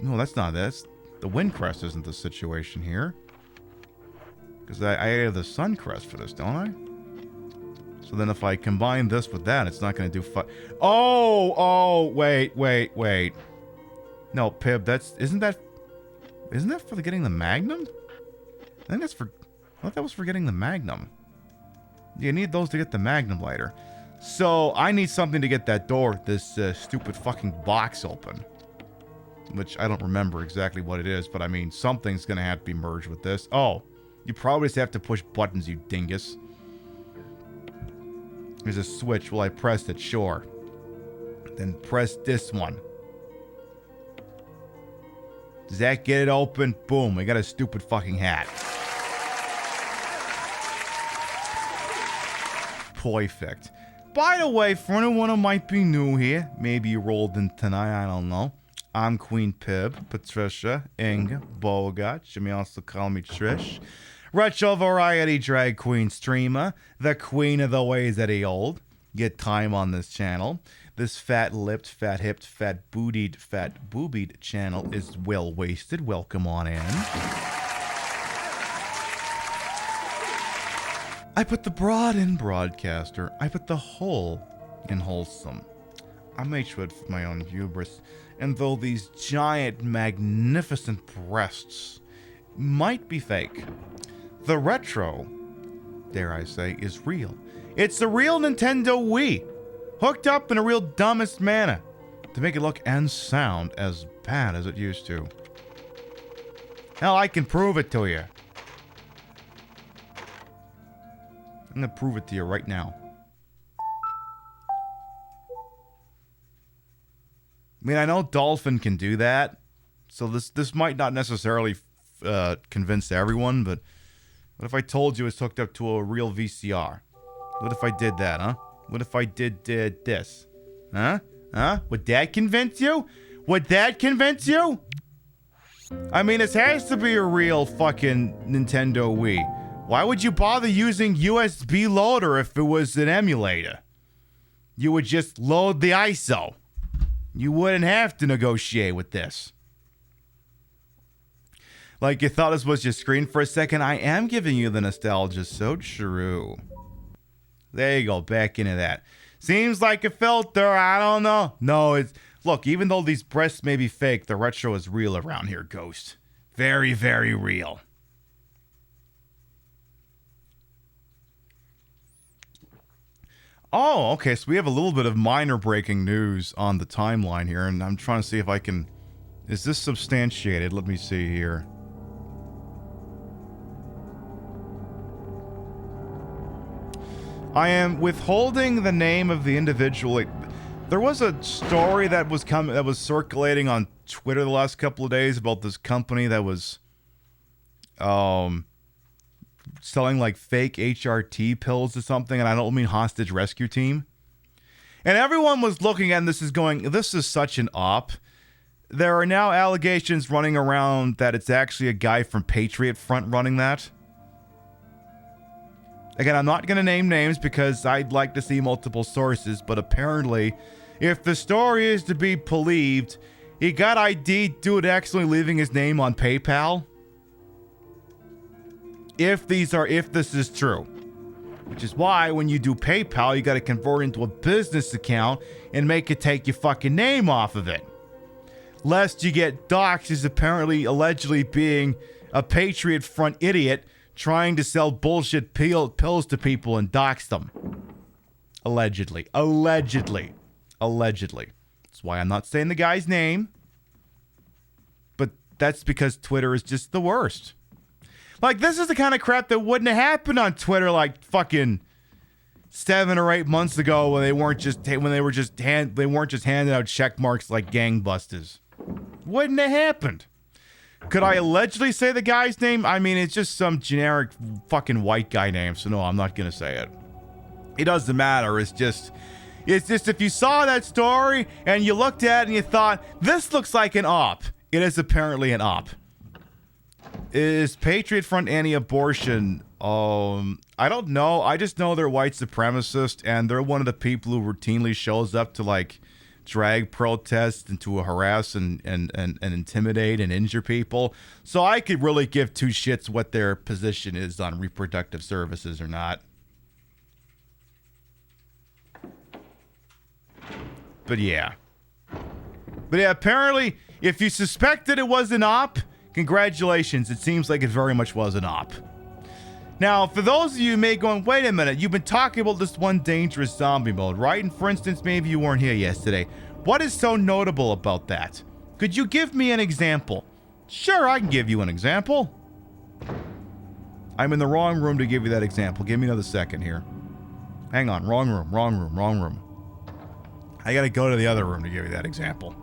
No, that's not this. The Windcrest isn't the situation here. Because I have the Suncrest for this, don't I? So then if I combine this with that, it's not going to do wait. No, Pib, isn't that for getting the Magnum? I thought that was for getting the Magnum. You need those to get the Magnum later. So I need something to get that door, this stupid fucking box open. Which I don't remember exactly what it is, but I mean, something's going to have to be merged with this. Oh, you probably just have to push buttons, you dingus. There's a switch. Well, I pressed it, sure. Then press this one. Does that get it open? Boom, we got a stupid fucking hat. Perfect. By the way, for anyone who might be new here, maybe you rolled in tonight, I don't know. I'm Queen Pib, Patricia, Inga, Bogart. You may also call me Trish. Retro variety drag queen streamer, the queen of the ways that he old. Get time on this channel. This fat-lipped, fat-hipped, fat-bootied, fat-boobied channel is well-wasted. Welcome on in. I put the broad in broadcaster. I put the whole in wholesome. I made sure for my own hubris. And though these giant, magnificent breasts might be fake, the retro, dare I say, is real. It's the real Nintendo Wii, hooked up in a real dumbest manner to make it look and sound as bad as it used to. Hell, I can prove it to you. I'm gonna prove it to you right now. I mean, I know Dolphin can do that, so this might not necessarily convince everyone, but what if I told you it's hooked up to a real VCR? What if I did that, huh? What if I did this? Huh? Huh? Would that convince you? Would that convince you? I mean, this has to be a real fucking Nintendo Wii. Why would you bother using USB loader if it was an emulator? You would just load the ISO. You wouldn't have to negotiate with this. Like you thought this was your screen for a second. I am giving you the nostalgia. So true. There you go. Back into that. Seems like a filter. I don't know. No, it's... Look, even though these breasts may be fake, the retro is real around here, Ghost. Very, very real. Oh, okay, so we have a little bit of minor breaking news on the timeline here, and I'm trying to see if I can... Is this substantiated? Let me see here. I am withholding the name of the individual. There was a story that was circulating on Twitter the last couple of days about this company that was selling like fake HRT pills or something, and I don't mean hostage rescue team. And everyone was looking at this is going, this is such an op. There are now allegations running around that it's actually a guy from Patriot Front running that. Again, I'm not going to name names because I'd like to see multiple sources, but apparently, if the story is to be believed, he got ID'd due to accidentally leaving his name on PayPal. If this is true. Which is why when you do PayPal, you got to convert it into a business account and make it take your fucking name off of it. Lest you get doxxed as apparently, allegedly being a Patriot Front idiot trying to sell bullshit pills to people and dox them. Allegedly. Allegedly. Allegedly. That's why I'm not saying the guy's name. But that's because Twitter is just the worst. Like, this is the kind of crap that wouldn't have happened on Twitter like fucking 7 or 8 months ago when they weren't just handing out check marks like gangbusters. Wouldn't have happened. Could I allegedly say the guy's name? I mean, it's just some generic fucking white guy name, so no, I'm not gonna say it. It doesn't matter. It's just if you saw that story and you looked at it and you thought, this looks like an op, it is apparently an op. Is Patriot Front anti-abortion? I don't know. I just know they're white supremacist, and they're one of the people who routinely shows up to like drag protests and to harass and intimidate and injure people. So I could really give two shits what their position is on reproductive services or not. But yeah, apparently, if you suspected it was an op, congratulations. It seems like it very much was an op. Now, for those of you who may be going, wait a minute, you've been talking about this one dangerous zombie mode, right? And for instance, maybe you weren't here yesterday. What is so notable about that? Could you give me an example? Sure, I can give you an example. I'm in the wrong room to give you that example. Give me another second here. Hang on, wrong room. I gotta go to the other room to give you that example.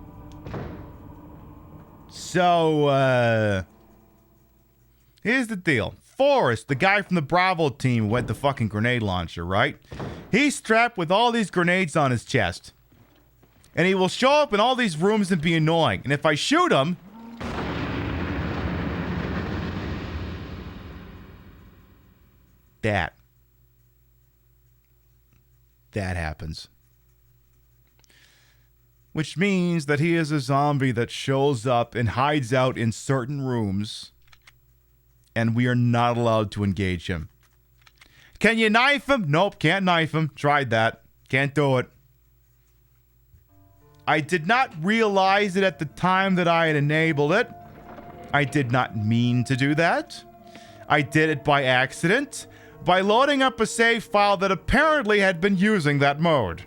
So, here's the deal. Forrest, the guy from the Bravo team who went the fucking grenade launcher, right? He's strapped with all these grenades on his chest. And he will show up in all these rooms and be annoying. And if I shoot him... That happens. Which means that he is a zombie that shows up and hides out in certain rooms, and we are not allowed to engage him. Can you knife him? Nope, can't knife him. Tried that. Can't do it. I did not realize it at the time that I had enabled it. I did not mean to do that. I did it by accident, by loading up a save file that apparently had been using that mode.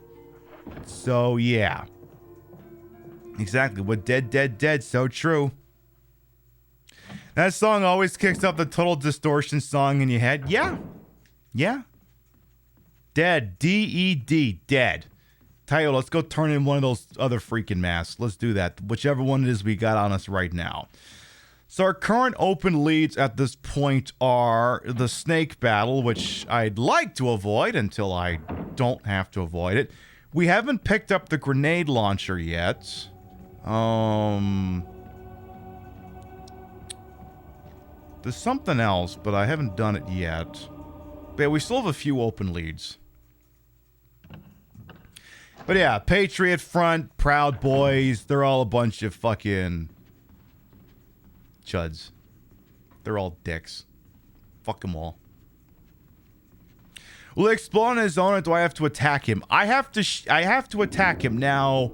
So, yeah. Exactly. What dead, dead, dead. So true. That song always kicks up the Total Distortion song in your head. Yeah. Yeah. Dead. D-E-D. Dead. Tell you what, let's go turn in one of those other freaking masks. Let's do that. Whichever one it is we got on us right now. So our current open leads at this point are the snake battle, which I'd like to avoid until I don't have to avoid it. We haven't picked up the grenade launcher yet. There's something else, but I haven't done it yet. But yeah, we still have a few open leads. But yeah, Patriot Front, Proud Boys, they're all a bunch of fucking chuds. They're all dicks. Fuck them all. Will he explode on his own, or do I have to attack him? I have to attack him. Now,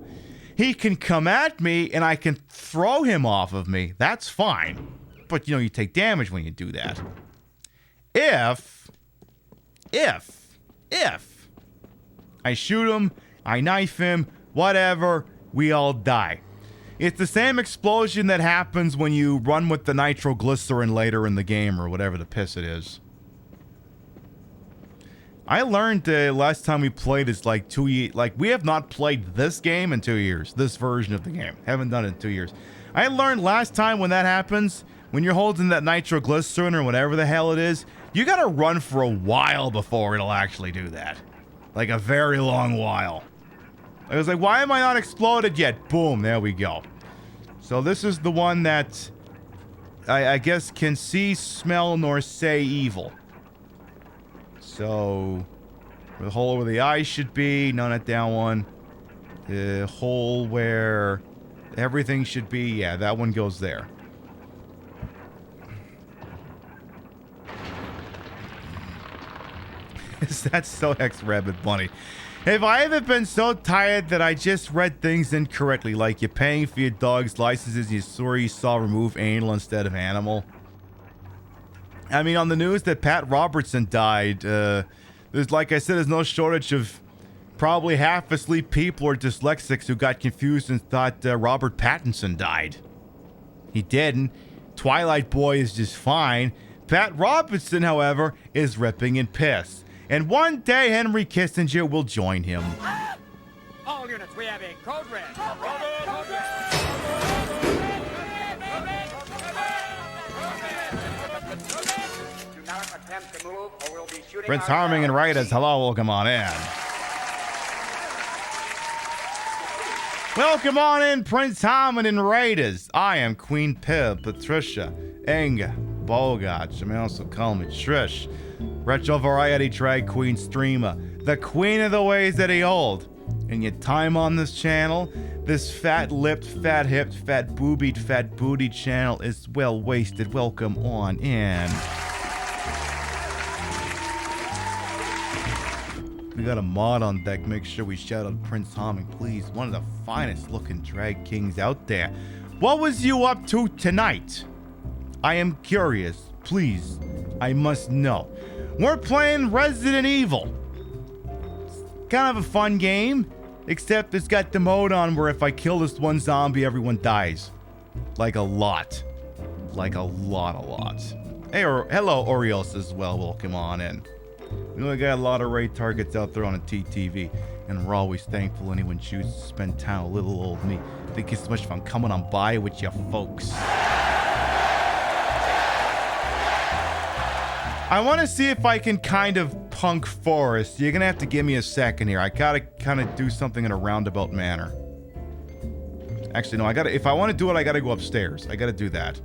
he can come at me, and I can throw him off of me. That's fine. But, you know, you take damage when you do that. If I shoot him, I knife him, whatever, we all die. It's the same explosion that happens when you run with the nitroglycerin later in the game, or whatever the piss it is. I learned last time we played is like 2 years. Like, we have not played this game in 2 years. This version of the game. Haven't done it in 2 years. I learned last time when that happens, when you're holding that nitroglycerin or whatever the hell it is, you gotta run for a while before it'll actually do that. Like a very long while. I was like, why am I not exploded yet? Boom, there we go. So this is the one that I guess can see, smell, nor say evil. So the hole where the eye should be, no, not that one. The hole where everything should be, yeah, that one goes there. That's so ex-rabbit bunny. Have I ever been so tired that I just read things incorrectly, like you're paying for your dog's licenses, you swore you saw remove anal instead of animal? I mean, on the news that Pat Robertson died, there's, like I said, there's no shortage of probably half asleep people or dyslexics who got confused and thought Robert Pattinson died. He didn't. Twilight Boy is just fine. Pat Robertson, however, is ripping in piss. And one day Henry Kissinger will join him. All units, we have a code red. Do not attempt to move or we'll be shooting. Prince Harming and Raiders, hello, welcome on in. Welcome on in, Prince Harmon and Raiders. I am Queen Pib, Patricia, Inga, Bogart. You may also call me Trish. Retro variety drag queen streamer, the queen of the ways that he hold. In your time on this channel, this fat-lipped, fat-hipped, fat-boobied, fat-bootied channel is well wasted. Welcome on in. We got a mod on deck. Make sure we shout out Prince Harming, please. One of the finest looking drag kings out there. What was you up to tonight? I am curious. Please, I must know. We're playing Resident Evil. It's kind of a fun game, except it's got the mode on where if I kill this one zombie, everyone dies. Like a lot. Like a lot. Hey, hello, Orios as well. Welcome on in. We know we got a lot of raid targets out there on a TTV, and we're always thankful anyone chooses to spend time with little old me. Think it's so much fun coming on by with you folks. I want to see if I can kind of punk Forrest. You're going to have to give me a second here. I got to kind of do something in a roundabout manner. Actually, no, if I want to do it, I got to go upstairs. I got to do that.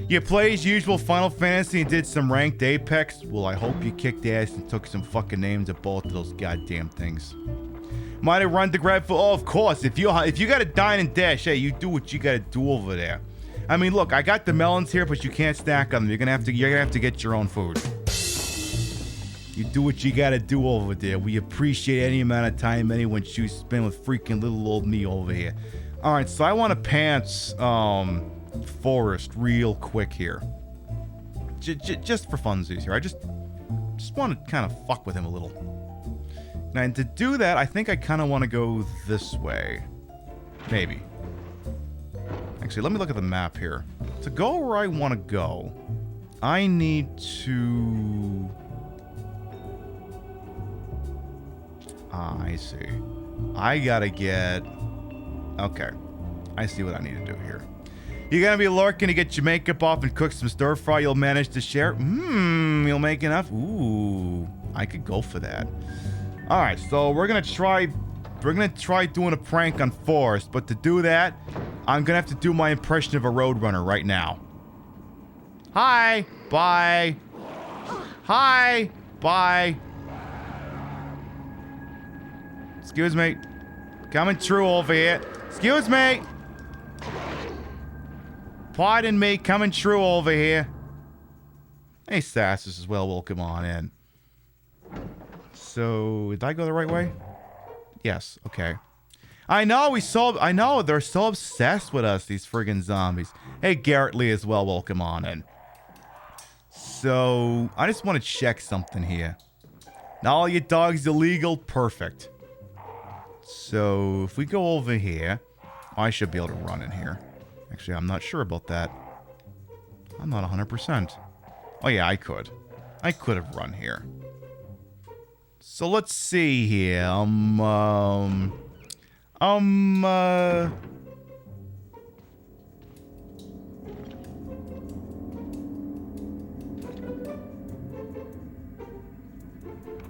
You play as usual Final Fantasy and did some ranked Apex? Well, I hope you kicked ass and took some fucking names at both of those goddamn things. Might have run to grab for... Oh, of course. If you got to dine and dash, hey, you do what you got to do over there. I mean, look, I got the melons here, but you can't stack on them. You're gonna have to get your own food. You do what you gotta do over there. We appreciate any amount of time anyone chooses to spend with freaking little old me over here. All right, so I want to pants Forrest real quick here, just for funsies here. I just want to kind of fuck with him a little. And to do that, I think I kind of want to go this way, maybe. Actually, let me look at the map here. To go where I want to go, I need to... Ah, I see. I gotta get... Okay. I see what I need to do here. You're gonna be lurking to get your makeup off and cook some stir fry. You'll manage to share. You'll make enough. Ooh, I could go for that. All right, so we're gonna try doing a prank on Forrest, but to do that, I'm gonna have to do my impression of a roadrunner right now. Hi, bye. Hi, bye. Excuse me. Coming through over here. Excuse me. Pardon me, coming through over here. Hey, Sassus as well. Welcome on in. So, did I go the right way? Yes. Okay. I know they're so obsessed with us, these friggin' zombies. Hey, Garrett Lee as well. Welcome on in. So, I just want to check something here. Now, all your dogs illegal. Perfect. So, if we go over here, I should be able to run in here. Actually, I'm not sure about that. I'm not 100%. Oh, yeah, I could. I could have run here. So let's see here.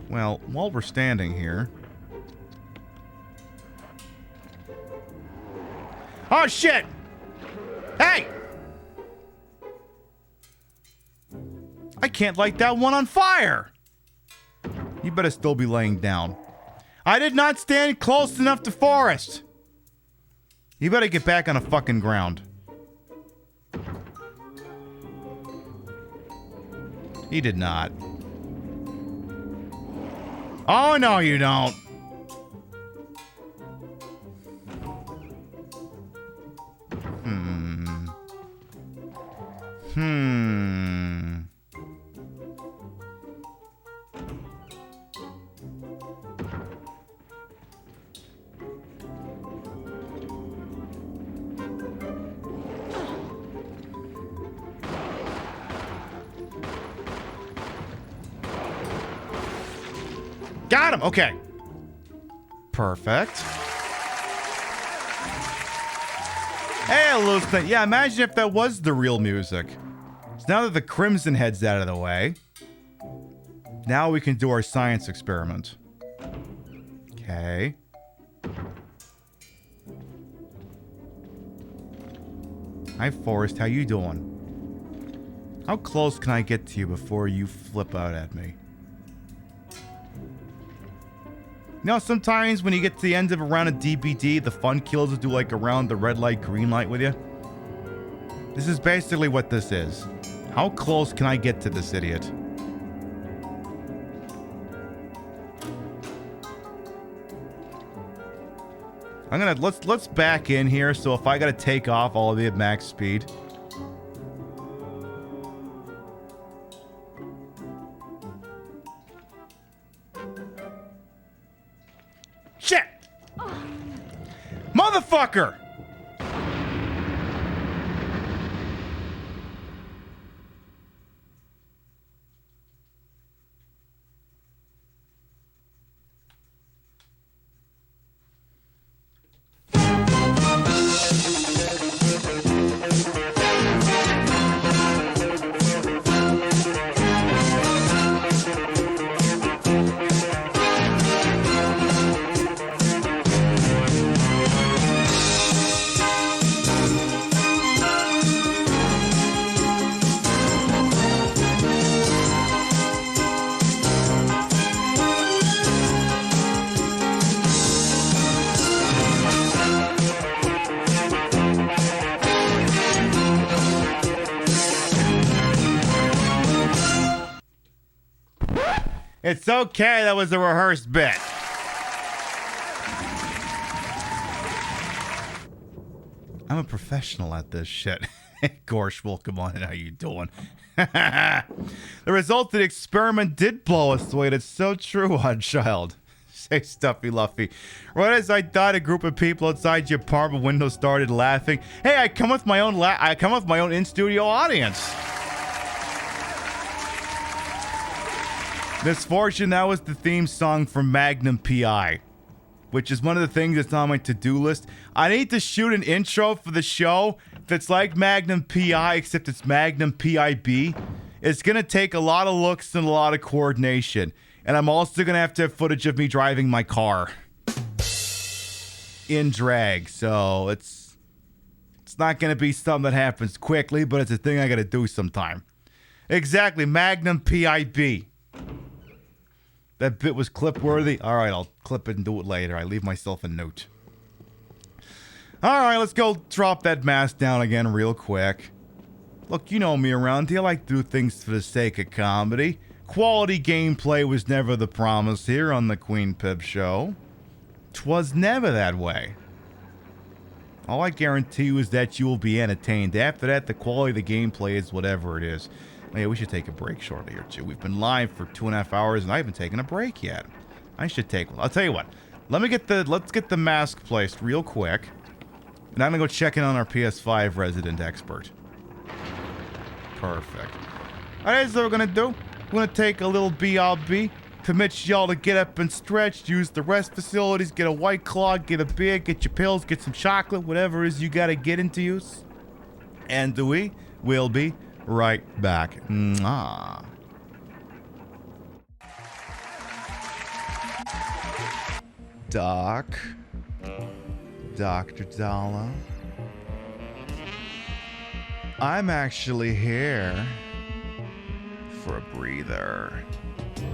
Well, while we're standing here... Oh, shit! Hey! I can't light that one on fire! You better still be laying down. I did not stand close enough to Forrest! You better get back on the fucking ground. He did not. Oh, no, you don't. Got him. Okay. Perfect. Hey, Lucent. Yeah, imagine if that was the real music. So now that the Crimson Head's out of the way, now we can do our science experiment. Okay. Hi, Forrest. How you doing? How close can I get to you before you flip out at me? You know, sometimes when you get to the end of a round of DBD, the fun kills will do like a round the red light, green light with you. This is basically what this is. How close can I get to this idiot? Let's back in here, so if I gotta take off, I'll be at max speed. Shit! Motherfucker! It's okay, that was a rehearsed bit. I'm a professional at this shit. Gorsh, welcome on in. How you doing? The result of the experiment did blow us away. It's so true, Odd Child. say, Stuffy Luffy? Right as I thought, a group of people outside your apartment window started laughing. Hey, I come with my own in-studio audience. Misfortune, that was the theme song from Magnum P.I., which is one of the things that's on my to-do list. I need to shoot an intro for the show that's like Magnum P.I., except it's Magnum P.I.B. It's going to take a lot of looks and a lot of coordination. And I'm also going to have footage of me driving my car in drag. So it's not going to be something that happens quickly, but it's a thing I got to do sometime. Exactly, Magnum P.I.B. That bit was clip-worthy. All right, I'll clip it and do it later. I leave myself a note. All right, let's go drop that mask down again real quick. Look, you know me around here. I like to do things for the sake of comedy. Quality gameplay was never the promise here on the Queen Pib Show. 'Twas never that way. All I guarantee you is that you will be entertained. After that, the quality of the gameplay is whatever it is. Hey, we should take a break shortly here, too. We've been live for 2.5 hours, and I haven't taken a break yet. I should take one. I'll tell you what. Let's get the mask placed real quick. And I'm going to go check in on our PS5 resident expert. Perfect. All right, so what we're going to do. We're going to take a little BRB. Permit y'all to get up and stretch. Use the rest facilities. Get a White Claw. Get a beer. Get your pills. Get some chocolate. Whatever it is you got to get into use. And we will be right back. Mwah. Dr. Dalla. I'm actually here for a breather.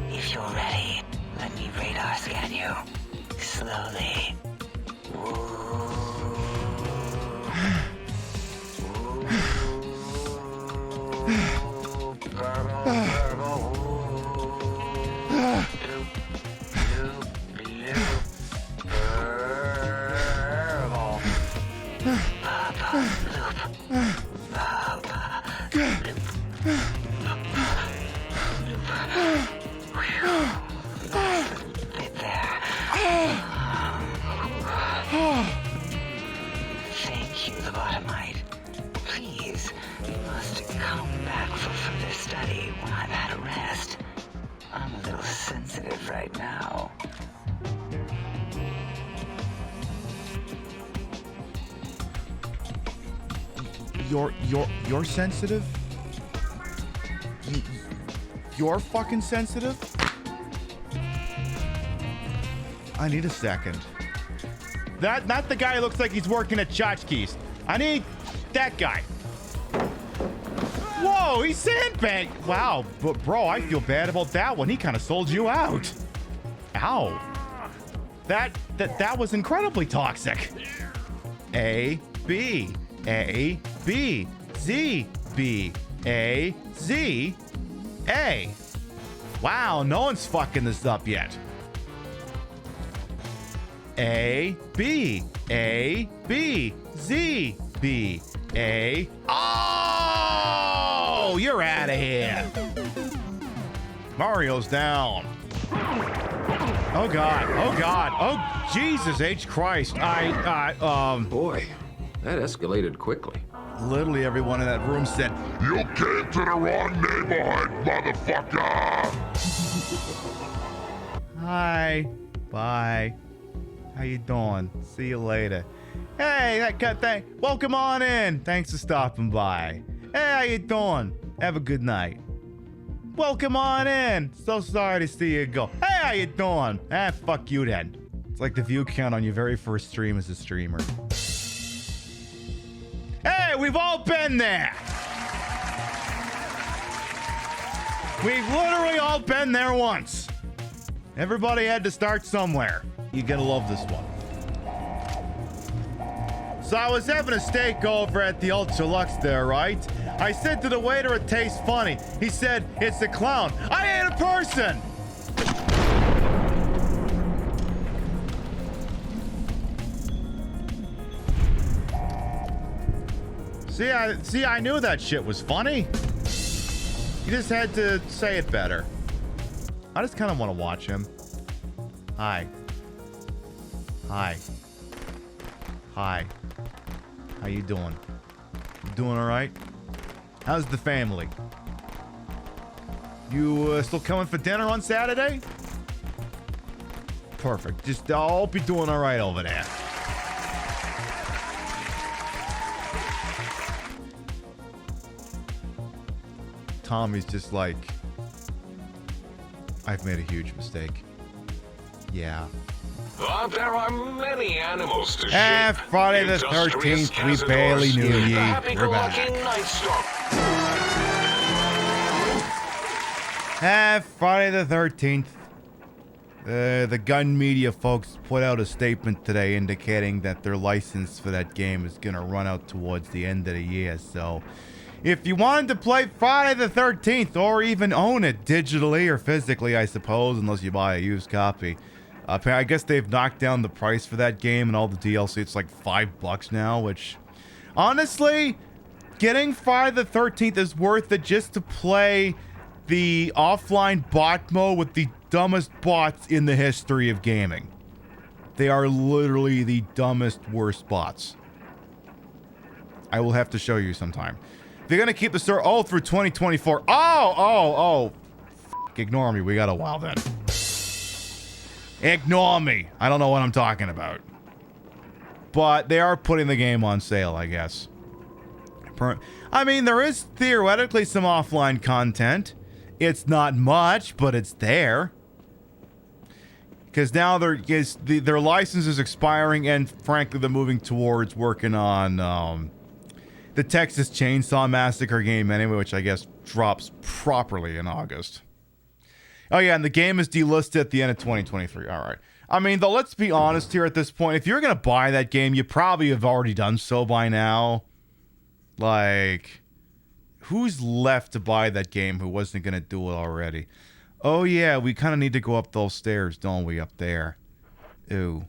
If you're ready, let me radar scan you. Slowly. Thank you, the Bottomite. Please, you must come back for further study when I've had a rest. I'm a little sensitive right now. You're sensitive? You're fucking sensitive? I need a second. Not the guy who looks like he's working at Tchotchkes. I need that guy. Whoa, he sandbagged. Wow, but bro, I feel bad about that one. He kind of sold you out. Ow. That was incredibly toxic. A, B, A, B, Z, B, A, Z, A. Wow, no one's fucking this up yet. A, B, Z, B, A. Oh, you're out of here. Mario's down. Oh, God. Oh, God. Oh, Jesus H. Christ. Boy, that escalated quickly. Literally everyone in that room said, "You came to the wrong neighborhood, motherfucker!" Hi. Bye. How you doing? See you later. Hey, that cut thing. Welcome on in. Thanks for stopping by. Hey, how you doing? Have a good night. Welcome on in. So sorry to see you go. Hey, how you doing? Fuck you then. It's like the view count on your very first stream as a streamer. Hey, we've all been there. We've literally all been there once. Everybody had to start somewhere. You're gonna love this one. So I was having a steak over at the Ultra Lux there, right? I said to the waiter, it tastes funny. He said, it's a clown. I ain't a person. See, I knew that shit was funny. You just had to say it better. I just kind of want to watch him. Hi. Hi. Hi. How you doing? You doing all right? How's the family? You still coming for dinner on Saturday? Perfect. Just I hope you're doing all right over there. Tommy's just like, I've made a huge mistake. Yeah. But there are many animals to ship. Friday the 13th, we barely knew ye. We're back. Friday the 13th. The gun media folks put out a statement today indicating that their license for that game is going to run out towards the end of the year. So if you wanted to play Friday the 13th or even own it digitally or physically, I suppose, unless you buy a used copy, I guess they've knocked down the price for that game and all the DLC. It's like $5 now, which honestly, getting Friday the 13th is worth it just to play the offline bot mode with the dumbest bots in the history of gaming. They are literally the dumbest, worst bots. I will have to show you sometime. They're going to keep the server through 2024. Ignore me. We got a while then. Ignore me. I don't know what I'm talking about. But they are putting the game on sale, I guess. I mean, there is theoretically some offline content. It's not much, but it's there. Because now their license is expiring, and frankly, they're moving towards working on the Texas Chainsaw Massacre game anyway, which I guess drops properly in August. Oh yeah, and the game is delisted at the end of 2023. All right. I mean, though, let's be honest here at this point. If you're going to buy that game, you probably have already done so by now. Like, who's left to buy that game who wasn't going to do it already? Oh yeah, we kind of need to go up those stairs, don't we, up there? Ooh.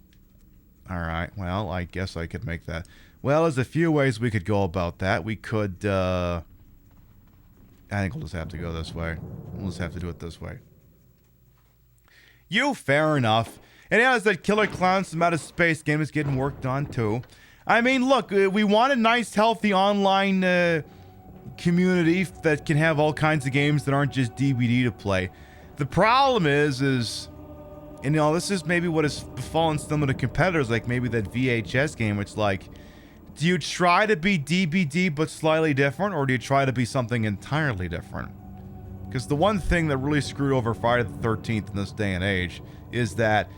All right, well, I guess I could make that. Well, there's a few ways we could go about that. We could, I think we'll just have to go this way. We'll just have to do it this way. Fair enough. And yeah, that Killer Clowns from Outer Space game is getting worked on too. I mean, look, we want a nice, healthy online community that can have all kinds of games that aren't just DVD to play. The problem is, and you know, this is maybe what has befallen some of the competitors, like maybe that VHS game, which like, do you try to be DVD but slightly different, or do you try to be something entirely different? Because the one thing that really screwed over Friday the 13th in this day and age is that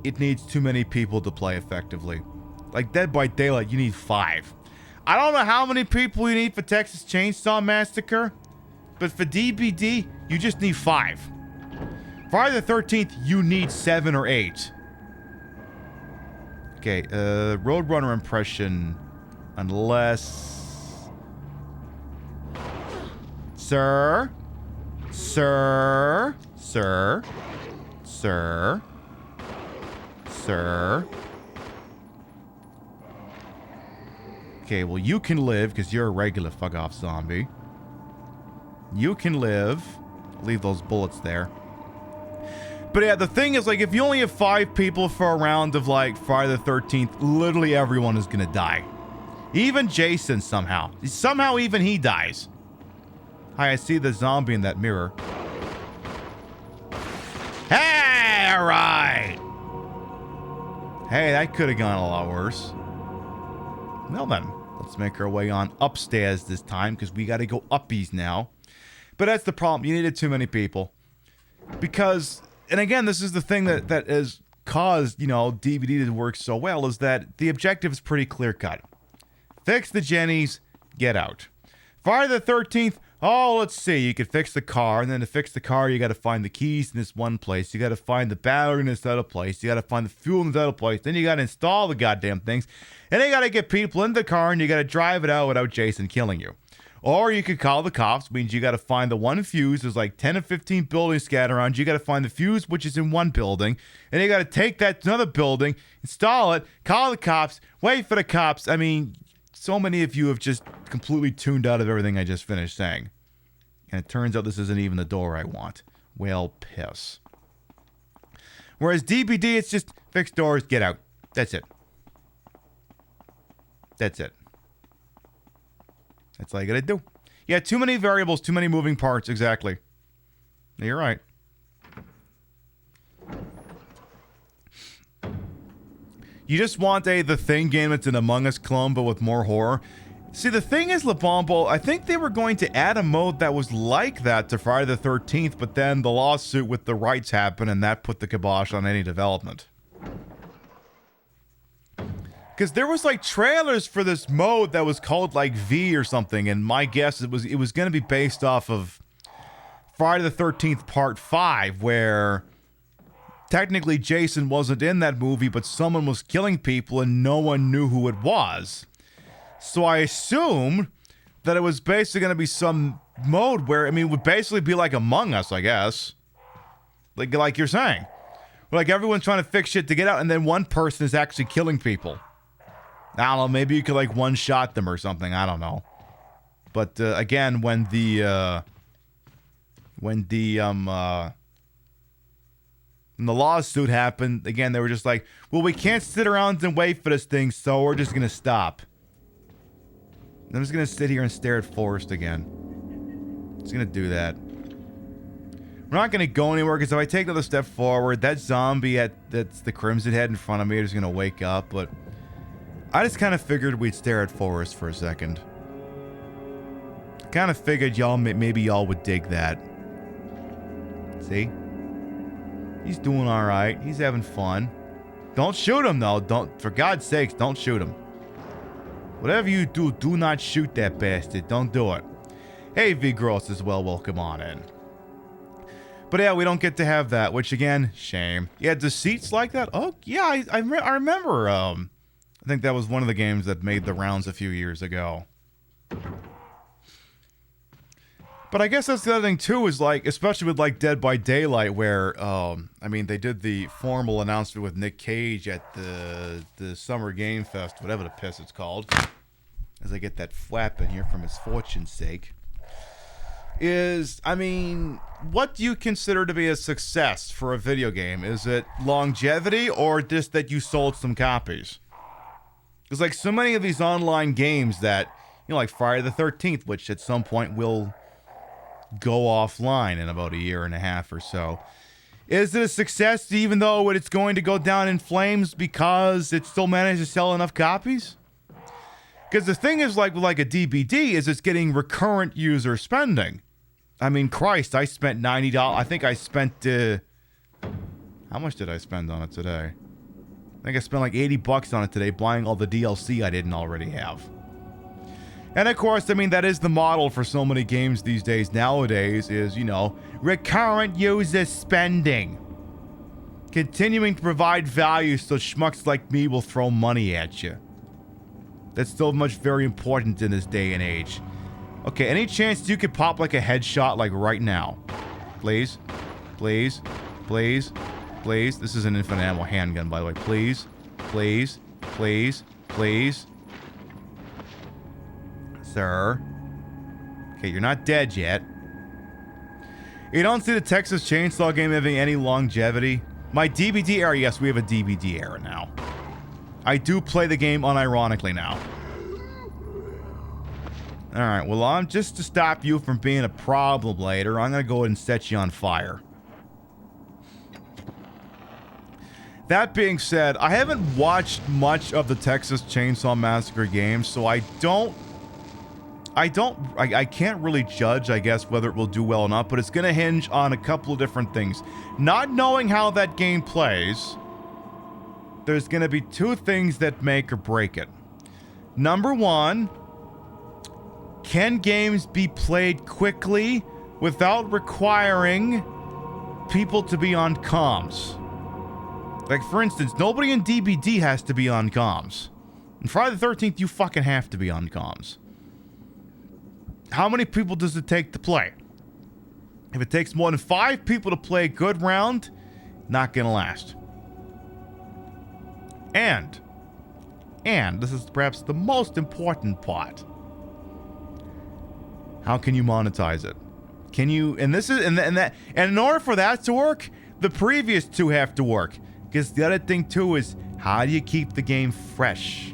it needs too many people to play effectively. Like Dead by Daylight, you need 5. I don't know how many people you need for Texas Chainsaw Massacre, but for DBD, you just need 5. Friday the 13th, you need 7 or 8. Okay, Roadrunner impression, unless... Sir? Okay, well, you can live, because you're a regular fuck-off zombie. You can live. Leave those bullets there. But yeah, the thing is, like, if you only have 5 people for a round of, like, Friday the 13th, literally everyone is gonna die. Even Jason, somehow. Somehow even he dies. Hi, I see the zombie in that mirror. Hey, all right. Hey, that could have gone a lot worse. Well then, let's make our way on upstairs this time, because we got to go uppies now. But that's the problem. You needed too many people. Because, and again, this is the thing that has caused, you know, DVD to work so well, is that the objective is pretty clear-cut. Fix the Jennies, get out. Friday the 13th, oh, let's see. You could fix the car, and then to fix the car, you got to find the keys in this one place. You got to find the battery in this other place. You got to find the fuel in this other place. Then you got to install the goddamn things. And then you got to get people in the car, and you got to drive it out without Jason killing you. Or you could call the cops, means you got to find the one fuse. There's like 10 or 15 buildings scattered around. You got to find the fuse, which is in one building. And you got to take that to another building, install it, call the cops, wait for the cops. I mean, so many of you have just completely tuned out of everything I just finished saying. And it turns out this isn't even the door I want. Well, piss. Whereas DBD, it's just fix doors, get out. That's it. That's it. That's all you gotta do. Yeah, too many variables, too many moving parts. Exactly. You're right. You just want The Thing game that's an Among Us clone, but with more horror. See, the thing is, LeBombo, I think they were going to add a mode that was like that to Friday the 13th, but then the lawsuit with the rights happened, and that put the kibosh on any development. Because there was, like, trailers for this mode that was called, like, V or something, and my guess it was going to be based off of Friday the 13th Part 5, where technically Jason wasn't in that movie, but someone was killing people and no one knew who it was. So I assumed that it was basically going to be some mode where, I mean, it would basically be like Among Us, I guess. Like you're saying. Like everyone's trying to fix shit to get out, and then one person is actually killing people. I don't know, maybe you could like one-shot them or something, I don't know. But again, when the lawsuit happened, again, they were just like, well, we can't sit around and wait for this thing, so we're just going to stop. I'm just going to sit here and stare at Forrest again. Just going to do that. We're not going to go anywhere, because if I take another step forward, that zombie that's the Crimson Head in front of me is going to wake up, but I just kind of figured we'd stare at Forrest for a second. Kind of figured maybe y'all would dig that. See? He's doing alright. He's having fun. Don't shoot him, though. For God's sakes, don't shoot him. Whatever you do, do not shoot that bastard. Don't do it. Hey, V Gross as well. Welcome on in. But yeah, we don't get to have that, which again, shame. Yeah, deceits like that? Oh, yeah, I remember. I think that was one of the games that made the rounds a few years ago. But I guess that's the other thing, too, is like, especially with like Dead by Daylight, where, I mean, they did the formal announcement with Nick Cage at the Summer Game Fest, whatever the piss it's called, as I get that flap in here for misfortune's sake, is, I mean, what do you consider to be a success for a video game? Is it longevity or just that you sold some copies? Because like so many of these online games that, you know, like Friday the 13th, which at some point will go offline in about a year and a half or so. Is it a success even though it's going to go down in flames because it still managed to sell enough copies? Because the thing is, like with like a DVD, is it's getting recurrent user spending. I mean, Christ, I spent $90. I think I spent, how much did I spend on it today? I think I spent like $80 on it today buying all the DLC I didn't already have. And of course, I mean, that is the model for so many games these days nowadays is, you know, recurrent user spending. Continuing to provide value so schmucks like me will throw money at you. That's so much very important in this day and age. Okay, any chance you could pop like a headshot like right now? Please? Please? Please? Please? This is an infinite ammo handgun, by the way. Please? Please? Please? Please? Sir. Okay, you're not dead yet. You don't see the Texas Chainsaw game having any longevity. My DVD era, yes, we have a DVD era now. I do play the game unironically now. Alright, well, I'm just to stop you from being a problem later, I'm gonna go ahead and set you on fire. That being said, I haven't watched much of the Texas Chainsaw Massacre games, so I can't really judge, I guess, whether it will do well or not, but it's going to hinge on a couple of different things. Not knowing how that game plays, there's going to be two things that make or break it. Number one, can games be played quickly without requiring people to be on comms? Like, for instance, nobody in DBD has to be on comms. In Friday the 13th, you fucking have to be on comms. How many people does it take to play? If it takes more than 5 people to play a good round, not gonna last. And this is perhaps the most important part. How can you monetize it? Can you, and in order for that to work, the previous two have to work. Because the other thing too is, How do you keep the game fresh?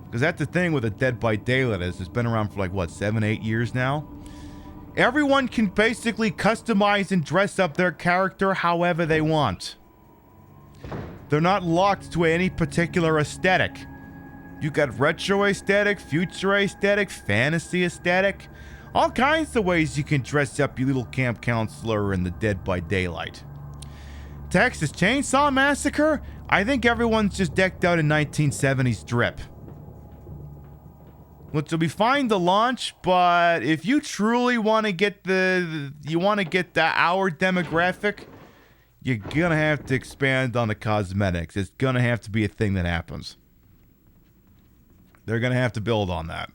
Because that's the thing with a Dead by Daylight is it's been around for like, what, 7, 8 years now? Everyone can basically customize and dress up their character however they want. They're not locked to any particular aesthetic. You got retro aesthetic, future aesthetic, fantasy aesthetic. All kinds of ways you can dress up your little camp counselor in the Dead by Daylight. Texas Chainsaw Massacre? I think everyone's just decked out in 1970s drip. Which will be fine to launch, but if you truly want to get our demographic, you're gonna have to expand on the cosmetics. It's gonna have to be a thing that happens. They're gonna have to build on that.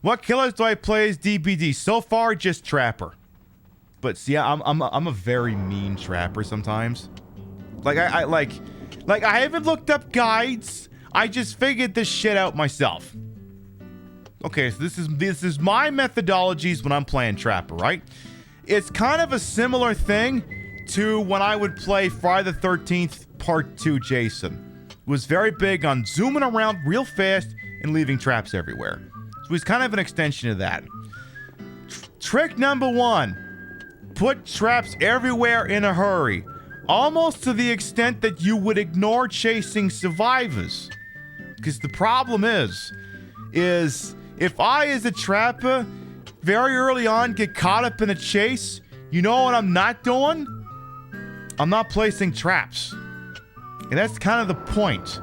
What killers do I play as DBD? So far, just Trapper. But see, I'm a very mean Trapper sometimes. Like I haven't looked up guides. I just figured this shit out myself. Okay, so this is my methodologies when I'm playing Trapper, right? It's kind of a similar thing to when I would play Friday the 13th Part 2 Jason. It was very big on zooming around real fast and leaving traps everywhere. So he's kind of an extension of that. Trick number 1. Put traps everywhere in a hurry. Almost to the extent that you would ignore chasing survivors. Because the problem is if I, as a trapper, very early on get caught up in a chase, you know what I'm not doing? I'm not placing traps. And that's kind of the point.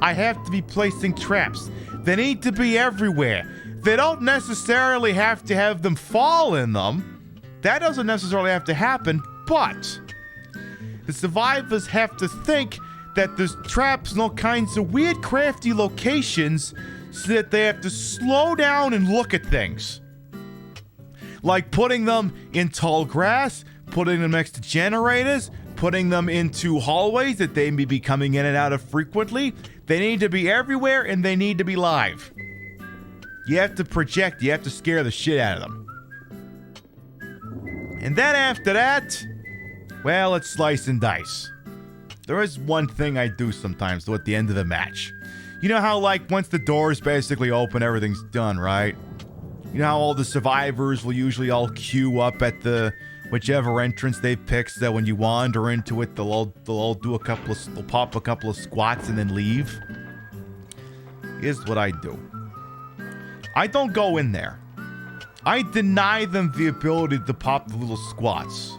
I have to be placing traps. They need to be everywhere. They don't necessarily have to have them fall in them. That doesn't necessarily have to happen, but the survivors have to think that there's traps in all kinds of weird, crafty locations so that they have to slow down and look at things. Like putting them in tall grass, putting them next to generators, putting them into hallways that they may be coming in and out of frequently. They need to be everywhere and they need to be live. You have to project, you have to scare the shit out of them. And then after that, well, it's slice and dice. There is one thing I do sometimes, though, at the end of the match. You know how, like, once the doors basically open, everything's done, right? You know how all the survivors will usually all queue up at the whichever entrance they pick, so that when you wander into it, they'll all pop a couple of squats and then leave? Here's what I do. I don't go in there. I deny them the ability to pop the little squats.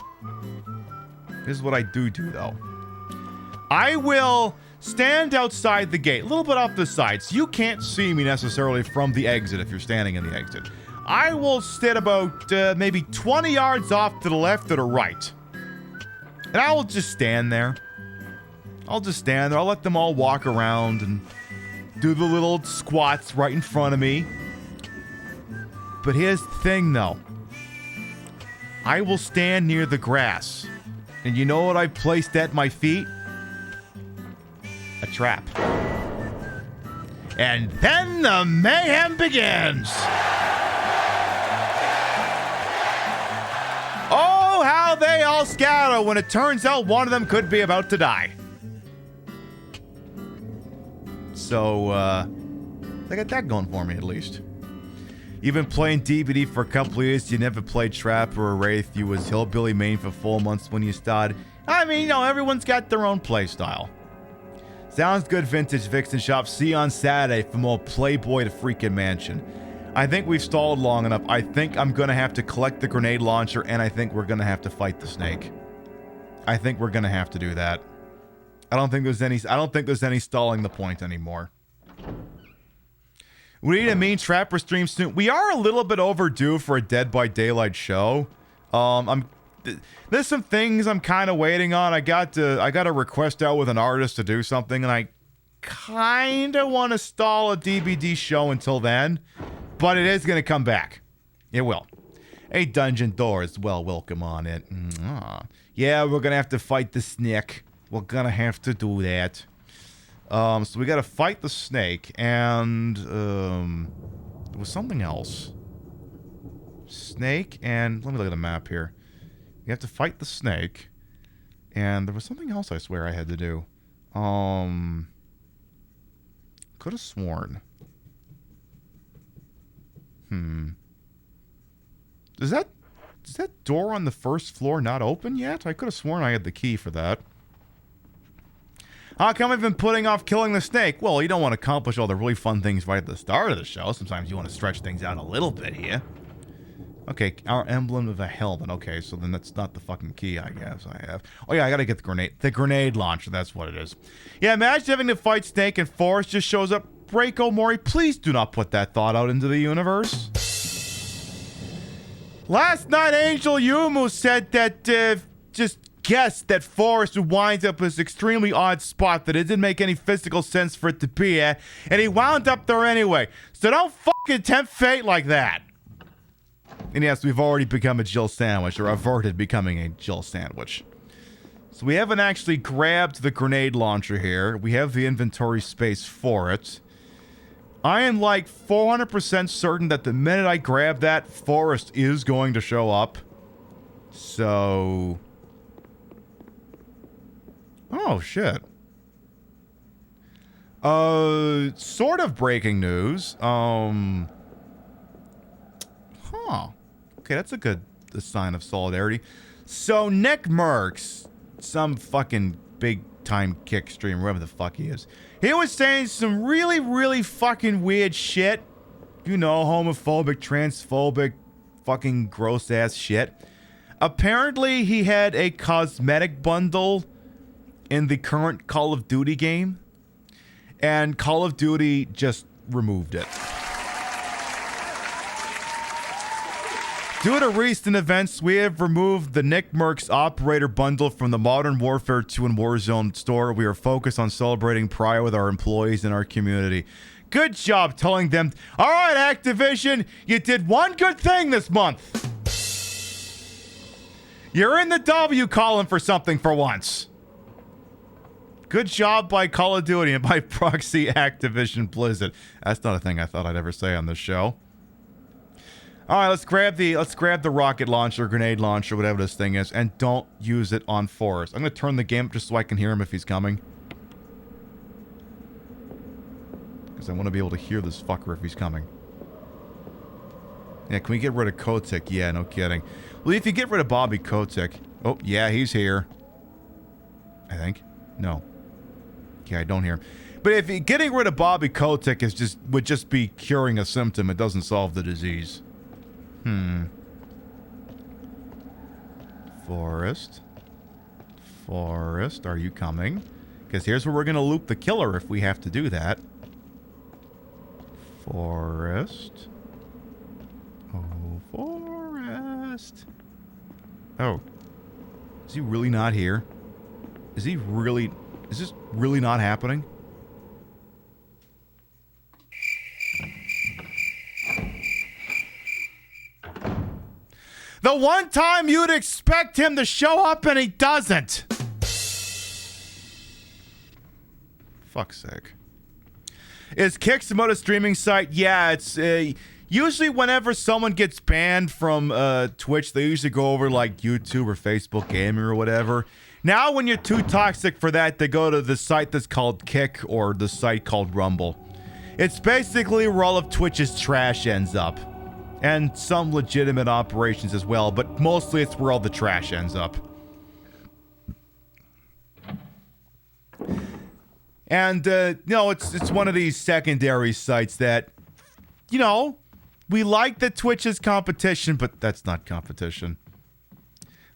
Here's what I do though. I will stand outside the gate, a little bit off the side, so you can't see me necessarily from the exit if you're standing in the exit. I will sit about maybe 20 yards off to the left or the right. And I will just stand there. I'll just stand there. I'll let them all walk around and do the little squats right in front of me. But here's the thing, though. I will stand near the grass. And you know what I've placed at my feet? A trap. And then the mayhem begins! Oh, how they all scatter when it turns out one of them could be about to die. So, I got that going for me, at least. You've been playing DBD for a couple of years. You never played Trap or Wraith. You was Hillbilly main for 4 months when you started. I mean, you know, everyone's got their own play style. Sounds good, Vintage Vixen Shop. See you on Saturday for more Playboy to freaking Mansion. I think we've stalled long enough. I think I'm going to have to collect the grenade launcher, and I think we're going to have to fight the snake. I think we're going to have to do that. I don't think there's any stalling the point anymore. We need a mean Trapper stream soon. We are a little bit overdue for a Dead by Daylight show. There's some things I'm kind of waiting on. I got a request out with an artist to do something, and I kind of want to stall a DBD show until then. But it is going to come back. It will. A dungeon door is well welcome on it. Yeah, we're going to have to fight the snake. We're going to have to do that. So we got to fight the snake, and there was something else. Snake, and let me look at the map here. You have to fight the snake, and there was something else I swear I had to do. Could have sworn. Is that door on the first floor not open yet? I could have sworn I had the key for that. How come I've been putting off killing the snake? Well, you don't want to accomplish all the really fun things right at the start of the show. Sometimes you want to stretch things out a little bit here. Okay, our emblem of a helmet. Okay, so then that's not the fucking key, I guess I have. Oh yeah, I gotta get the grenade. The grenade launcher, that's what it is. Yeah, imagine having to fight Snake and Forrest just shows up. Breako Mori, please do not put that thought out into the universe. Last night, Angel Yumu said that, just guessed that Forrest would wind up in this extremely odd spot that it didn't make any physical sense for it to be at, and he wound up there anyway. So don't fucking tempt fate like that. And yes, we've already become a Jill sandwich, or averted becoming a Jill sandwich. So we haven't actually grabbed the grenade launcher here. We have the inventory space for it. I am like 400% certain that the minute I grab that, Forrest is going to show up. So... Oh, shit. Sort of breaking news. Huh. Okay, that's a good sign of solidarity. So, Nick Merckx, some fucking big-time kick stream, wherever the fuck he is, he was saying some really, really fucking weird shit. You know, homophobic, transphobic, fucking gross-ass shit. Apparently, he had a cosmetic bundle in the current Call of Duty game, and Call of Duty just removed it. Due to recent events, we have removed the Nick Merckx operator bundle from the Modern Warfare 2 and Warzone store. We are focused on celebrating Pride with our employees and our community. Good job telling them, all right, Activision, you did one good thing this month. You're in the W column for something for once. Good job by Call of Duty and by proxy Activision Blizzard. That's not a thing I thought I'd ever say on this show. All right, let's grab the rocket launcher, grenade launcher, whatever this thing is, and don't use it on Forrest. I'm gonna turn the game up just so I can hear him if he's coming, because I want to be able to hear this fucker if he's coming. Yeah, can we get rid of Kotick? Yeah, no kidding. Well, if you get rid of Bobby Kotick, oh yeah, he's here. I think no. Okay, I don't hear him. But if getting rid of Bobby Kotick would just be curing a symptom, it doesn't solve the disease. Forrest, are you coming? Because here's where we're going to loop the killer if we have to do that. Forrest. Oh, Forrest. Oh. Is he really not here? Is this really not happening? The one time you'd expect him to show up and he doesn't. Fuck's sake. Is Kick's a mode streaming site? Yeah, it's usually whenever someone gets banned from Twitch, they usually go over like YouTube or Facebook Gaming or whatever. Now when you're too toxic for that, they go to the site that's called Kick or the site called Rumble. It's basically where all of Twitch's trash ends up. And some legitimate operations as well, but mostly it's where all the trash ends up. And, it's one of these secondary sites that, we like that Twitch is competition, but that's not competition.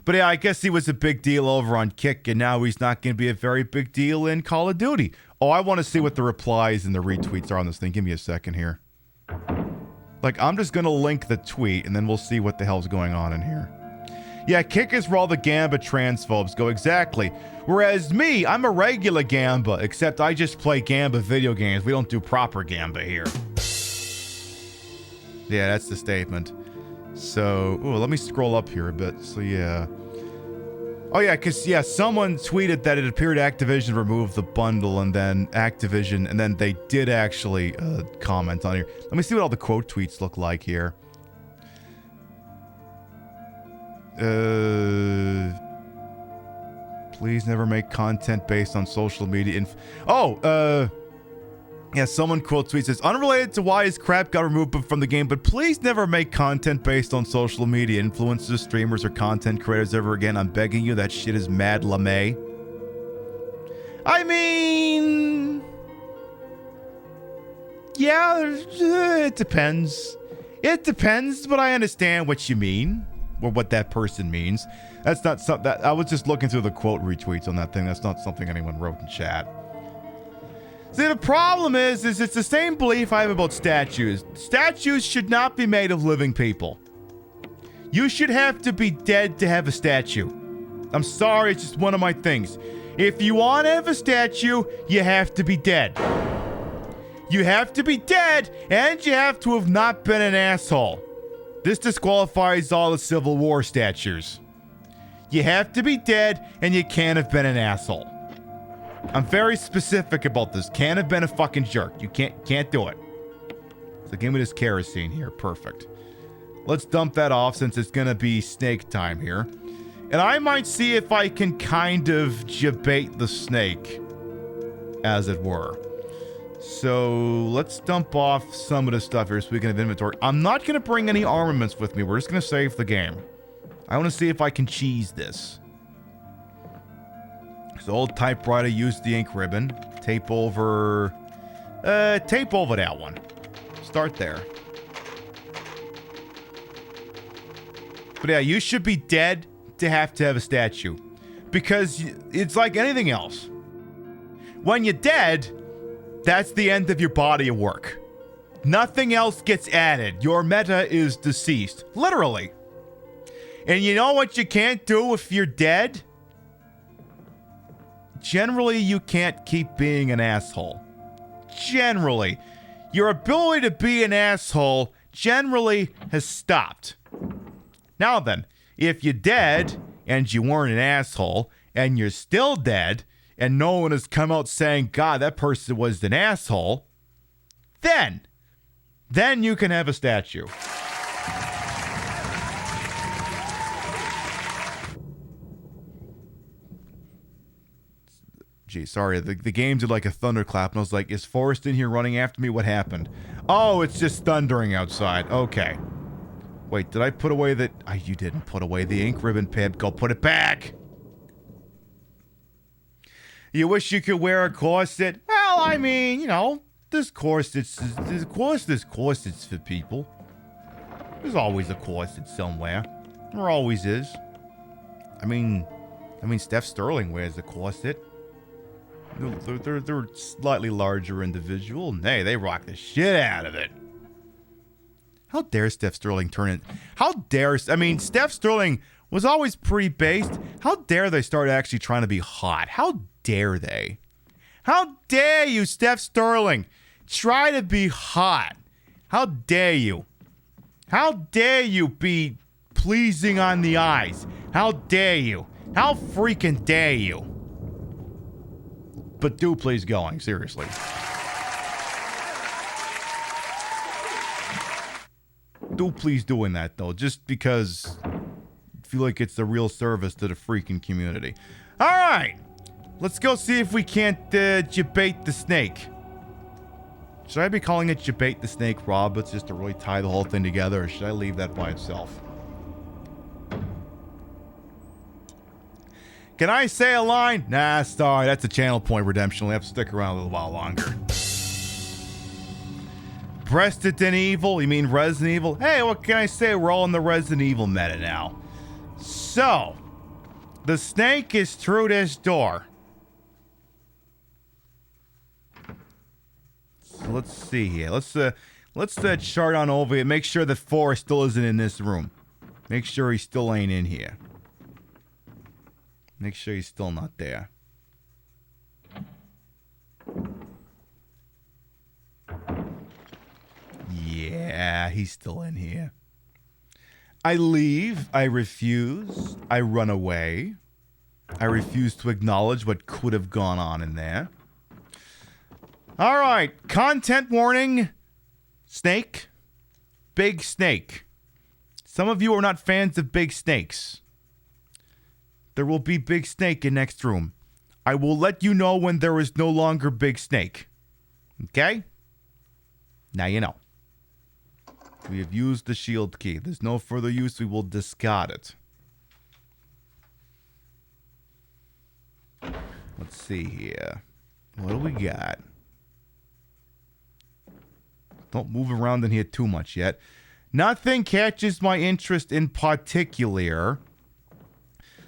But yeah, I guess he was a big deal over on Kick, and now he's not going to be a very big deal in Call of Duty. Oh, I want to see what the replies and the retweets are on this thing. Give me a second here. Like, I'm just going to link the tweet, and then we'll see what the hell's going on in here. Yeah, Kick is where all the Gamba transphobes go. Exactly. Whereas me, I'm a regular Gamba, except I just play Gamba video games. We don't do proper Gamba here. Yeah, that's the statement. So, let me scroll up here a bit. So, yeah. Oh, yeah, because, someone tweeted that it appeared Activision removed the bundle, and then Activision, and then they did actually comment on here. Let me see what all the quote tweets look like here. Please never make content based on social media. Yeah, someone quote tweets this, unrelated to why his crap got removed from the game, but please never make content based on social media influencers, streamers, or content creators ever again. I'm begging you, that shit is mad LeMay. I mean... yeah, it depends. It depends, but I understand what you mean, or what that person means. That's not something that... I was just looking through the quote retweets on that thing. That's not something anyone wrote in chat. See, the problem is it's the same belief I have about statues. Statues should not be made of living people. You should have to be dead to have a statue. I'm sorry, it's just one of my things. If you want to have a statue, you have to be dead. You have to be dead, and you have to have not been an asshole. This disqualifies all the Civil War statues. You have to be dead, and you can't have been an asshole. I'm very specific about this. Can't have been a fucking jerk. You can't do it. So give me this kerosene here. Perfect. Let's dump that off since it's gonna be snake time here. And I might see if I can kind of debate the snake, as it were. So let's dump off some of the stuff here so we can have inventory. I'm not gonna bring any armaments with me. We're just gonna save the game. I want to see if I can cheese this. So old typewriter, use the ink ribbon. Tape over that one. Start there. But yeah, you should be dead to have a statue. Because it's like anything else. When you're dead, that's the end of your body of work. Nothing else gets added. Your meta is deceased. Literally. And you know what you can't do if you're dead? Generally, you can't keep being an asshole. Generally. Your ability to be an asshole generally has stopped. Now then, if you're dead and you weren't an asshole and you're still dead and no one has come out saying, God, that person was an asshole, then you can have a statue. Gee, sorry, the game did like a thunderclap, and I was like, is Forrest in here running after me? What happened? Oh, it's just thundering outside. Okay. Wait, did I put away the... Oh, you didn't put away the ink ribbon, Pib. Go put it back! You wish you could wear a corset? Well, I mean, you know, there's corsets for people. There's always a corset somewhere. There always is. I mean, Steph Sterling wears a corset. They're slightly larger individual. And hey, they rock the shit out of it. How dare Steph Sterling turn it? Steph Sterling was always pretty based. How dare they start actually trying to be hot? How dare they? How dare you, Steph Sterling? Try to be hot. How dare you? How dare you be pleasing on the eyes? How dare you? How freaking dare you? But do please going, seriously. Do please doing that, though, just because I feel like it's a real service to the freaking community. All right, let's go see if we can't debate the snake. Should I be calling it debate the snake, Roberts, just to really tie the whole thing together, or should I leave that by itself? Can I say a line? Nah, sorry, that's a channel point redemption. We'll have to stick around a little while longer. Resident Evil? You mean Resident Evil? Hey, what can I say? We're all in the Resident Evil meta now. So, the snake is through this door. So let's see here. Let's chart on over here. Make sure that Forrest still isn't in this room. Make sure he still ain't in here. Make sure he's still not there. Yeah, he's still in here. I leave. I refuse. I run away. I refuse to acknowledge what could have gone on in there. All right. Content warning. Snake. Big snake. Some of you are not fans of big snakes. There will be big snake in next room. I will let you know when there is no longer big snake. Okay? Now you know. We have used the shield key. There's no further use. We will discard it. Let's see here. What do we got? Don't move around in here too much yet. Nothing catches my interest in particular.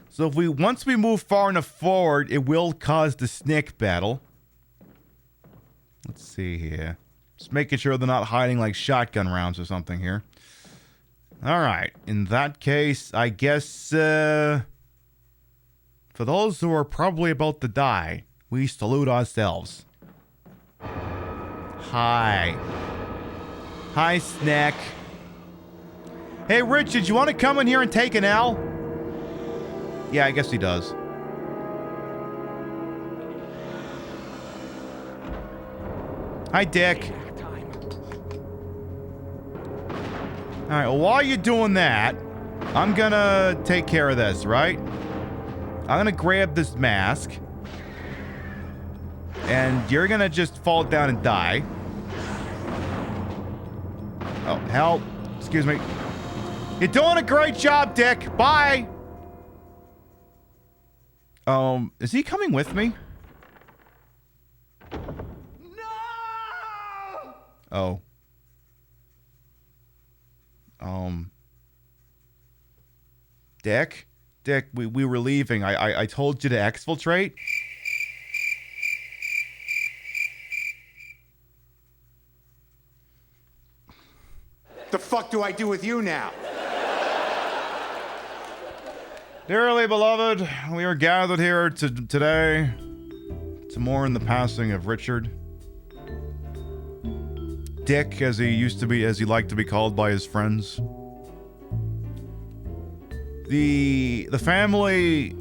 So if once we move far enough forward, it will cause the snake battle. Let's see here. Just making sure they're not hiding like shotgun rounds or something here. Alright. In that case, I guess, for those who are probably about to die, we salute ourselves. Hi. Hi, Snack. Hey, Richard, you want to come in here and take an L? Yeah, I guess he does. Hi, Dick. Alright, well, while you're doing that, I'm gonna take care of this, right? I'm gonna grab this mask. And you're gonna just fall down and die. Oh, help. Excuse me. You're doing a great job, Dick. Bye. Is he coming with me? No! Oh. Dick? Dick, we were leaving. I told you to exfiltrate. The fuck do I do with you now? Dearly beloved, we are gathered here today to mourn the passing of Richard. Dick, as he liked to be called by his friends. The family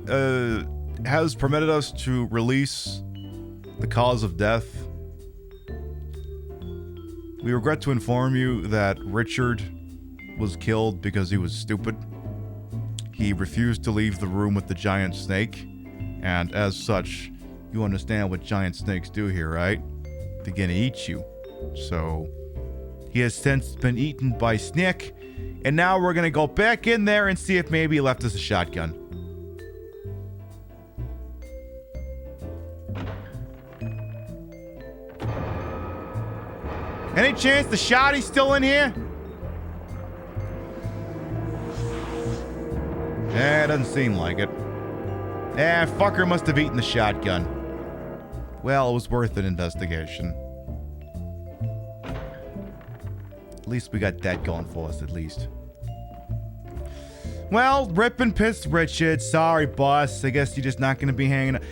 has permitted us to release the cause of death. We regret to inform you that Richard was killed because he was stupid. He refused to leave the room with the giant snake, and as such, you understand what giant snakes do here, right? They're gonna eat you. So, he has since been eaten by Snick, and now we're gonna go back in there and see if maybe he left us a shotgun. Any chance the shotty's still in here? Eh, doesn't seem like it. Eh, fucker must have eaten the shotgun. Well, it was worth an investigation. At least we got that going for us, at least. Well, rip and piss, Richard. Sorry, boss. I guess you're just not gonna be hanging out.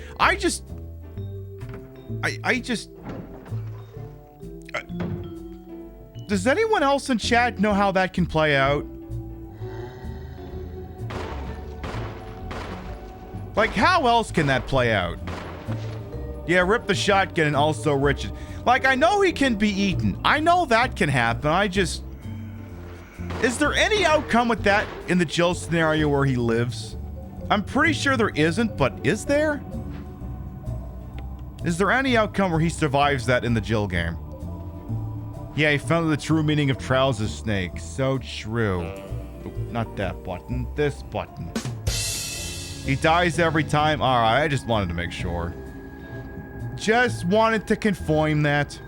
Does anyone else in chat know how that can play out? Like, how else can that play out? Yeah, rip the shotgun and also Richard. Like, I know he can be eaten. I know that can happen. Is there any outcome with that in the Jill scenario where he lives? I'm pretty sure there isn't, but is there? Is there any outcome where he survives that in the Jill game? Yeah, he found the true meaning of trousers snake. So true. Oh, not that button. This button. He dies every time. Alright, I just wanted to make sure. Just wanted to confirm that.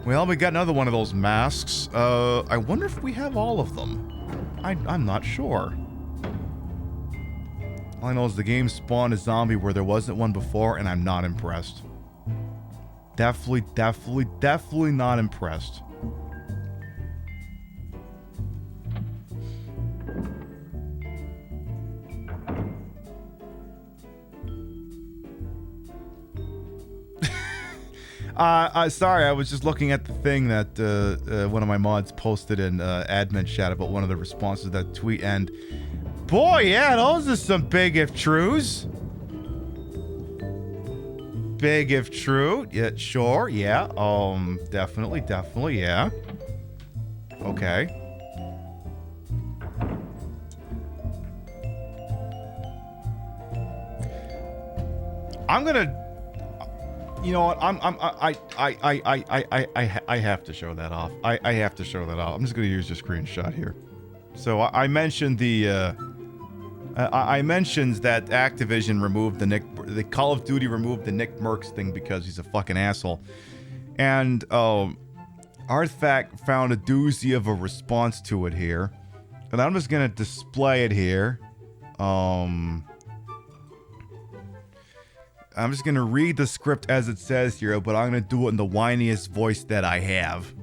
Well, we got another one of those masks. I wonder if we have all of them. I'm not sure. All I know is the game spawned a zombie where there wasn't one before, and I'm not impressed. Definitely not impressed. Sorry, I was just looking at the thing that one of my mods posted in admin chat about one of the responses to that tweet, and boy, yeah, those are some big if trues. Big if true. Yeah, sure, yeah. Definitely, yeah. Okay. You know what? I have to show that off. I have to show that off. I'm just gonna use a screenshot here. So I mentioned I mentioned that Activision removed the Call of Duty removed the Nick Merckx thing because he's a fucking asshole. And Artifact found a doozy of a response to it here. And I'm just gonna display it here. I'm just gonna read the script as it says here, but I'm gonna do it in the whiniest voice that I have.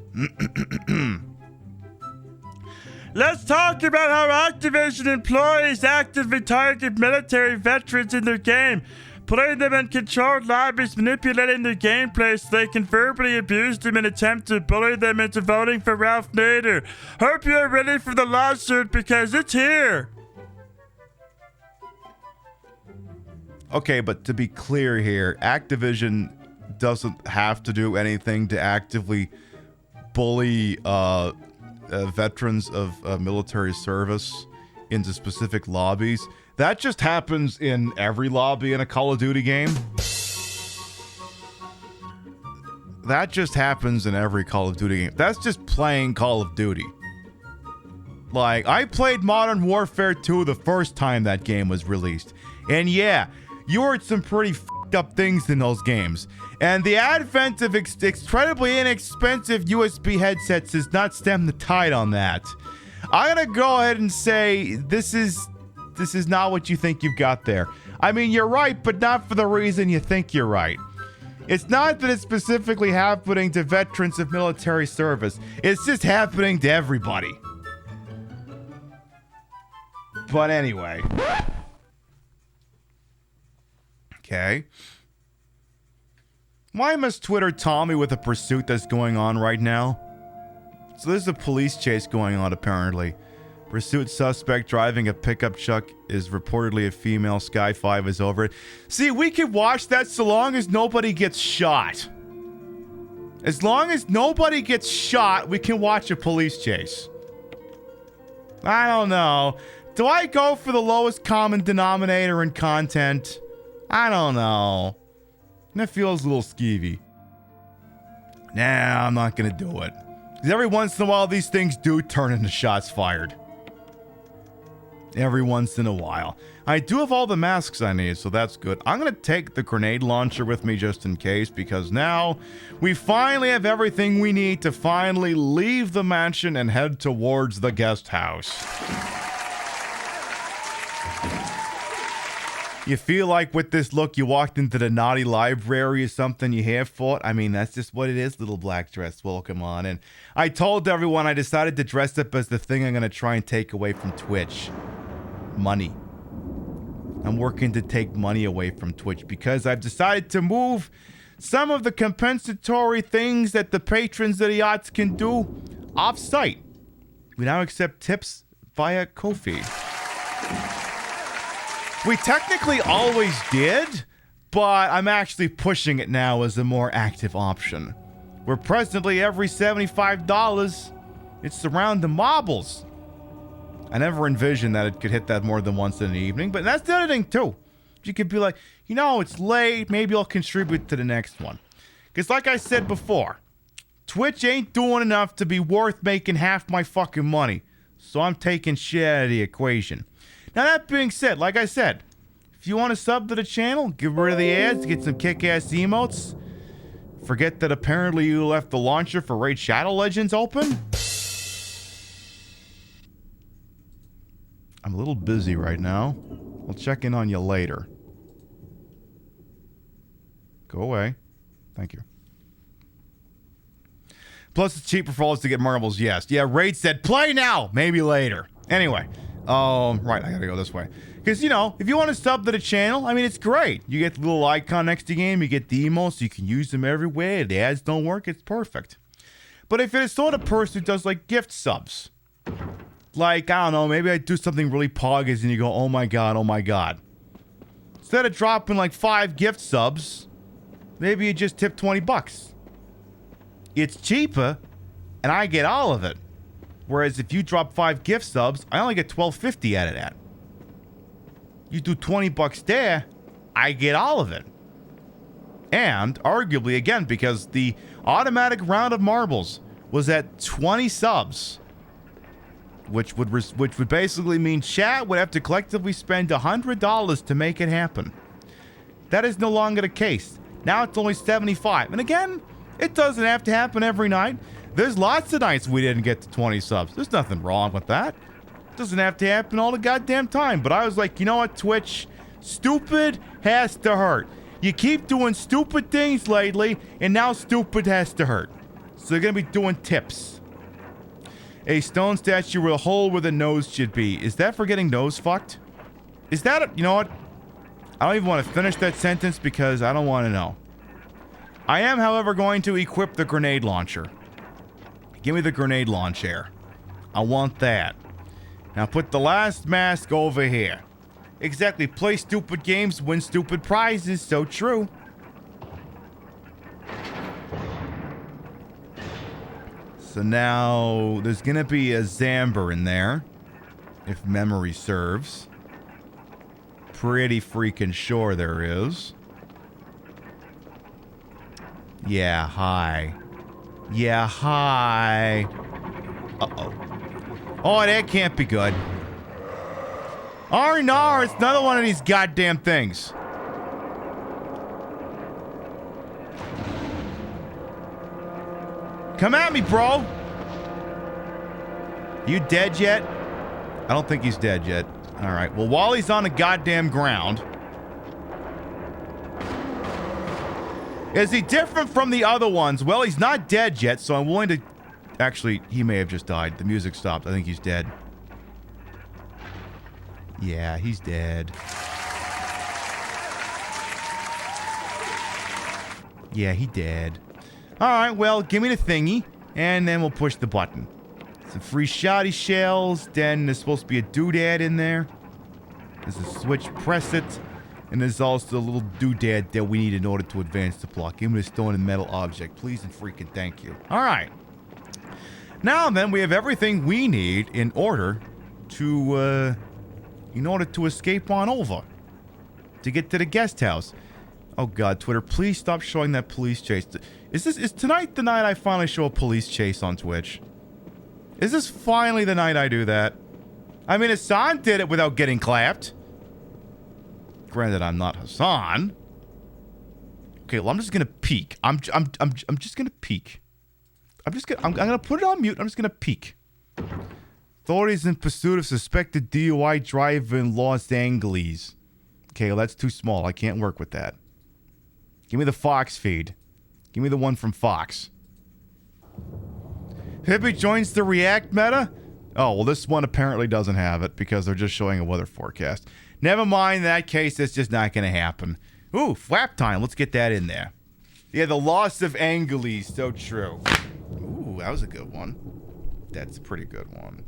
Let's talk about how Activision employees actively target military veterans in their game, putting them in controlled lobbies, manipulating their gameplay so they can verbally abuse them and attempt to bully them into voting for Ralph Nader. Hope you're ready for the lawsuit because it's here. Okay, but to be clear here, Activision doesn't have to do anything to actively bully veterans of military service into specific lobbies. That just happens in every lobby in a Call of Duty game. That just happens in every Call of Duty game. That's just playing Call of Duty. Like, I played Modern Warfare 2 the first time that game was released. And yeah, you heard some pretty f***ed up things in those games. And the advent of incredibly inexpensive USB headsets does not stem the tide on that. I'm gonna go ahead and say this is not what you think you've got there. I mean, you're right, but not for the reason you think you're right. It's not that it's specifically happening to veterans of military service. It's just happening to everybody. But anyway. Okay. Why must Twitter Tommy with a pursuit that's going on right now? So there's a police chase going on apparently. Pursuit suspect driving a pickup truck is reportedly a female. Sky 5 is over it. See, we can watch that so long as nobody gets shot. As long as nobody gets shot, we can watch a police chase. I don't know. Do I go for the lowest common denominator in content? I don't know. That feels a little skeevy. Nah, I'm not gonna do it. Because every once in a while, these things do turn into shots fired. Every once in a while. I do have all the masks I need, so that's good. I'm gonna take the grenade launcher with me just in case, because now we finally have everything we need to finally leave the mansion and head towards the guest house. You feel like with this look you walked into the naughty library or something you have fought? I mean, that's just what it is, little black dress. Welcome on. And I told everyone I decided to dress up as the thing I'm going to try and take away from Twitch. Money. I'm working to take money away from Twitch because I've decided to move some of the compensatory things that the patrons of the yachts can do off-site. We now accept tips via Ko-fi. We technically always did, but I'm actually pushing it now as a more active option. Where presently every $75, it's around the marbles. I never envisioned that it could hit that more than once in an evening, but that's the other thing too. You could be like, you know, it's late, maybe I'll contribute to the next one. Because like I said before, Twitch ain't doing enough to be worth making half my fucking money. So I'm taking shit out of the equation. Now that being said, like I said, if you want to sub to the channel, get rid of the ads, get some kick-ass emotes. Forget that apparently you left the launcher for Raid Shadow Legends open. I'm a little busy right now. I'll check in on you later. Go away. Thank you. Plus, it's cheaper for us to get marbles, yes. Yeah, Raid said, play now, maybe later. Anyway. Right, I gotta go this way. Because, you know, if you want to sub to the channel, I mean, it's great. You get the little icon next to the game, you get the emotes, you can use them everywhere. The ads don't work, it's perfect. But if it's sort of person who does, like, gift subs, like, I don't know, maybe I do something really poggers and you go, oh my god, oh my god. Instead of dropping, like, 5 gift subs, maybe you just tip 20 bucks. It's cheaper, and I get all of it. Whereas if you drop 5 gift subs, I only get $12.50 out of that. You do 20 bucks there, I get all of it. And arguably, again, because the automatic round of marbles was at 20 subs, which would basically mean chat would have to collectively spend $100 to make it happen. That is no longer the case. Now it's only 75. And again, it doesn't have to happen every night. There's lots of nights we didn't get to 20 subs. There's nothing wrong with that. It doesn't have to happen all the goddamn time. But I was like, you know what, Twitch? Stupid has to hurt. You keep doing stupid things lately, and now stupid has to hurt. So they're going to be doing tips. A stone statue with a hole where the nose should be. Is that for getting nose fucked? Is that a... You know what? I don't even want to finish that sentence because I don't want to know. I am, however, going to equip the grenade launcher. Give me the grenade launcher. I want that. Now put the last mask over here. Exactly. Play stupid games, win stupid prizes. So true. So now there's going to be a Zamber in there, if memory serves. Pretty freaking sure there is. Yeah, hi. Yeah, hi. Uh-oh. Oh, that can't be good. Oh, no, it's another one of these goddamn things. Come at me, bro. You dead yet? I don't think he's dead yet. All right. Well, while he's on the goddamn ground... Is he different from the other ones? Well, he's not dead yet, so I'm willing to... Actually, he may have just died. The music stopped. I think he's dead. Yeah, he's dead. Yeah, he dead. Alright, well, give me the thingy, and then we'll push the button. Some free shoddy shells, then there's supposed to be a doodad in there. There's a switch, press it, and there's also a little doodad that we need in order to advance the block. Give me the stone and metal object, please and freaking thank you. Alright. Now then, we have everything we need in order to escape on over. To get to the guest house. Oh god, Twitter, please stop showing that police chase. Is tonight the night I finally show a police chase on Twitch? Is this finally the night I do that? I mean, Hassan did it without getting clapped. Granted, I'm not Hassan. Okay, well, I'm just gonna peek. I'm just gonna peek. I'm gonna put it on mute. I'm just gonna peek. Authorities in pursuit of suspected DUI driver in Los Angeles. Okay, well, that's too small. I can't work with that. Give me the Fox feed. Give me the one from Fox. Hippie joins the React meta? Oh, well, this one apparently doesn't have it because they're just showing a weather forecast. Never mind, in that case, that's just not going to happen. Ooh, flap time. Let's get that in there. Yeah, the loss of Angeles. So true. Ooh, that was a good one. That's a pretty good one.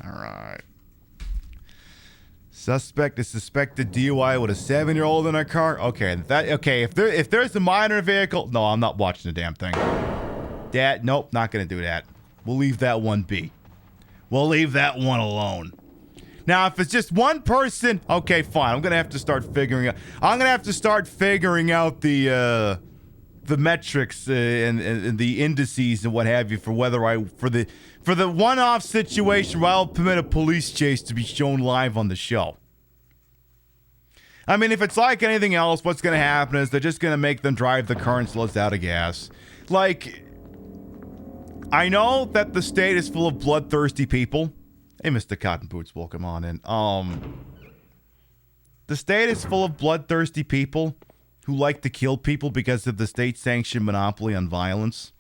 All right. Suspect is suspected DUI with a 7-year-old in a car. Okay, if there's a minor vehicle, no, I'm not watching the damn thing. Nope, not gonna do that. We'll leave that one be. We'll leave that one alone. Now, if it's just one person, okay, fine. I'm gonna have to start figuring out. I'm gonna have to start figuring out the metrics and the indices and what have you for whether for the one-off situation where I'll permit a police chase to be shown live on the show. I mean, if it's like anything else, what's going to happen is they're just going to make them drive the car until it's out of gas. Like, I know that the state is full of bloodthirsty people. Hey, Mr. Cotton Boots, welcome on in. The state is full of bloodthirsty people who like to kill people because of the state-sanctioned monopoly on violence.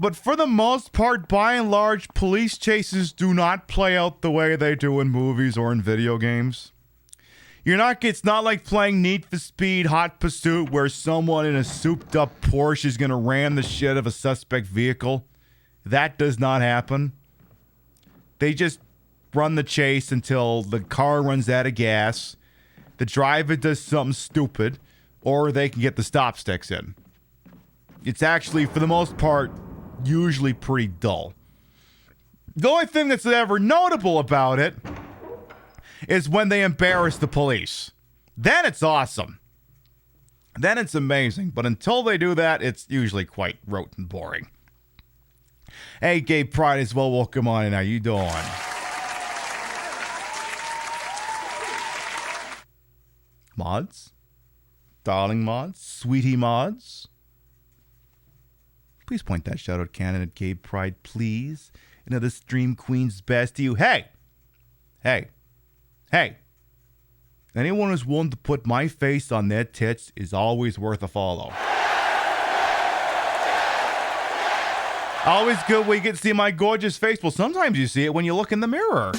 But for the most part, by and large, police chases do not play out the way they do in movies or in video games. It's not like playing Need for Speed Hot Pursuit where someone in a souped-up Porsche is going to ram the shit of a suspect vehicle. That does not happen. They just run the chase until the car runs out of gas, the driver does something stupid, or they can get the stop sticks in. It's actually, for the most part, usually pretty dull. The only thing that's ever notable about it is when they embarrass the police. Then it's awesome. Then it's amazing. But until they do that, it's usually quite rote and boring. Hey, Gay Pride as well. Welcome on in. How you doing? Mods? Darling mods? Sweetie mods? Please point that shout-out cannon at Gay Pride, please. Another Stream Queen's best to you. Hey! Hey! Hey! Anyone who's willing to put my face on their tits is always worth a follow. Always good when you get to see my gorgeous face. Well, sometimes you see it when you look in the mirror.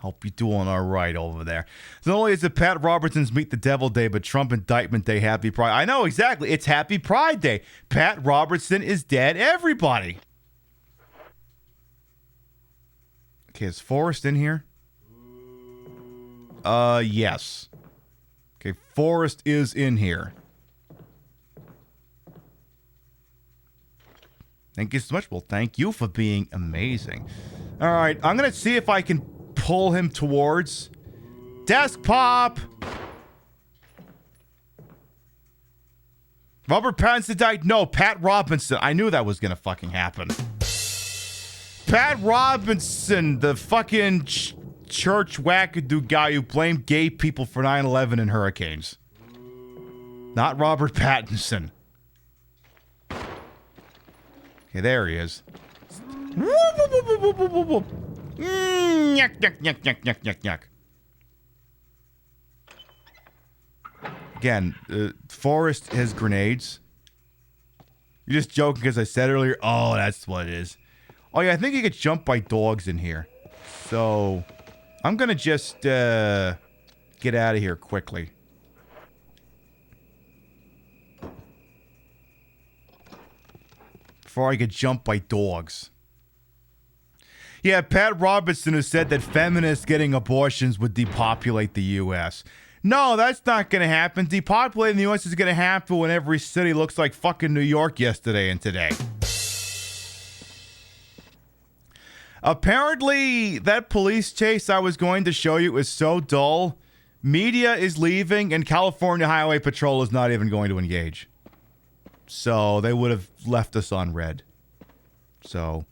Hope you're doing all right over there. So not only is it Pat Robertson's Meet the Devil Day, but Trump Indictment Day, Happy Pride. I know, exactly. It's Happy Pride Day. Pat Robertson is dead. Everybody. Okay, is Forrest in here? Yes. Okay, Forrest is in here. Thank you so much. Well, thank you for being amazing. All right, I'm going to see if I can pull him towards Desk Pop. Robert Pattinson died? No, Pat Robinson. I knew that was going to fucking happen. Pat Robinson, the fucking church wackadoo guy who blamed gay people for 9/11 and hurricanes. Not Robert Pattinson. Okay, there he is. Yuck, yuck, yuck, yuck, yuck, yuck, yuck. Again, Forrest has grenades. You're just joking because I said earlier. Oh, that's what it is. Oh, yeah, I think you get jumped by dogs in here. So, I'm going to just get out of here quickly. Before I get jumped by dogs. Yeah, Pat Robertson has said that feminists getting abortions would depopulate the U.S. No, that's not going to happen. Depopulating the U.S. is going to happen when every city looks like fucking New York yesterday and today. Apparently, that police chase I was going to show you is so dull. Media is leaving, and California Highway Patrol is not even going to engage. So, they would have left us on red. So,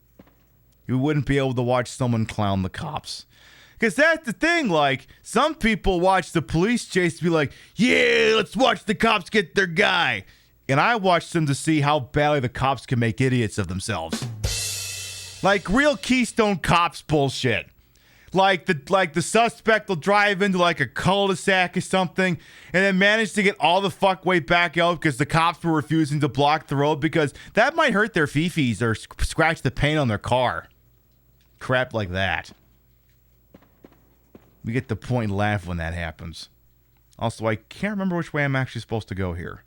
you wouldn't be able to watch someone clown the cops. Because that's the thing, like, some people watch the police chase to be like, yeah, let's watch the cops get their guy. And I watch them to see how badly the cops can make idiots of themselves. Like real Keystone Cops bullshit. Like the suspect will drive into like a cul-de-sac or something and then manage to get all the fuck way back out because the cops were refusing to block the road because that might hurt their fifis or scratch the paint on their car. Crap like that. We get the point and laugh when that happens. Also, I can't remember which way I'm actually supposed to go here.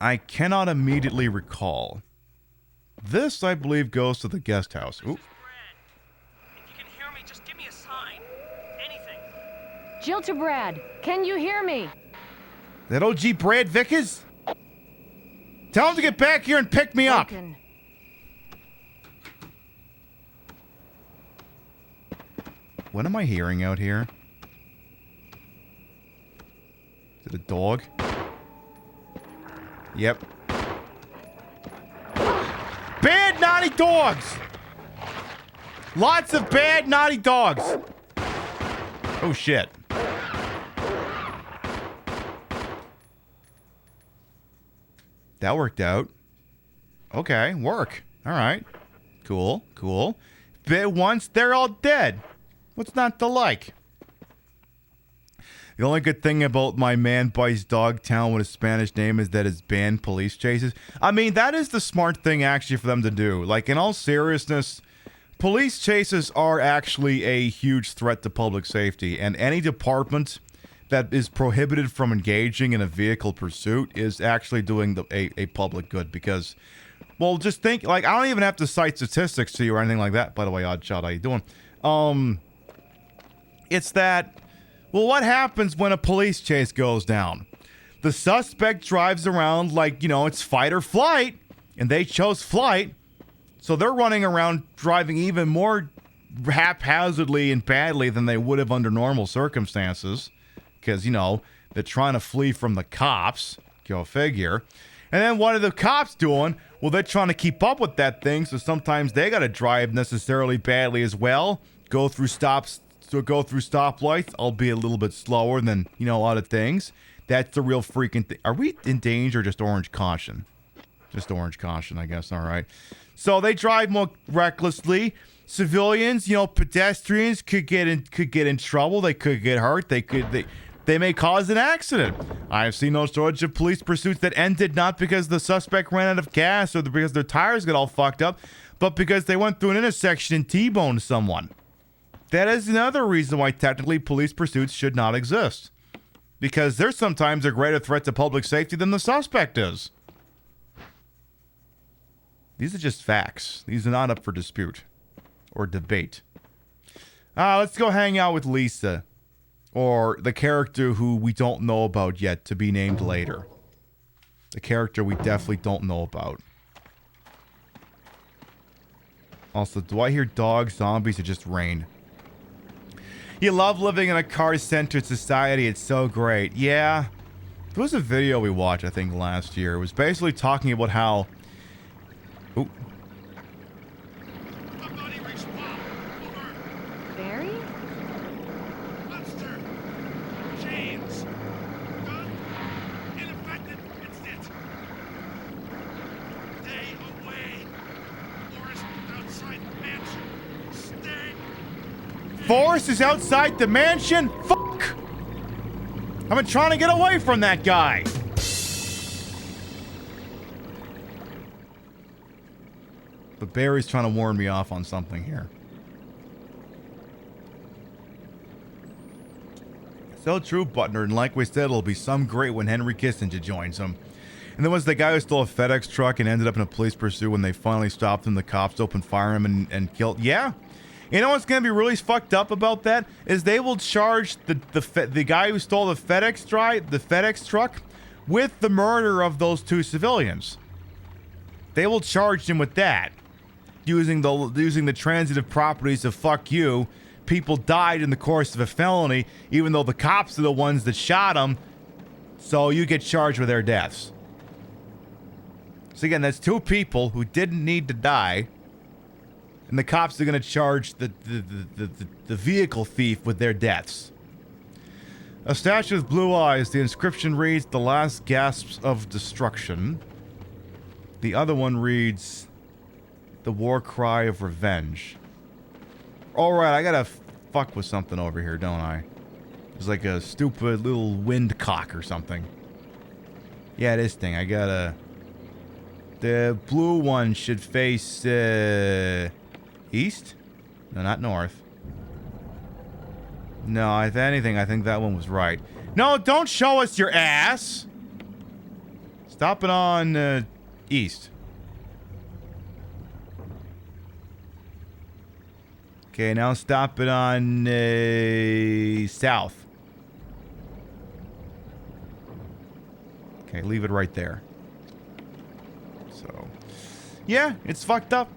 I cannot immediately recall. This, I believe, goes to the guest house. Ooh. If you can hear me, just give me a sign. Anything. Jill to Brad, can you hear me? That OG Brad Vickers? Tell him to get back here and pick me up. What am I hearing out here? Is it a dog? Yep. Bad, naughty dogs! Lots of bad, naughty dogs. Oh, shit. That worked out. Okay, work. All right. Cool, cool. Bit once, they're all dead. What's not to like? The only good thing about my man buys dog town with a Spanish name is that it's banned police chases. I mean, that is the smart thing actually for them to do. Like, in all seriousness, police chases are actually a huge threat to public safety, and any department that is prohibited from engaging in a vehicle pursuit is actually doing a public good because, well, just think, like, I don't even have to cite statistics to you or anything like that. By the way, Oddshot, how you doing? It's that, well, what happens when a police chase goes down? The suspect drives around like, you know, it's fight or flight, and they chose flight, so they're running around driving even more haphazardly and badly than they would have under normal circumstances. Because, you know, they're trying to flee from the cops. Go figure. And then what are the cops doing? Well, they're trying to keep up with that thing, so sometimes they got to drive necessarily badly as well. Go through stoplights, albeit a little bit slower than, you know, a lot of things. That's the real freaking thing. Are we in danger or just orange caution? Just orange caution, I guess. All right. So they drive more recklessly. Civilians, you know, pedestrians could get in trouble. They could get hurt. They may cause an accident. I have seen those Georgia police pursuits that ended not because the suspect ran out of gas or because their tires got all fucked up, but because they went through an intersection and T-boned someone. That is another reason why technically police pursuits should not exist. Because they're sometimes a greater threat to public safety than the suspect is. These are just facts. These are not up for dispute or debate. Let's go hang out with Lisa. Or the character who we don't know about yet, to be named later. The character we definitely don't know about. Also, do I hear dogs, zombies, or just rain? You love living in a car-centered society. It's so great. Yeah. There was a video we watched, I think, last year. It was basically talking about how... Ooh. Barry? James. Gun. Ineffective. Instant. Stay away. Forrest outside the mansion. Stay. Forrest is outside the mansion? Fuck! I've been trying to get away from that guy. But Barry's trying to warn me off on something here. So true, Butner, and like we said, it'll be some great when Henry Kissinger joins him. And there was the guy who stole a FedEx truck and ended up in a police pursuit. When they finally stopped him, the cops opened fire on him and killed. Yeah. You know what's going to be really fucked up about that? Is they will charge the guy who stole the FedEx truck with the murder of those two civilians. They will charge him with that. Using the transitive properties of fuck you. People died in the course of a felony, even though the cops are the ones that shot them. So you get charged with their deaths. So again, that's two people who didn't need to die. And the cops are going to charge the vehicle thief with their deaths. A statue with blue eyes. The inscription reads, "The last gasps of destruction." The other one reads, "The war cry of revenge." Alright, I gotta fuck with something over here, don't I? There's like a stupid little wind cock or something. Yeah, this thing. I gotta... The blue one should face, east? No, not north. No, if anything, I think that one was right. No, don't show us your ass! Stop it on, east. Okay, now stop it on, south. Okay, leave it right there. So, yeah, it's fucked up.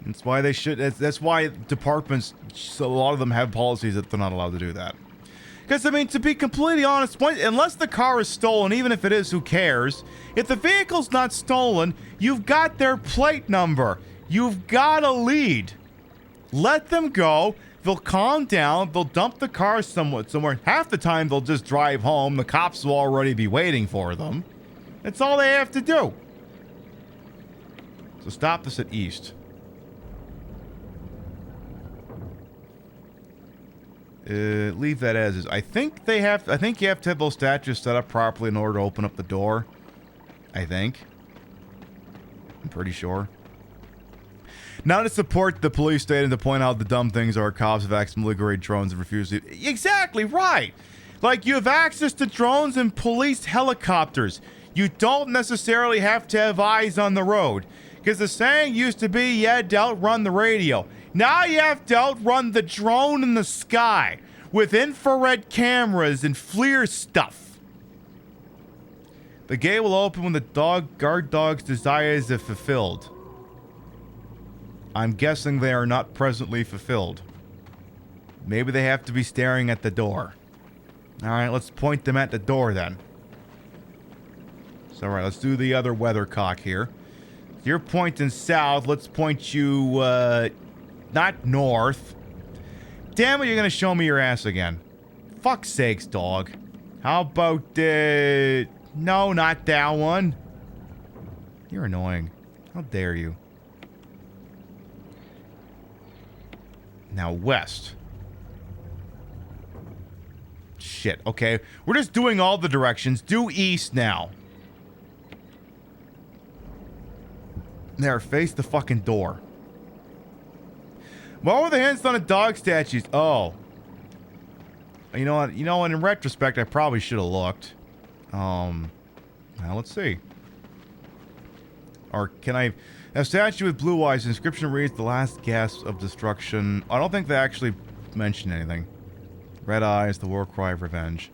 That's why they should. That's why departments, so a lot of them have policies that they're not allowed to do that. Because, I mean, to be completely honest, unless the car is stolen, even if it is, who cares? If the vehicle's not stolen, you've got their plate number. You've got a lead. Let them go. They'll calm down. They'll dump the car somewhere. Half the time, they'll just drive home. The cops will already be waiting for them. That's all they have to do. So stop this at east. Leave that as is. I think you have to have those statues set up properly in order to open up the door. I think. I'm pretty sure. Not to support the police state and to point out the dumb things our cops have access to military drones and refuse to... Exactly right! Like, you have access to drones and police helicopters. You don't necessarily have to have eyes on the road. Because the saying used to be you had to outrun the radio. Now you have to outrun the drone in the sky with infrared cameras and FLIR stuff. The gate will open when the guard dog's desires are fulfilled. I'm guessing they are not presently fulfilled. Maybe they have to be staring at the door. Alright, let's point them at the door then. So, alright, let's do the other weathercock here. You're pointing south. Let's point you, not north. Damn it, you're gonna show me your ass again. Fuck's sakes, dog. How about, no, not that one. You're annoying. How dare you? Now, west. Shit, okay. We're just doing all the directions. Do east now. There, face the fucking door. What were the hints on the dog statues? Oh. You know what? You know what? In retrospect, I probably should have looked. Now let's see. Or can I... A statue with blue eyes. Inscription reads, the last gasp of destruction. I don't think they actually mention anything. Red eyes, the war cry of revenge.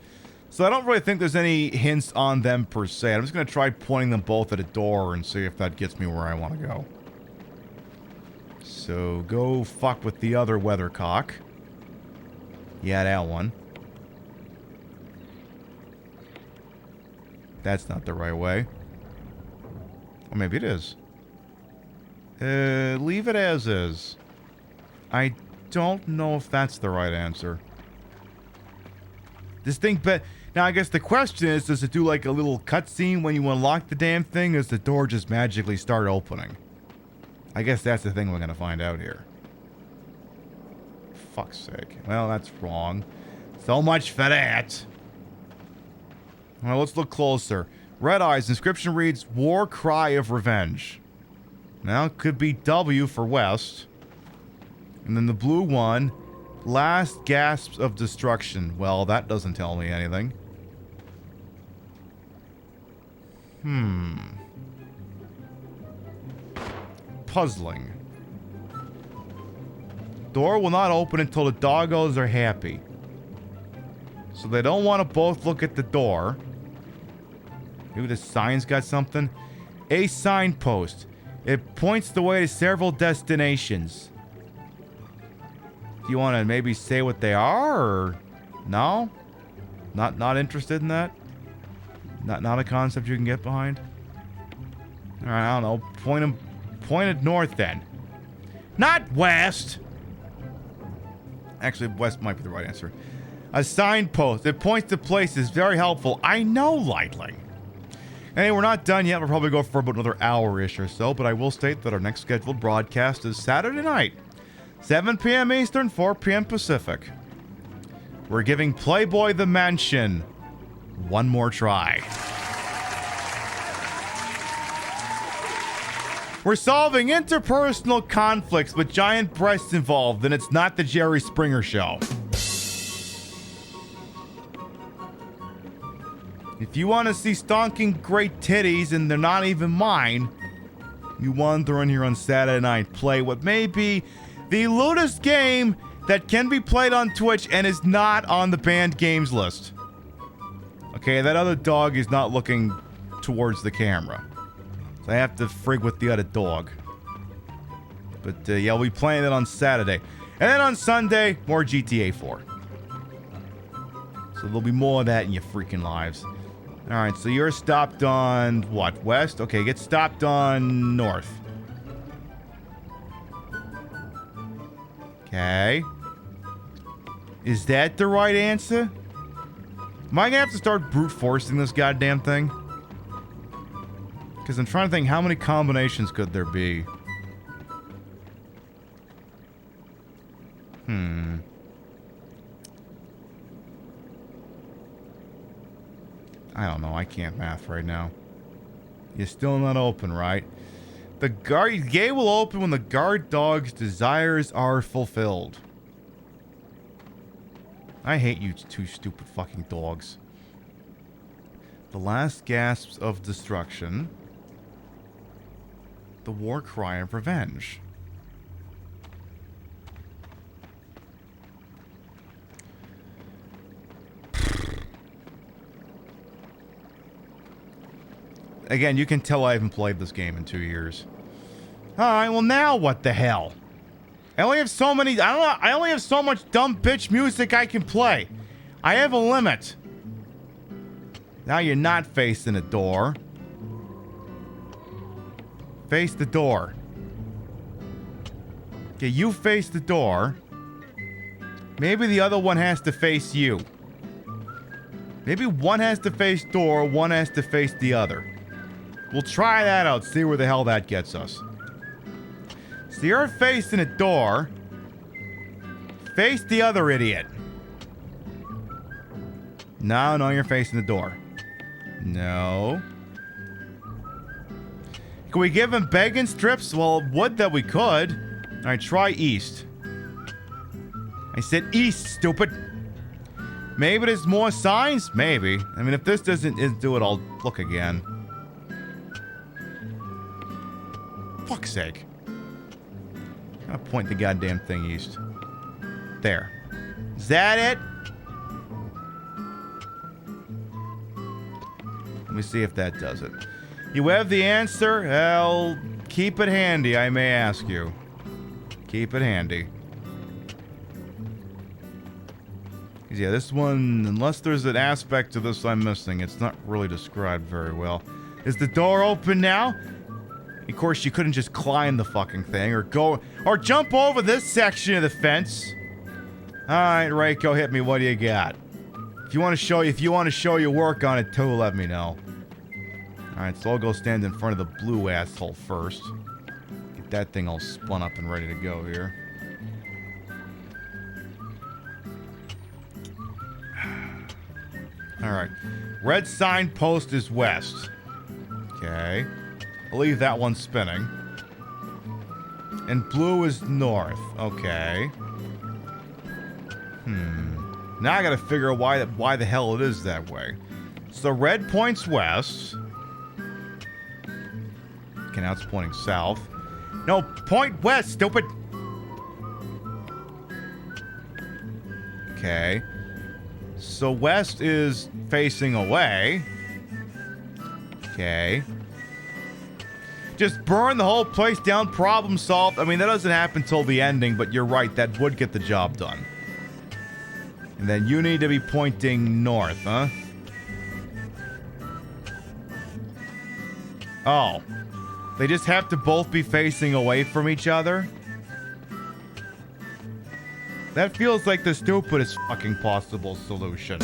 So I don't really think there's any hints on them per se. I'm just going to try pointing them both at a door and see if that gets me where I want to go. So go fuck with the other weathercock. Yeah, that one. That's not the right way. Or maybe it is. Leave it as is. I don't know if that's the right answer. This thing, but now I guess the question is, does it do like a little cutscene when you unlock the damn thing, or does the door just magically start opening? I guess that's the thing we're gonna find out here. Fuck's sake. Well, that's wrong. So much for that. Well, let's look closer. Red eyes. Inscription reads, war cry of revenge. Now, it could be W for west. And then the blue one, last gasps of destruction. Well, that doesn't tell me anything. Puzzling. Door will not open until the doggos are happy. So they don't want to both look at the door. Maybe the sign's got something. A signpost. It points the way to several destinations. Do you want to maybe say what they are, or no? Not interested in that? Not a concept you can get behind? All right, I don't know. Point it north then. Not west. Actually, west might be the right answer. A signpost. It points to places. Very helpful. I know, Lightling. Anyway, we're not done yet. We'll probably go for about another hour-ish or so, but I will state that our next scheduled broadcast is Saturday night, 7 p.m. Eastern, 4 p.m. Pacific. We're giving Playboy the Mansion one more try. We're solving interpersonal conflicts with giant breasts involved, and it's not the Jerry Springer Show. If you want to see stonking great titties, and they're not even mine, you wander in here on Saturday night, play what may be the lewdest game that can be played on Twitch and is not on the banned games list. Okay, that other dog is not looking towards the camera. So I have to frig with the other dog. But yeah, we'll be playing it on Saturday. And then on Sunday, more GTA 4. So there'll be more of that in your freaking lives. Alright, so you're stopped on, what, west? Okay, get stopped on north. Okay. Is that the right answer? Am I gonna have to start brute forcing this goddamn thing? Because I'm trying to think, how many combinations could there be? I don't know. I can't math right now. You're still not open, right? The gate will open when the guard dog's desires are fulfilled. I hate you two stupid fucking dogs. The last gasps of destruction. The war cry of revenge. Again, you can tell I haven't played this game in 2 years. Alright, well now what the hell? I only have so many, I don't know, I only have so much dumb bitch music I can play. I have a limit. Now you're not facing the door. Face the door. Okay, you face the door. Maybe the other one has to face you. Maybe one has to face door, one has to face the other. We'll try that out, see where the hell that gets us. So you're facing a door. Face the other idiot. No, you're facing the door. No. Can we give him begging strips? Well, would that we could. Alright, try east. I said east, stupid. Maybe there's more signs? Maybe. I mean, if this doesn't do it, I'll look again. Fuck's sake. I'll point the goddamn thing east. There. Is that it? Let me see if that does it. You have the answer? Well, keep it handy, I may ask you. Keep it handy. Yeah, this one, unless there's an aspect to this I'm missing, it's not really described very well. Is the door open now? Of course, you couldn't just climb the fucking thing or go or jump over this section of the fence. All right, Reiko, hit me. What do you got? If you want to show your work on it too, let me know. All right, so I'll go stand in front of the blue asshole first. Get that thing all spun up and ready to go here. All right, red signpost is west. Okay. I'll leave that one spinning. And blue is north. Okay. Now I gotta figure out why the hell it is that way. So red points west. Okay, now it's pointing south. No, point west, stupid! Okay. So west is facing away. Okay. Just burn the whole place down, problem solved. I mean, that doesn't happen till the ending, but you're right, that would get the job done. And then you need to be pointing north, huh? Oh. They just have to both be facing away from each other? That feels like the stupidest fucking possible solution.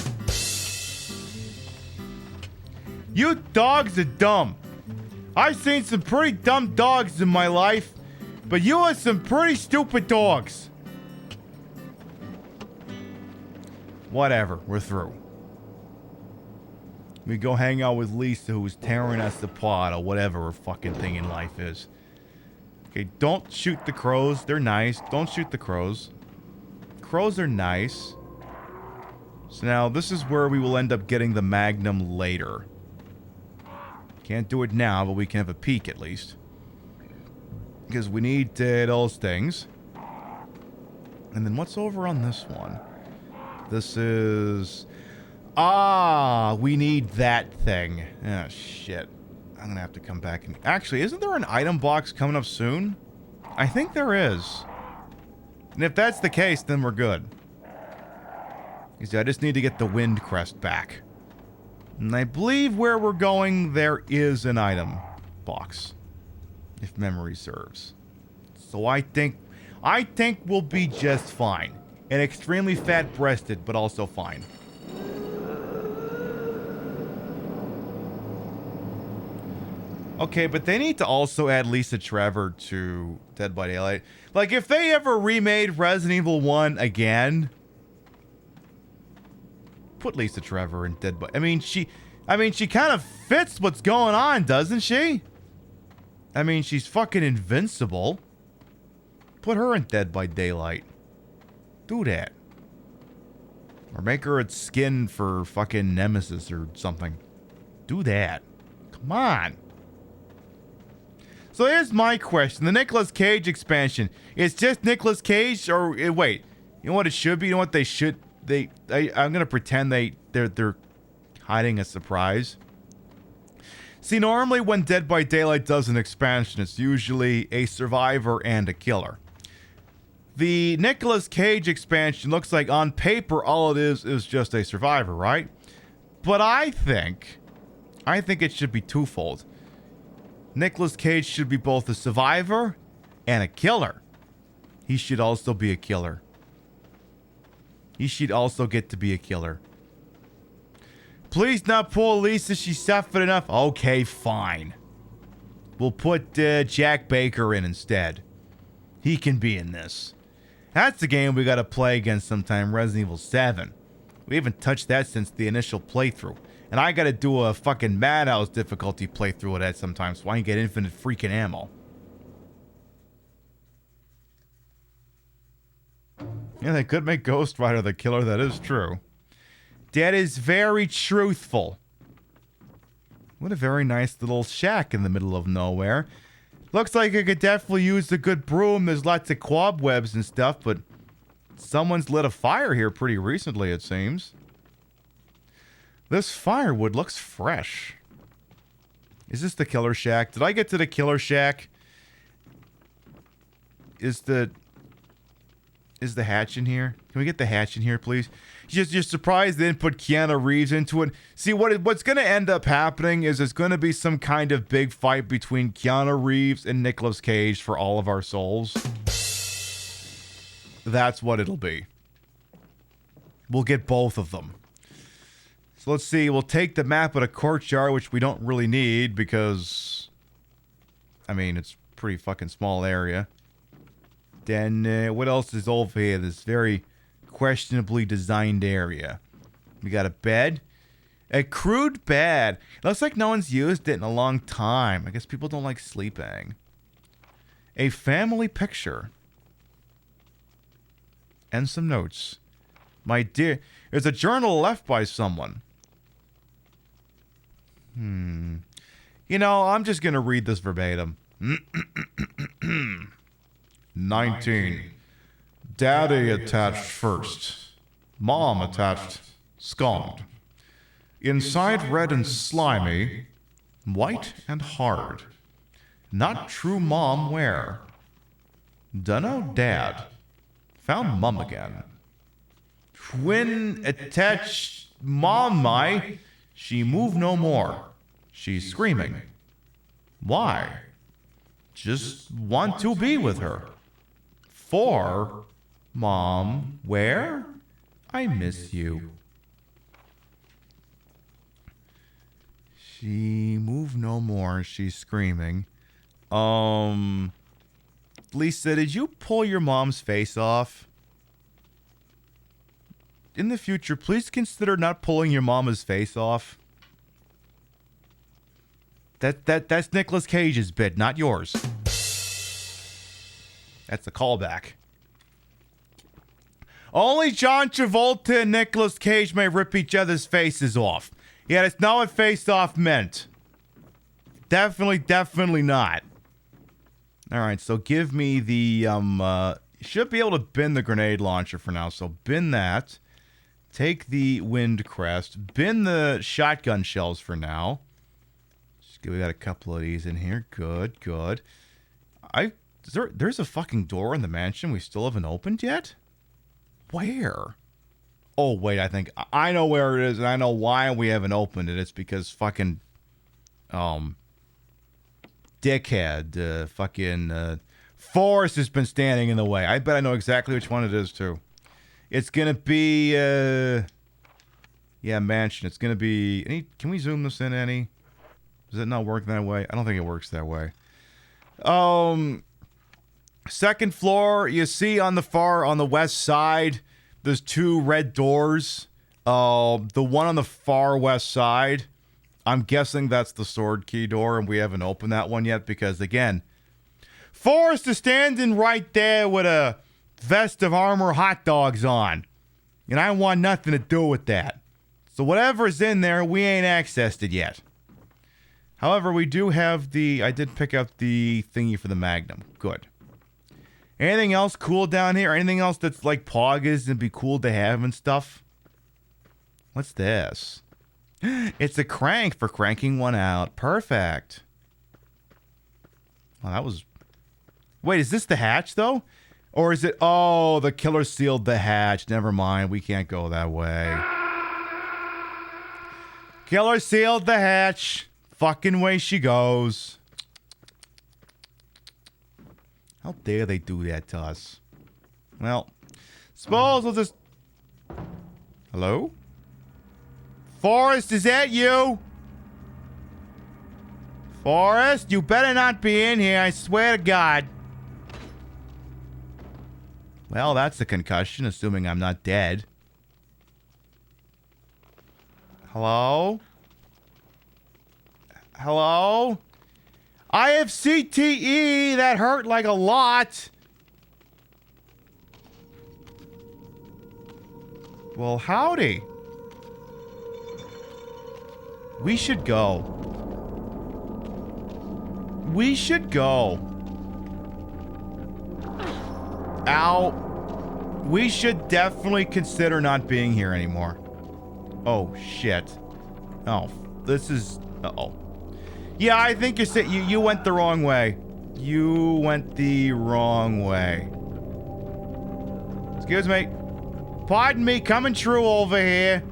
You dogs are dumb. I've seen some pretty dumb dogs in my life, but you are some pretty stupid dogs. Whatever, we're through. We go hang out with Lisa, who's tearing us apart, or whatever her fucking thing in life is. Okay, don't shoot the crows. They're nice. Don't shoot the crows. Crows are nice. So now, this is where we will end up getting the Magnum later. Can't do it now, but we can have a peek at least. Because we need those things. And then what's over on this one? This is... Ah, we need that thing. Ah, shit. I'm gonna have to come back and... Actually, isn't there an item box coming up soon? I think there is. And if that's the case, then we're good. You see, I just need to get the wind crest back. And I believe where we're going, there is an item box. If memory serves. So I think we'll be just fine. And extremely fat-breasted, but also fine. Okay, but they need to also add Lisa Trevor to Dead by Daylight. Like, if they ever remade Resident Evil 1 again, put Lisa Trevor in Dead by... I mean, she kind of fits what's going on, doesn't she? I mean, she's fucking invincible. Put her in Dead by Daylight. Do that. Or make her a skin for fucking Nemesis or something. Do that. Come on. So here's my question. The Nicolas Cage expansion. It's just Nicolas Cage or... wait. You know what it should be? You know what they should... I'm going to pretend they're hiding a surprise. See, normally when Dead by Daylight does an expansion, it's usually a survivor and a killer. The Nicolas Cage expansion looks like on paper all it is just a survivor, right? But I think it should be twofold. Nicolas Cage should be both a survivor and a killer. He should also be a killer. He should also get to be a killer. Please not poor Lisa, she suffered enough. Okay, fine. We'll put Jack Baker in instead. He can be in this. That's the game we gotta play again sometime, Resident Evil 7. We haven't touched that since the initial playthrough. And I gotta do a fucking Madhouse difficulty playthrough of that sometime so I can get infinite freaking ammo. Yeah, they could make Ghost Rider the killer, that is true. That is very truthful. What a very nice little shack in the middle of nowhere. Looks like it could definitely use a good broom. There's lots of cobwebs and stuff, but someone's lit a fire here pretty recently, it seems. This firewood looks fresh. Is this the killer shack? Did I get to the killer shack? Is the hatch in here? Can we get the hatch in here, please? You're surprised they didn't put Keanu Reeves into it. See, what's going to end up happening is it's going to be some kind of big fight between Keanu Reeves and Nicolas Cage for all of our souls. That's what it'll be. We'll get both of them. So let's see. We'll take the map of the courtyard, which we don't really need because, I mean, it's a pretty fucking small area. Then what else is over here? This very questionably designed area. We got a bed. A crude bed. Looks like no one's used it in a long time. I guess people don't like sleeping. A family picture. And some notes. My dear... There's a journal left by someone. You know, I'm just going to read this verbatim. 19. Daddy attached first. Mom attached second. Inside red and slimy. White and hard. Not true mom where? Dunno dad. Found mum again. Twin attached mom my. She move no more. She's screaming. Why? Just want to be with her. For mom, where? I miss you. She move no more. She's screaming. Lisa, did you pull your mom's face off? In the future, please consider not pulling your mama's face off. That's Nicolas Cage's bit, not yours. That's a callback. Only John Travolta and Nicolas Cage may rip each other's faces off. Yeah, that's not what face off meant. Definitely not. Alright, so give me the, should be able to bin the grenade launcher for now, so bin that. Take the wind crest. Bin the shotgun shells for now. We got a couple of these in here. Good. There's a fucking door in the mansion we still haven't opened yet? Where? Oh, wait, I think I know where it is, and I know why we haven't opened it. It's because fucking, dickhead, Forrest has been standing in the way. I bet I know exactly which one it is, too. It's gonna be, yeah, mansion. It's gonna be, can we zoom this in any? Does it not work that way? I don't think it works that way. Second floor, you see on the west side, there's two red doors. The one on the far west side, I'm guessing that's the sword key door, and we haven't opened that one yet because, again, Forrest is standing right there with a vest of armor hot dogs on. And I want nothing to do with that. So whatever's in there, we ain't accessed it yet. However, we do have I did pick up the thingy for the Magnum. Good. Anything else cool down here? Anything else that's like Poggers and be cool to have and stuff? What's this? It's a crank for cranking one out. Perfect. Well, that was... Wait, is this the hatch, though? Or is it... Oh, the killer sealed the hatch. Never mind. We can't go that way. Killer sealed the hatch. Fucking way she goes. How dare they do that to us? Well, suppose we'll just... Hello? Forrest, is that you? Forrest, you better not be in here, I swear to God. Well, that's a concussion, assuming I'm not dead. Hello? Hello? I have CTE. That hurt like a lot. Well, howdy. We should go. We should go. Ow. We should definitely consider not being here anymore. Oh, shit. Oh, this is... Uh-oh. Yeah, I think you went the wrong way. You went the wrong way. Excuse me. Pardon me, coming true over here.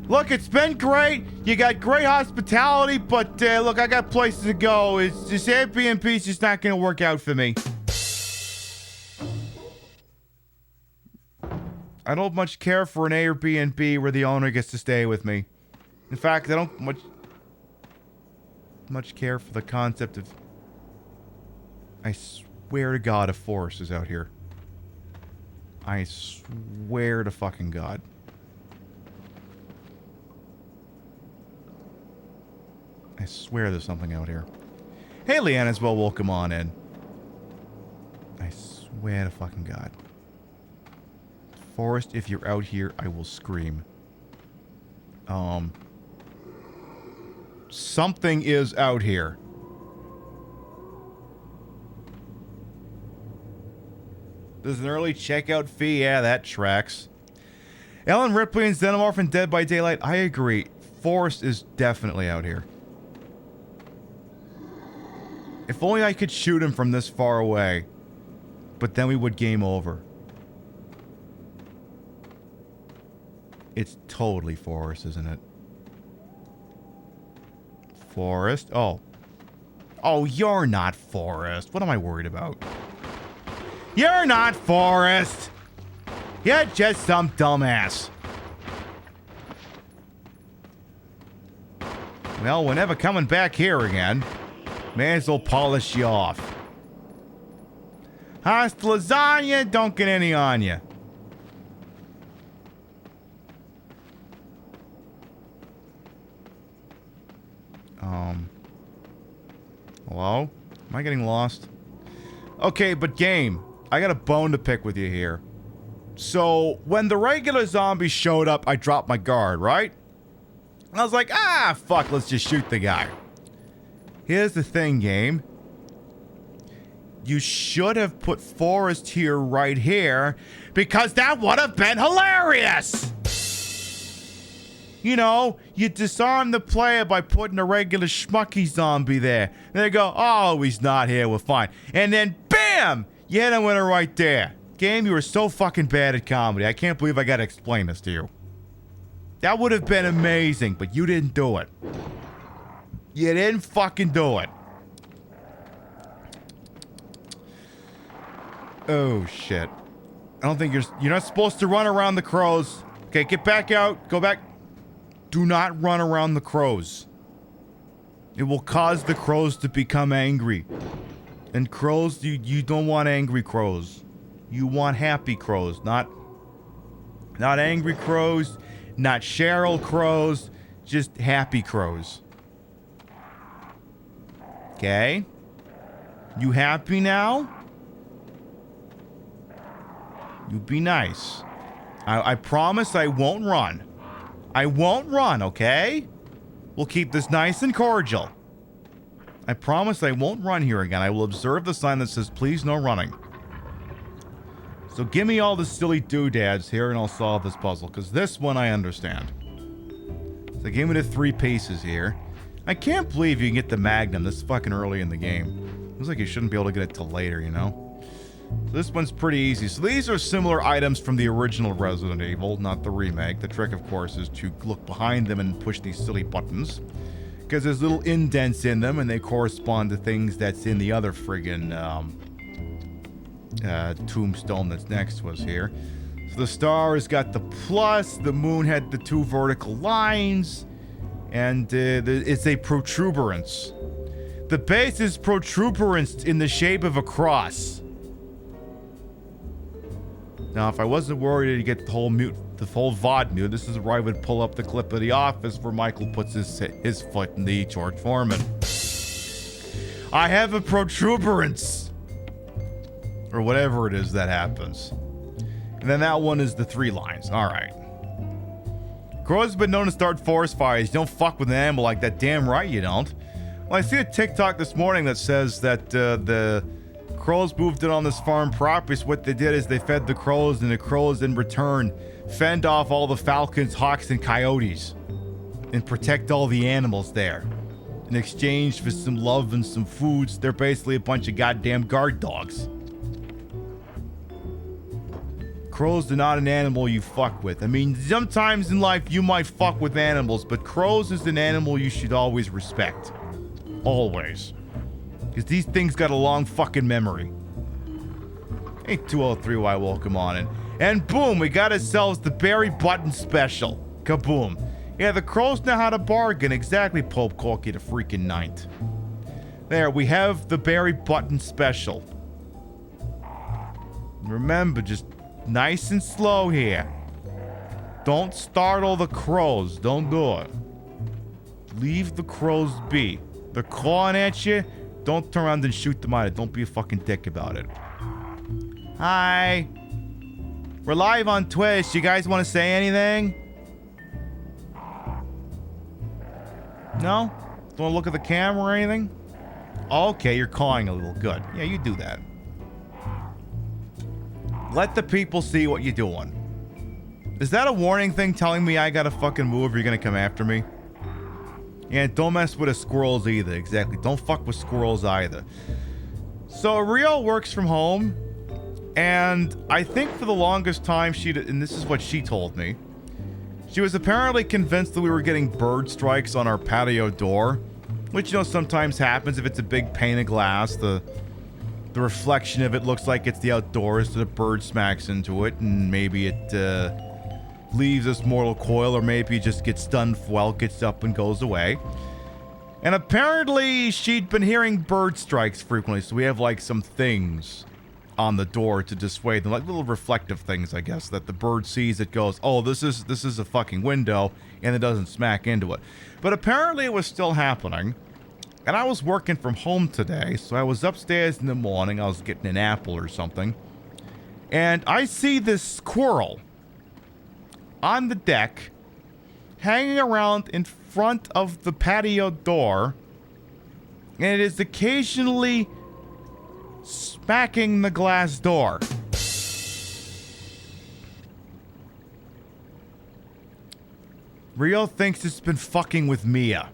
Look, it's been great. You got great hospitality, but look, I got places to go. It's this Airbnb's just not going to work out for me. I don't much care for an Airbnb where the owner gets to stay with me. In fact, I don't much care for the concept of... I swear to God if Forrest is out here. I swear to fucking God. I swear there's something out here. Hey, Leanne, as well, welcome on in. I swear to fucking God. Forrest, if you're out here, I will scream. Something is out here. There's an early checkout fee. Yeah, that tracks. Ellen Ripley and Xenomorph and Dead by Daylight. I agree. Forrest is definitely out here. If only I could shoot him from this far away. But then we would game over. It's totally Forrest, isn't it? Forrest? Oh. Oh, you're not Forrest. What am I worried about? You're not Forrest! You're just some dumbass. Well, we're never coming back here again. May as well polish you off. Hasta lasagna, don't get any on you. Hello? Am I getting lost? Okay, but game, I got a bone to pick with you here. So, when the regular zombies showed up, I dropped my guard, right? I was like, ah, fuck, let's just shoot the guy. Here's the thing, game. You should have put Forrest here right here, because that would have been hilarious! You know, you disarm the player by putting a regular schmucky zombie there. And they go, oh, he's not here, we're fine. And then, bam! You hit him with it right there. Game, you were so fucking bad at comedy. I can't believe I gotta explain this to you. That would have been amazing, but you didn't do it. You didn't fucking do it. Oh, shit. I don't think you're not supposed to run around the crows. Okay, get back out. Go back. Do not run around the crows. It will cause the crows to become angry. And crows, you don't want angry crows. You want happy crows, not angry crows, not Cheryl crows, just happy crows. Okay? You happy now? You be nice. I promise I won't run. I won't run, okay? We'll keep this nice and cordial. I promise I won't run here again. I will observe the sign that says, please no running. So give me all the silly doodads here and I'll solve this puzzle, because this one I understand. So give me the 3 pieces here. I can't believe you can get the Magnum this fucking early in the game. Looks like you shouldn't be able to get it till later, you know? So this one's pretty easy. So these are similar items from the original Resident Evil, not the remake. The trick, of course, is to look behind them and push these silly buttons. Because there's little indents in them, and they correspond to things that's in the other friggin' tombstone that's next to us here. So the star has got the plus, the moon had the 2 vertical lines, and it's a protuberance. The base is protuberance in the shape of a cross. Now, if I wasn't worried to get the whole VOD mute, this is where I would pull up the clip of The Office where Michael puts his foot in the George Foreman. I have a protuberance. Or whatever it is that happens. And then that one is the 3 lines. Alright. Crows have been known to start forest fires. You don't fuck with an animal like that. Damn right you don't. Well, I see a TikTok this morning that says that the crows moved in on this farm property. So what they did is they fed the crows, and the crows in return fend off all the falcons, hawks, and coyotes. And protect all the animals there. In exchange for some love and some foods, they're basically a bunch of goddamn guard dogs. Crows are not an animal you fuck with. I mean, sometimes in life you might fuck with animals, but crows is an animal you should always respect. Always. Because these things got a long fucking memory. Hey, 203Y, welcome on in. And boom, we got ourselves the Berry Button Special. Kaboom. Yeah, the crows know how to bargain. Exactly, Pope Corky the freaking ninth. There, we have the Berry Button Special. Remember, just nice and slow here. Don't startle the crows. Don't do it. Leave the crows be. They're clawing at you. Don't turn around and shoot them out. Don't be a fucking dick about it. Hi. We're live on Twitch. You guys want to say anything? No? Don't want to look at the camera or anything? Okay, you're cawing a little. Good. Yeah, you do that. Let the people see what you're doing. Is that a warning thing telling me I gotta fucking move or you're gonna come after me? Yeah, don't mess with the squirrels either. Exactly. Don't fuck with squirrels either. So Rio works from home, and I think for the longest time and this is what she told me, she was apparently convinced that we were getting bird strikes on our patio door, which, you know, sometimes happens if it's a big pane of glass. The reflection of it looks like it's the outdoors, so the bird smacks into it, and maybe it leaves this mortal coil, or maybe it just gets stunned well, gets up and goes away. And apparently she'd been hearing bird strikes frequently, so we have like some things on the door to dissuade them, like little reflective things, I guess, that the bird sees. It goes, oh, this is a fucking window, and it doesn't smack into it. But apparently it was still happening. And I was working from home today, so I was upstairs in the morning. I was getting an apple or something. And I see this squirrel on the deck, hanging around in front of the patio door. And it is occasionally smacking the glass door. Rio thinks it's been fucking with Mia.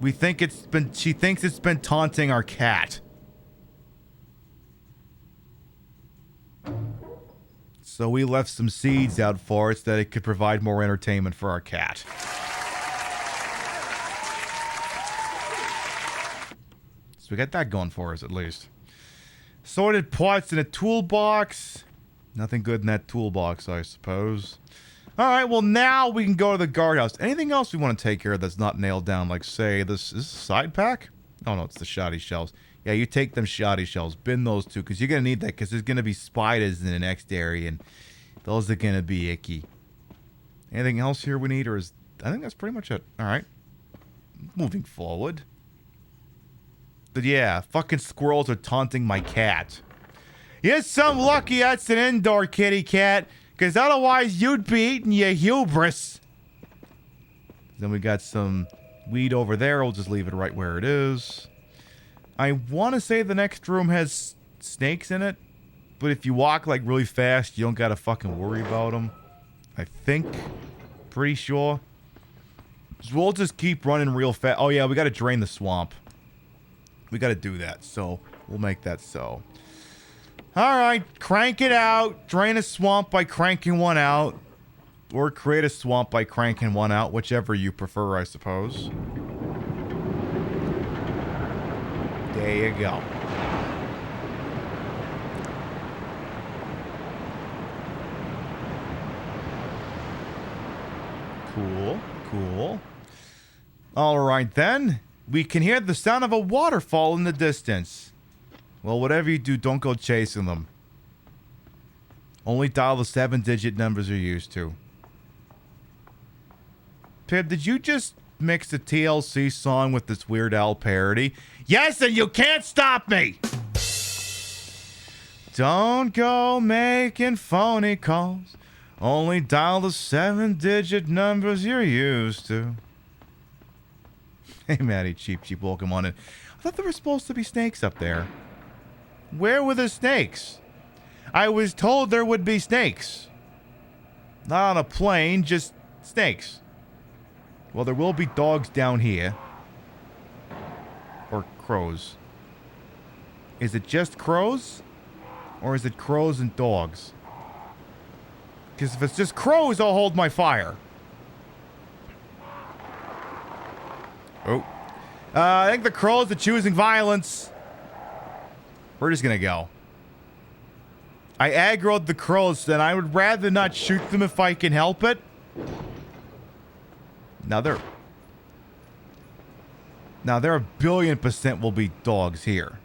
She thinks it's been taunting our cat. So we left some seeds out for it so that it could provide more entertainment for our cat. So we got that going for us at least. Sorted parts in a toolbox. Nothing good in that toolbox, I suppose. Alright, well now we can go to the guardhouse. Anything else we want to take care of that's not nailed down? Like, say, this is a side pack? Oh no, it's the shoddy shells. Yeah, you take them shoddy shells. Bin those two, because you're going to need that, because there's going to be spiders in the next area, and those are going to be icky. Anything else here we need, or is... I think that's pretty much it. Alright. Moving forward. But yeah, fucking squirrels are taunting my cat. You're some lucky that's an indoor kitty cat. Because otherwise you'd be eating your hubris. Then we got some weed over there. We'll just leave it right where it is. I want to say the next room has snakes in it. But if you walk like really fast, you don't got to fucking worry about them. I think. Pretty sure. So we'll just keep running real fast. Oh, yeah, we got to drain the swamp. We got to do that, so we'll make that so. All right, crank it out. Drain a swamp by cranking one out. Or create a swamp by cranking one out, whichever you prefer, I suppose. There you go. Cool, cool. All right, then. We can hear the sound of a waterfall in the distance. Well, whatever you do, don't go chasing them. Only dial the 7-digit numbers you're used to. Pib, did you just mix a TLC song with this Weird Al parody? Yes, and you can't stop me! Don't go making phony calls. Only dial the 7-digit numbers you're used to. Hey, Maddie, Cheap, welcome on in. I thought there were supposed to be snakes up there. Where were the snakes? I was told there would be snakes. Not on a plane, just snakes. Well, there will be dogs down here. Or crows. Is it just crows? Or is it crows and dogs? Because if it's just crows, I'll hold my fire. Oh. I think the crows are choosing violence. We're just gonna go. I aggroed the crows, and I would rather not shoot them if I can help it. Now there 1,000,000,000% will be dogs here.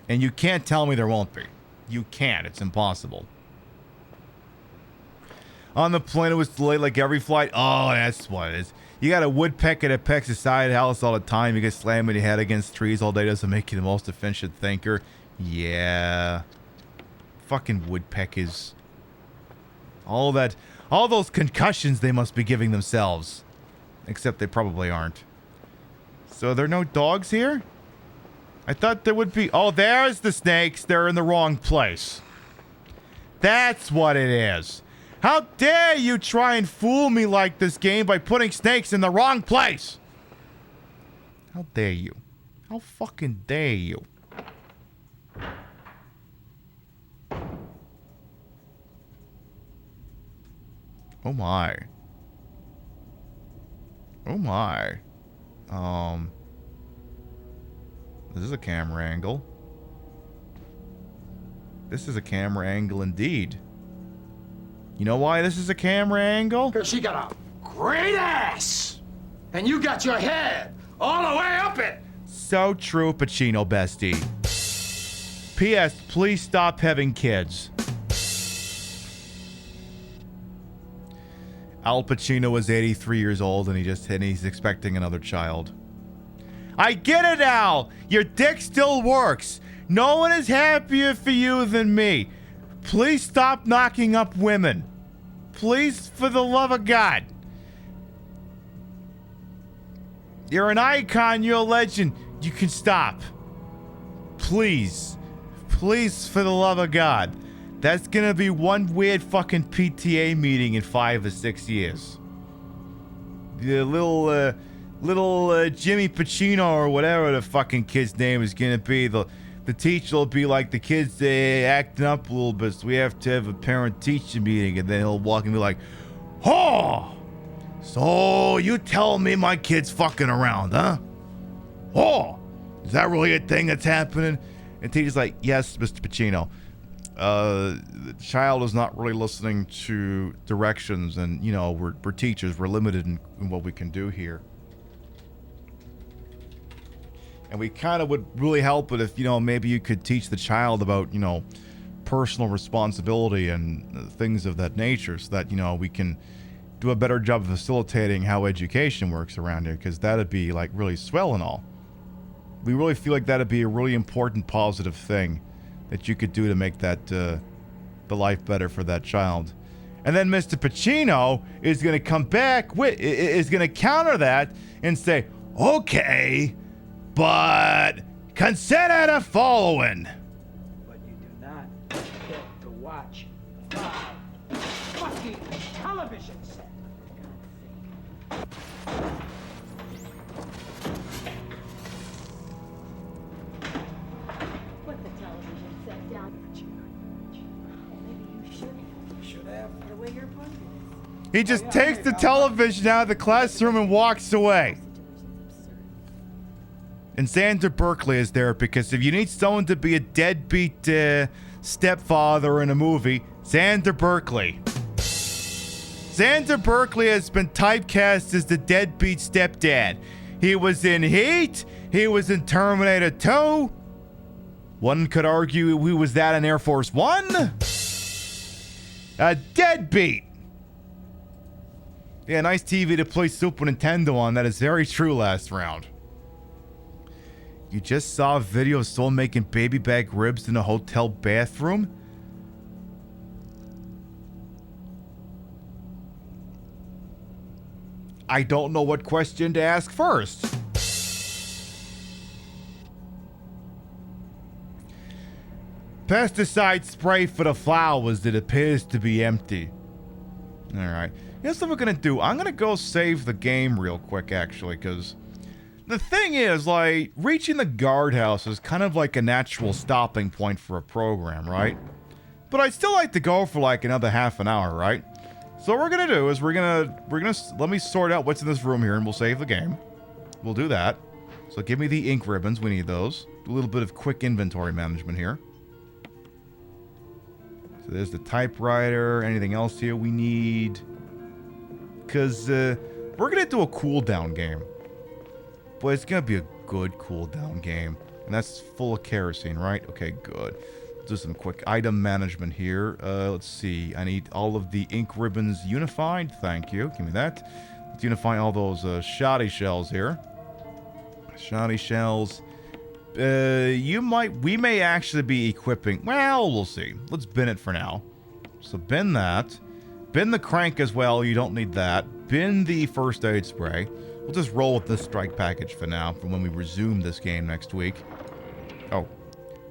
And you can't tell me there won't be. You can't. It's impossible. On the plane, it was delayed like every flight. Oh, that's what it is. You got a woodpecker that pecks the side of the house all the time. You get slamming your head against trees all day. Doesn't make you the most efficient thinker. Yeah. Fucking woodpeckers. All those concussions they must be giving themselves. Except they probably aren't. So there are no dogs here? I thought there would be. Oh, there's the snakes. They're in the wrong place. That's what it is. How dare you try and fool me like this game by putting snakes in the wrong place? How dare you? How fucking dare you? Oh my. Oh my. This is a camera angle. This is a camera angle indeed. You know why this is a camera angle? Because she got a great ass! And you got your head all the way up it! So true, Pacino bestie. P.S. Please stop having kids. Al Pacino was 83 years old and he's expecting another child. I get it, Al! Your dick still works. No one is happier for you than me. Please stop knocking up women. Please, for the love of God. You're an icon, you're a legend. You can stop. Please. Please, for the love of God. That's gonna be one weird fucking PTA meeting in 5 or 6 years. The little Jimmy Pacino or whatever the fucking kid's name is gonna be. The teacher will be like, the kids acting up a little bit, so we have to have a parent-teacher meeting, and then he'll walk and be like, oh, so you tell me my kid's fucking around, huh? Oh, is that really a thing that's happening? And teacher's like, yes, Mr. Pacino. The child is not really listening to directions, and, you know, we're teachers, we're limited in what we can do here. And we kind of would really help it if, you know, maybe you could teach the child about, you know, personal responsibility and things of that nature, so that, you know, we can do a better job of facilitating how education works around here, because that'd be, like, really swell and all. We really feel like that'd be a really important positive thing that you could do to make that, the life better for that child. And then Mr. Pacino is going to come back is going to counter that and say, okay, but consider the following. But you do not get to watch fucking television. He just takes the television out of the classroom and walks away. And Xander Berkeley is there because if you need someone to be a deadbeat stepfather in a movie, Xander Berkeley. Xander Berkeley has been typecast as the deadbeat stepdad. He was in Heat. He was in Terminator 2. One could argue he was that in Air Force One. A deadbeat. Yeah, nice TV to play Super Nintendo on. That is very true last round. You just saw a video of someone making baby back ribs in a hotel bathroom? I don't know what question to ask first. Pesticide spray for the flowers that appears to be empty. Alright. Here's what we're gonna do. I'm gonna go save the game real quick, actually, because the thing is, like, reaching the guardhouse is kind of like a natural stopping point for a program, right? But I'd still like to go for like another half an hour, right? So what we're gonna do is we're gonna let me sort out what's in this room here, and we'll save the game. We'll do that. So give me the ink ribbons. We need those. Do a little bit of quick inventory management here. So there's the typewriter. Anything else here we need? Because we're gonna do a cooldown game. But it's gonna be a good cooldown game, and that's full of kerosene, right? Okay, good. Do some quick item management here. Let's see. I need all of the ink ribbons unified. Thank you. Give me that. Let's unify all those shoddy shells here. Shoddy shells. We may actually be equipping. Well, we'll see. Let's bin it for now. So bin that. Bin the crank as well. You don't need that. Bin the first aid spray. We'll just roll with this strike package for now, for when we resume this game next week. Oh.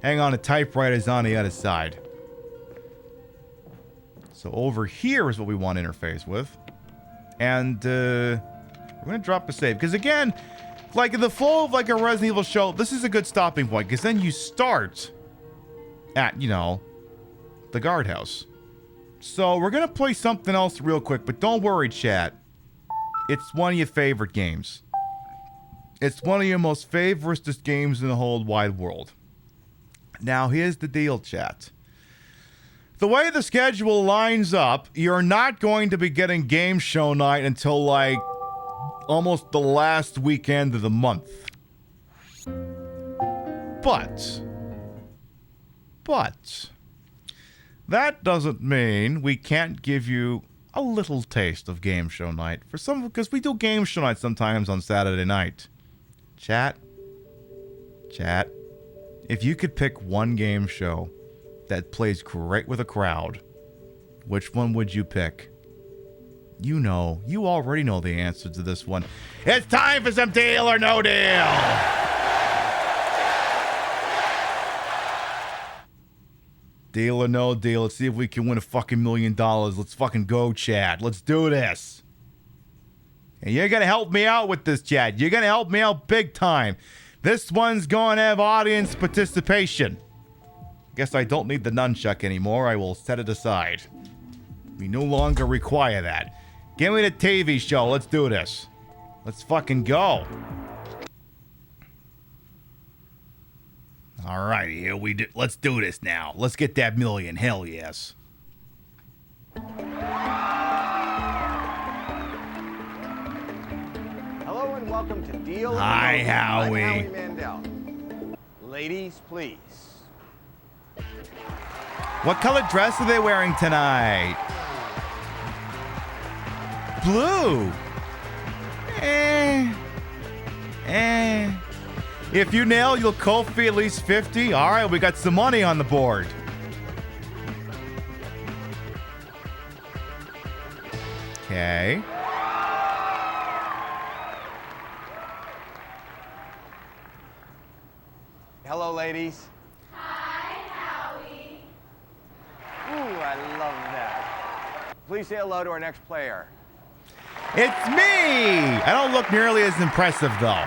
Hang on, the typewriter's on the other side. So over here is what we want to interface with. And we're going to drop a save. Because again, like in the flow of like a Resident Evil show, this is a good stopping point. Because then you start at, you know, the guardhouse. So we're going to play something else real quick. But don't worry, chat. It's one of your favorite games. It's one of your most favoriteest games in the whole wide world. Now, here's the deal, chat. The way the schedule lines up, you're not going to be getting game show night until, like, almost the last weekend of the month. But, that doesn't mean we can't give you a little taste of game show night. For some, because we do game show night sometimes on Saturday night. Chat. If you could pick one game show that plays great with a crowd, which one would you pick? You know, you already know the answer to this one. It's time for some Deal or No Deal! Deal or no deal. Let's see if we can win a fucking $1 million. Let's fucking go, Chad. Let's do this. And you're going to help me out with this, Chad. You're going to help me out big time. This one's going to have audience participation. Guess I don't need the nunchuck anymore. I will set it aside. We no longer require that. Give me the TV show. Let's do this. Let's fucking go. All right, here we do. Let's do this now. Let's get that $1 million. Hell yes. Hello and welcome to Deal. Hi, Howie. I'm Howie Mandel. Ladies, please. What color dress are they wearing tonight? Blue. If you nail, you'll Ko-fi at least 50. All right, we got some money on the board. Okay. Hello, ladies. Hi, Howie. Ooh, I love that. Please say hello to our next player. It's me! I don't look nearly as impressive, though.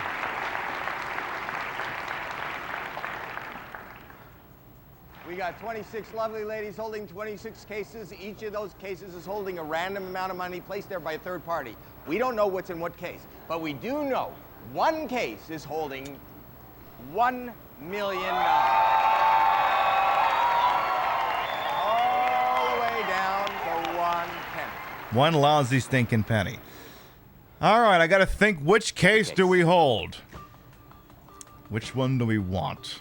We got 26 lovely ladies holding 26 cases. Each of those cases is holding a random amount of money placed there by a third party. We don't know what's in what case, but we do know one case is holding $1 million. All the way down to 1 penny. One lousy stinking penny. All right, I got to think, which case do we hold? Which one do we want?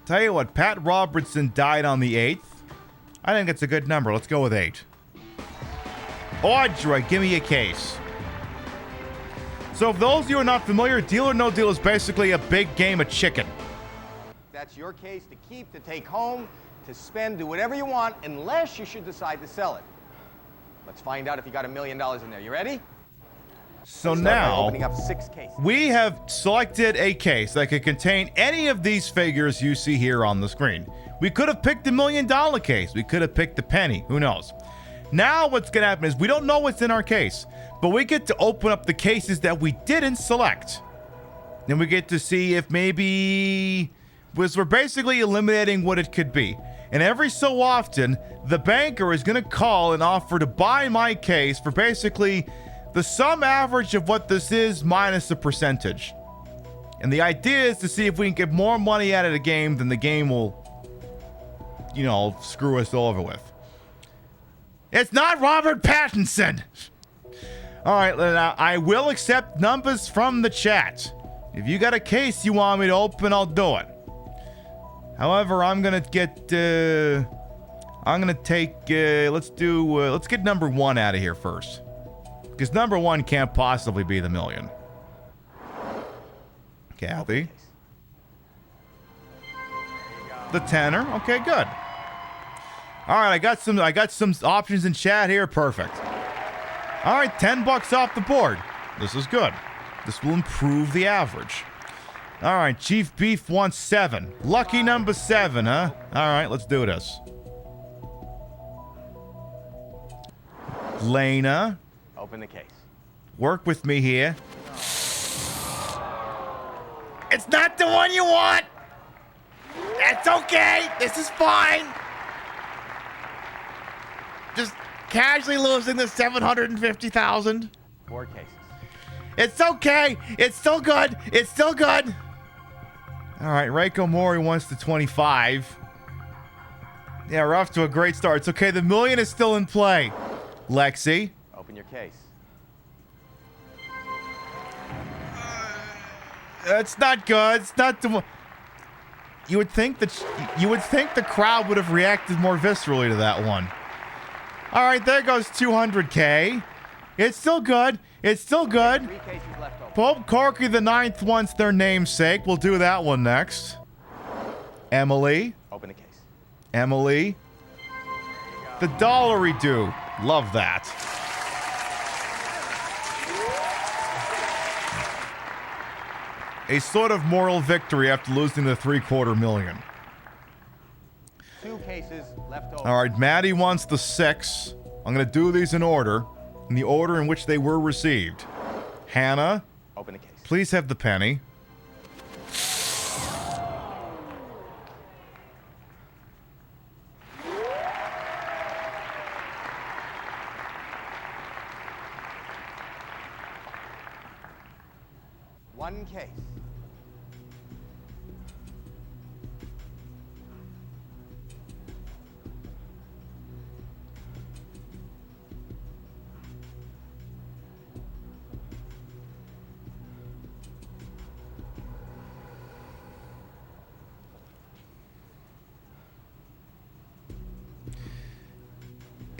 Tell you what, Pat Robertson died on the 8th. I think it's a good number. Let's go with 8. Audrey, give me a case. So for those of you who are not familiar, Deal or No Deal is basically a big game of chicken. That's your case to keep, to take home, to spend, do whatever you want, unless you should decide to sell it. Let's find out if you got $1 million in there. You ready? So Let's start by now, opening up 6 cases. we have selected a case that could contain any of these figures you see here on the screen. We could have picked the $1 million case. We could have picked the penny. Who knows? Now what's going to happen is we don't know what's in our case, but we get to open up the cases that we didn't select. Then we get to see if maybe... because we're basically eliminating what it could be. And every so often, the banker is going to call and offer to buy my case for basically the sum average of what this is minus the percentage. And the idea is to see if we can get more money out of the game than the game will, you know, screw us over with. It's not Robert Pattinson! All right, now I will accept numbers from the chat. If you got a case you want me to open, I'll do it. However, I'm gonna get, I'm gonna take, let's get number 1 out of here first. Because number 1 can't possibly be the $1 million. Kathy. The tenner. Okay, good. All right, I got some options in chat here. Perfect. All right, $10 off the board. This is good. This will improve the average. All right, Chief Beef wants 7. Lucky number 7, huh? All right, let's do this. Lena. Open the case. Work with me here. It's not the one you want. That's okay. This is fine. Just casually losing the $750,000. 4 cases. It's okay. It's still good. It's still good. All right, Reiko Mori wants the 25. Yeah, we're off to a great start. It's okay. The $1 million is still in play. Lexi. Open your case. It's not good. It's not the. You would think the crowd would have reacted more viscerally to that one. All right, there goes 200K. It's still good. It's still good. 3 cases left open. Pope Corky the 9th wants their namesake. We'll do that one next. Emily. Open the case. Emily. The dollary do. Love that. A sort of moral victory after losing the $750,000. 2 cases left over. All right, Maddie wants the 6. I'm going to do these in order, in the order in which they were received. Hannah, open the case. Please have the penny. One case.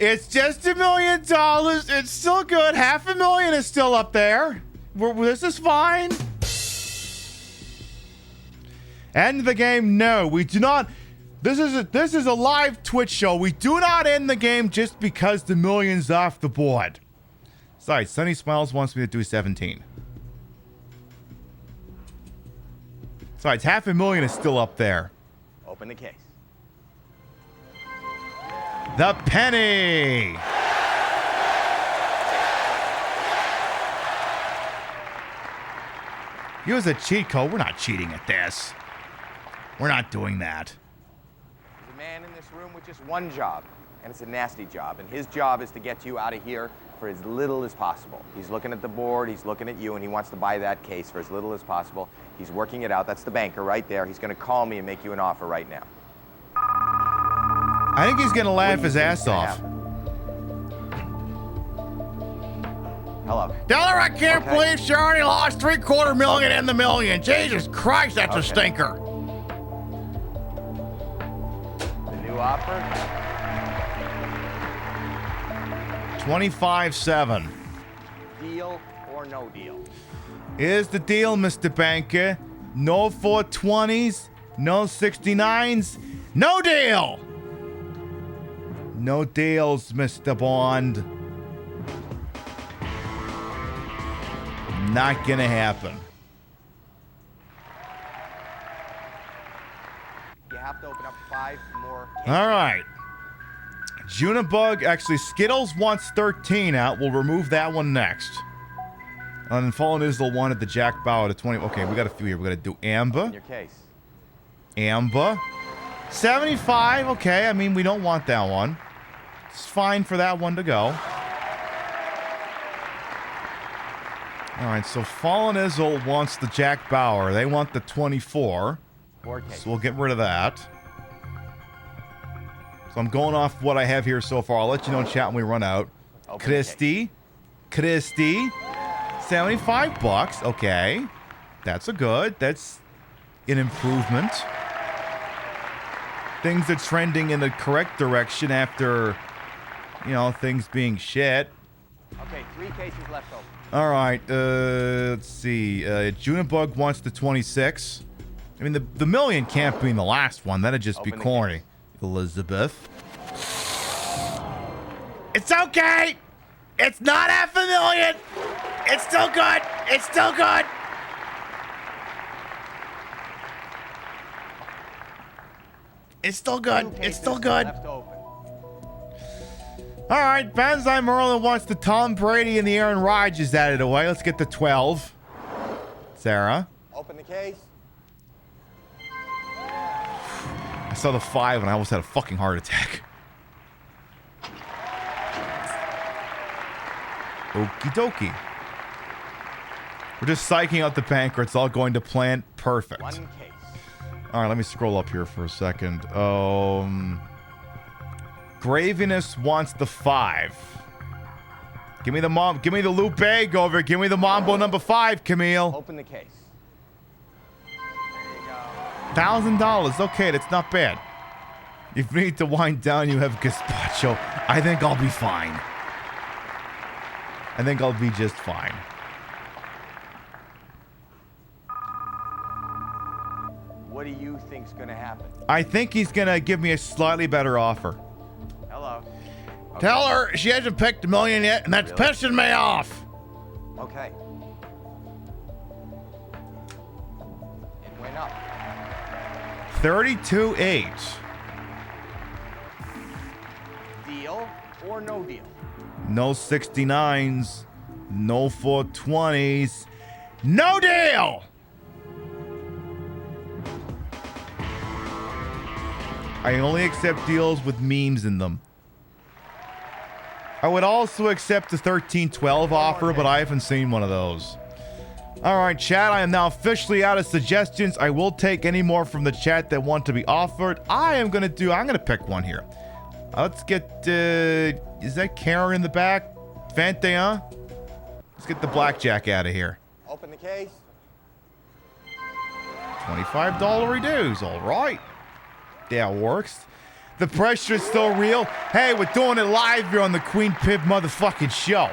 It's just $1 million. It's still good. $500,000 is still up there. This is fine. End the game? No, we do not. This is a live Twitch show. We do not end the game just because the $1 million's off the board. Sorry, Sunny Smiles wants me to do 17. Sorry, it's $500,000 is still up there. Open the case. The penny. Use a cheat code. We're not cheating at this. We're not doing that. There's a man in this room with just one job, and it's a nasty job. And his job is to get you out of here for as little as possible. He's looking at the board, he's looking at you, and he wants to buy that case for as little as possible. He's working it out. That's the banker right there. He's going to call me and make you an offer right now. I think he's going to laugh his ass off. Hello. Dollar, I can't believe she already lost $750,000 in the million. Jesus Christ, that's a stinker. The new offer? 25-7. Deal or no deal? Here's the deal, Mr. Banker. No 420s, no 69s, no deal. No deals, Mr. Bond. Not gonna happen. You have to open up 5 more cases. All right. Junebug, actually, Skittles wants 13 out. We'll remove that one next. And then Fallen Izzle wanted the Jack Bauer to 20. Okay, we got a few here. We got to do Amber. In your case. Amber. 75. Okay, I mean, we don't want that one. It's fine for that one to go. All right, so Fallen Izzle wants the Jack Bauer. They want the 24. So we'll get rid of that. So I'm going off what I have here so far. I'll let you know in chat when we run out. Christy. 75 bucks. Okay. That's that's an improvement. Things are trending in the correct direction after, things being shit. Okay, 3 cases left open. All right, let's see. Junebug wants the 26. I mean, the million can't be in the last one. That'd just be corny. Elizabeth. It's okay. It's not $500,000. It's still good. It's still good. It's still good. It's still good. All right, Banzai Merlin wants the Tom Brady and the Aaron Rodgers added away. Let's get the 12. Sarah. Open the case. I saw the 5 and I almost had a fucking heart attack. Okie dokie. We're just psyching out the banker. It's all going to plan. Perfect. 1 case. All right, let me scroll up here for a second. Graviness wants the 5. Give me the Give me the Lupe over. Give me the Mambo number 5, Camille. Open the case. $1,000. Okay, that's not bad. If you need to wind down, you have gazpacho. I think I'll be fine. I think I'll be just fine. What do you think's gonna happen? I think he's gonna give me a slightly better offer. Hello. Okay. Tell her she hasn't picked $1 million yet, and that's pissing me off. Okay. It went up. 32.8. Deal or no deal? No 69s. No 420s. No deal! I only accept deals with memes in them. I would also accept the 13-12 offer, but I haven't seen one of those. All right, chat, I am now officially out of suggestions. I will take any more from the chat that want to be offered. I'm going to pick one here. Let's get, is that Karen in the back? Fante, huh? Let's get the blackjack out of here. Open the case. $25 dues, all right. That works. The pressure is still real. Hey, we're doing it live here on the Queen Pib motherfucking show.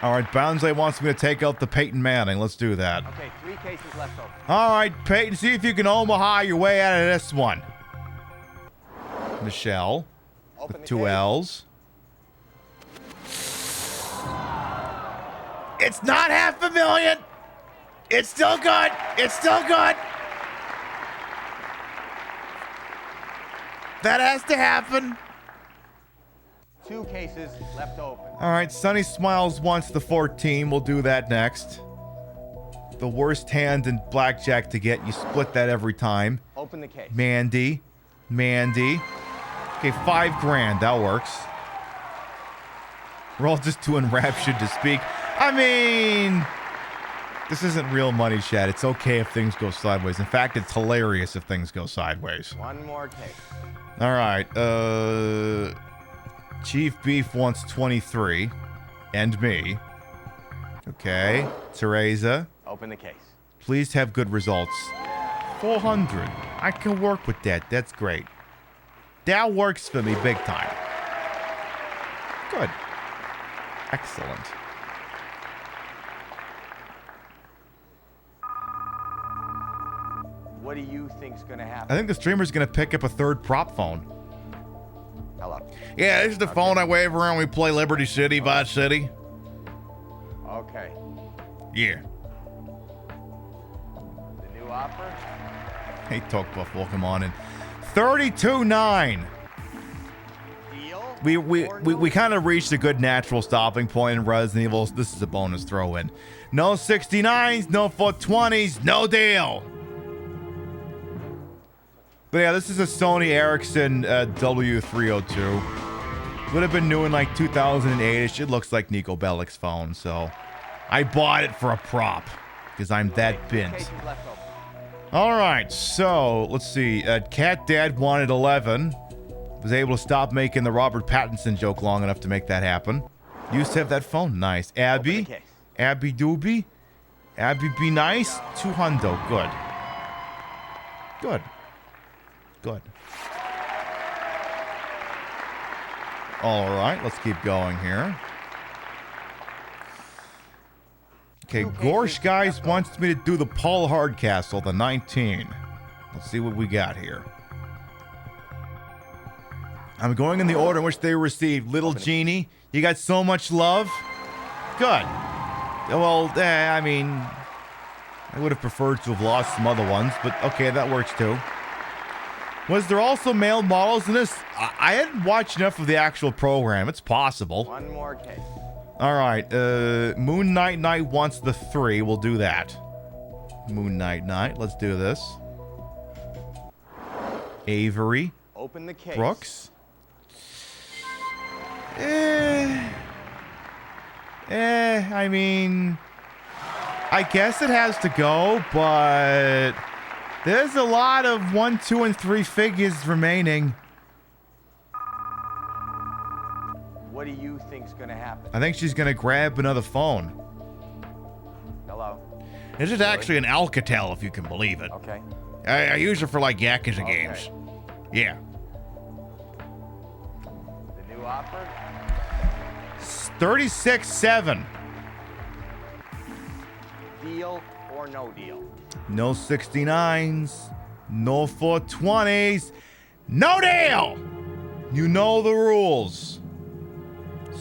All right, Bounsley wants me to take out the Peyton Manning. Let's do that. Okay, 3 cases left open. All right, Peyton, see if you can Omaha your way out of this one. Michelle, with 2 L's. It's not $500,000. It's still good. It's still good. That has to happen. 2 cases left open. All right, Sunny Smiles wants the 14. We'll do that next. The worst hand in blackjack to get. You split that every time. Open the case. Mandy. Okay, $5,000. That works. We're all just too enraptured to speak. I mean, this isn't real money, Chad. It's okay if things go sideways. In fact, it's hilarious if things go sideways. One more case. All right. Chief Beef wants 23. And me. Okay. Teresa. Open the case. Please have good results. 400. I can work with that. That's great. That works for me big time. Good. Excellent. What do you think's gonna happen? I think the streamer's gonna pick up a third prop phone. Hello. Yeah, this is the phone I wave around when we play Liberty City, Vice City. Okay. Yeah. The new offer? Hey, Talk Buffalo, come on in. 32.9. We kind of reached a good natural stopping point in Resident Evil. This is a bonus throw in. No 69s, no 420s, no deal. But yeah, this is a Sony Ericsson W302. Would have been new in like 2008-ish. It looks like Nico Bellic's phone, so I bought it for a prop because I'm that bent. All right, so let's see. Cat Dad wanted 11. Was able to stop making the Robert Pattinson joke long enough to make that happen. Used to have that phone. Nice. Abby. Abby Doobie. Abby be nice. 200. Good. Good. Good. All right, let's keep going here. Okay, Gorsh Guys wants me to do the Paul Hardcastle, the 19. Let's see what we got here. I'm going in the order in which they were received. Little Genie, you got so much love. Good. Well, I mean, I would have preferred to have lost some other ones, but okay, that works too. Was there also male models in this? I hadn't watched enough of the actual program. It's possible. One more case. All right. Moon Knight wants the 3. We'll do that. Moon Knight. Let's do this. Avery. Open the case. Brooks. I mean, I guess it has to go, but there's a lot of 1, 2, and 3 figures remaining. What do you think's gonna happen? I think she's gonna grab another phone. Hello. This is actually an Alcatel, if you can believe it. Okay. I use it for like Yakuza games. Yeah. The new offer? 36.7. Deal or no deal? No 69s. No 420s. No deal! You know the rules.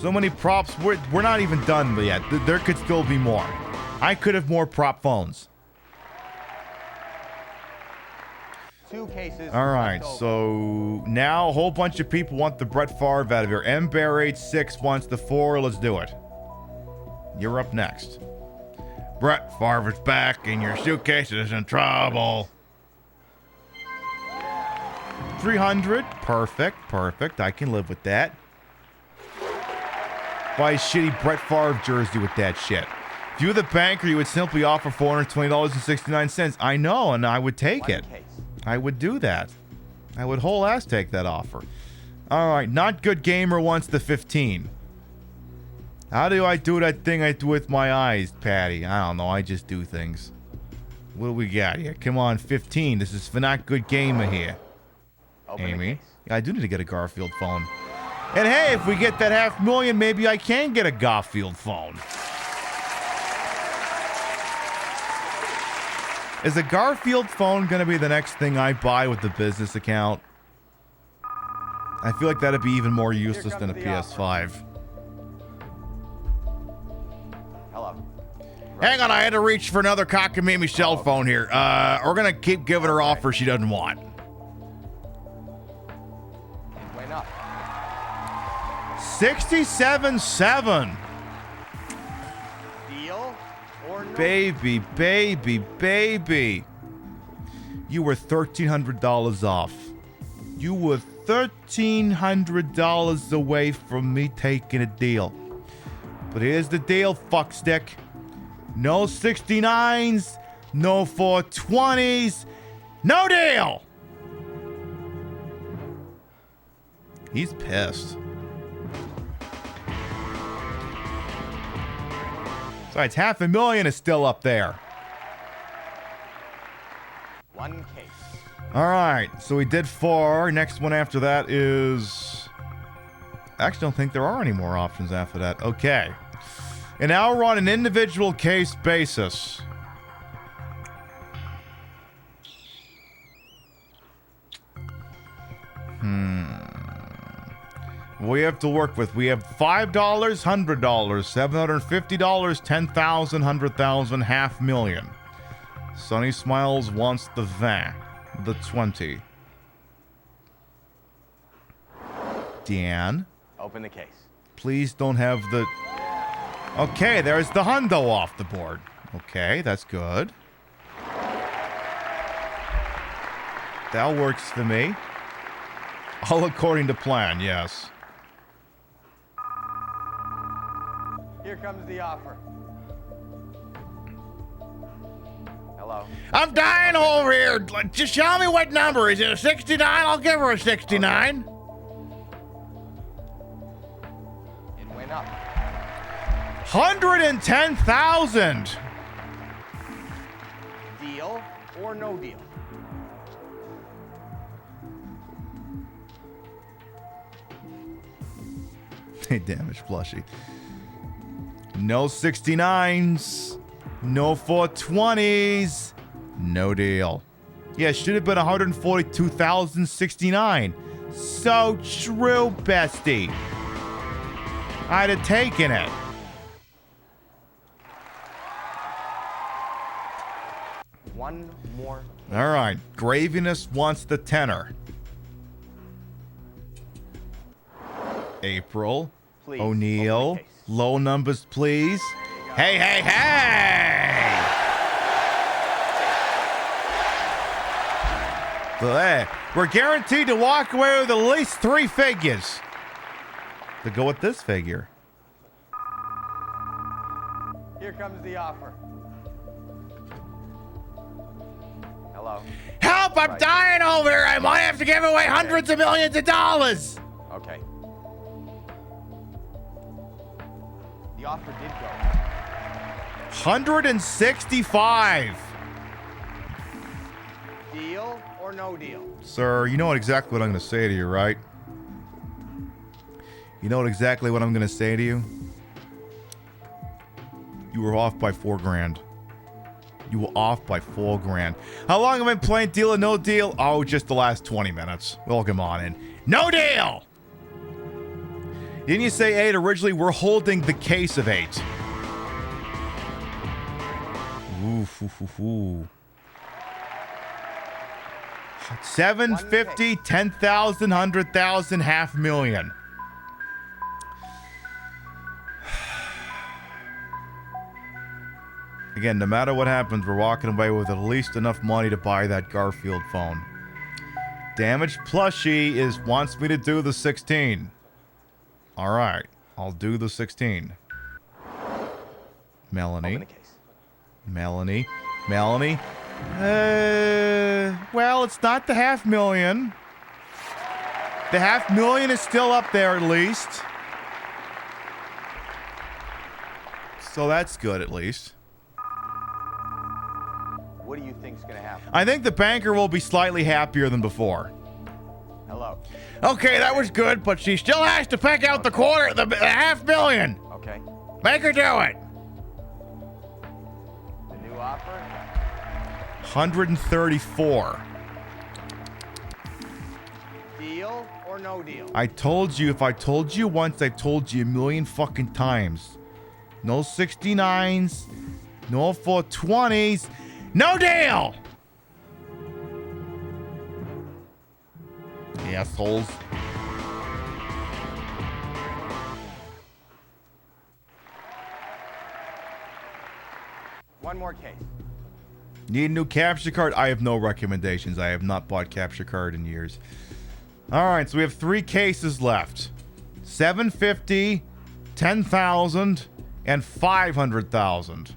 So many props. We're not even done yet. There could still be more. I could have more prop phones. 2 cases. All right, so now a whole bunch of people want the Brett Favre out of here. M-Bear86 wants the 4. Let's do it. You're up next. Brett Favre's back and your suitcase is in trouble. 300. Perfect. I can live with that. Buy a shitty Brett Favre jersey with that shit. If you were the banker, you would simply offer $420.69. I know, and I would take it. I would do that. I would whole ass take that offer. All right, Not Good Gamer wants the 15. How do I do that thing I do with my eyes, Patty? I don't know. I just do things. What do we got here? Come on, 15. This is for Not Good Gamer here. Amy. Yeah, I do need to get a Garfield phone. And hey, if we get that $500,000, maybe I can get a Garfield phone. Is a Garfield phone going to be the next thing I buy with the business account? I feel like that'd be even more useless than a PS5. Hello. Hang on, I had to reach for another cockamamie cell phone here. We're going to keep giving her offers she doesn't want. It went up. 67.7. Deal or no? Baby. You were $1,300 off. You were $1,300 away from me taking a deal. But here's the deal, fuckstick. No 69s, no 420s, no deal! He's pissed. Besides, $500,000 is still up there. One case. All right, so we did 4. Next one after that is... I actually don't think there are any more options after that. Okay. And now we're on an individual case basis. We have to work with. We have $5, $100, $750, $10,000, $100,000, $500,000. Sunny Smiles wants the 20. Dan? Open the case. Please don't have the... Okay, there's the hundo off the board. Okay, that's good. That works for me. All according to plan, yes. Here comes the offer. Hello. I'm dying over here. Just show me what number. Is it a 69? I'll give her a 69. It went up. 110,000. Deal or no deal? Hey, damage plushie. No 69s. No 420s. No deal. Yeah, it should have been 142,069. So true, bestie. I'd have taken it. One more. All right. Graviness wants the tenor. April. Please, O'Neill. Low numbers, please. Hey, hey, hey! Hey, we're guaranteed to walk away with at least 3 figures. To go with this figure. Here comes the offer. Hello. Help! I'm dying over here. I might have to give away hundreds of millions of dollars. Okay. The offer did go. 165. Deal or no deal? Sir, you know exactly what I'm going to say to you, right? You know exactly what I'm going to say to you? You were off by $4,000. You were off by $4,000. How long have I been playing deal or no deal? Oh, just the last 20 minutes. Welcome on in. No deal! Didn't you say 8 originally? We're holding the case of 8. Ooh, 750, 10,000, 100,000, $500,000. Again, no matter what happens, we're walking away with at least enough money to buy that Garfield phone. Damaged plushie wants me to do the 16. All right, I'll do the 16. Melanie. Melanie. Well, it's not the $500,000. The $500,000 is still up there at least. So that's good at least. What do you think's gonna happen? I think the banker will be slightly happier than before. Hello. Okay, that was good, but she still has to pick out the $500,000. Okay. Make her do it. The new offer? 134. Deal or no deal? I told you, if I told you once, I told you a million fucking times. No 69s, no 420s, no deal! Assholes. One more case. Need a new capture card? I have no recommendations. I have not bought capture card in years. All right, so we have 3 cases left. 750, 10,000, and 500,000.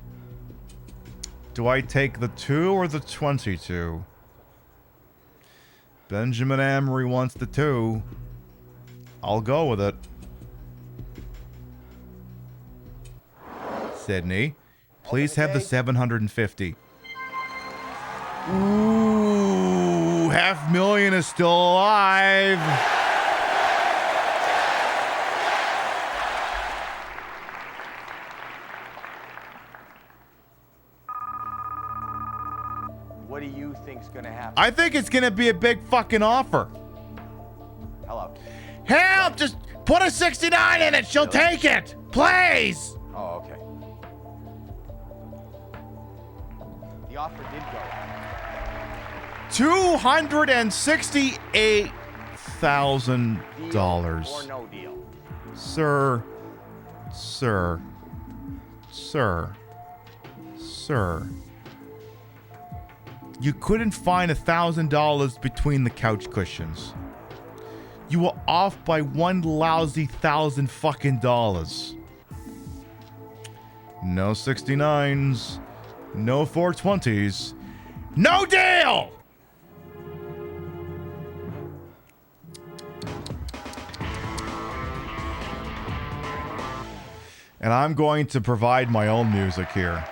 Do I take the 2 or the 22? Benjamin Amory wants the 2. I'll go with it. Sydney, please have the 750. Ooh, $500,000 is still alive. What do you think's gonna happen? I think it's gonna be a big fucking offer. Hello. Help! Just put a 69 in it. She'll take it. Please. Oh, okay. The offer did go up. $268,000. Or no deal. Sir. You couldn't find $1,000 between the couch cushions. You were off by one lousy $1,000 fucking dollars. No 69s, no 420s, no deal! And I'm going to provide my own music here.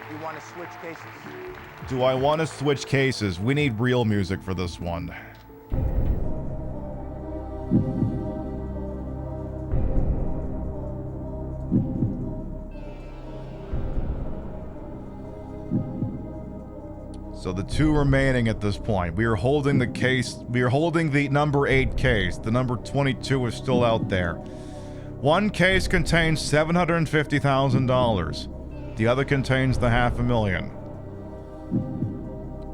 You want to switch cases? Do I want to switch cases? We need real music for this one. So the 2 remaining at this point. We are holding the case. We are holding the number 8 case. The number 22 is still out there. One case contains $750,000. The other contains the $500,000.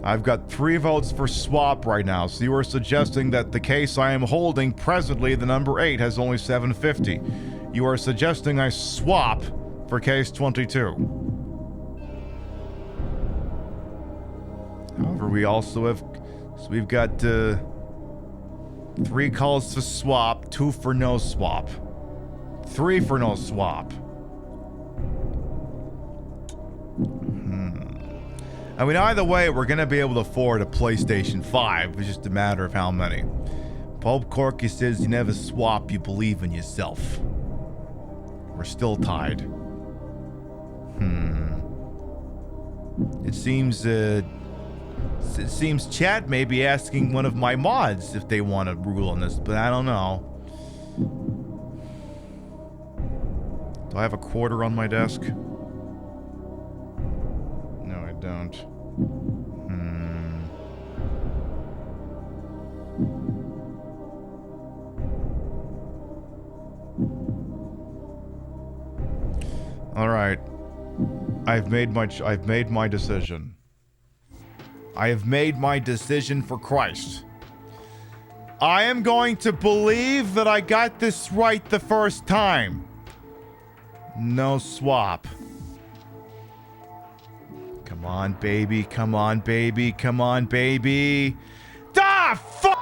I've got 3 votes for swap right now, so you are suggesting that the case I am holding presently, the number 8, has only $750. You are suggesting I swap for case 22. However, we also have... So we've got 3 calls to swap, 2 for no swap. 3 for no swap. I mean, either way, we're going to be able to afford a PlayStation 5. It's just a matter of how many. Pope Corky says you never swap, you believe in yourself. We're still tied. It seems Chad may be asking one of my mods if they want to rule on this, but I don't know. Do I have a quarter on my desk? No, I don't. All right. I've made my decision. I have made my decision for Christ. I am going to believe that I got this right the first time. No swap. Come on, baby. Come on, baby. Come on, baby. Ah, fuck!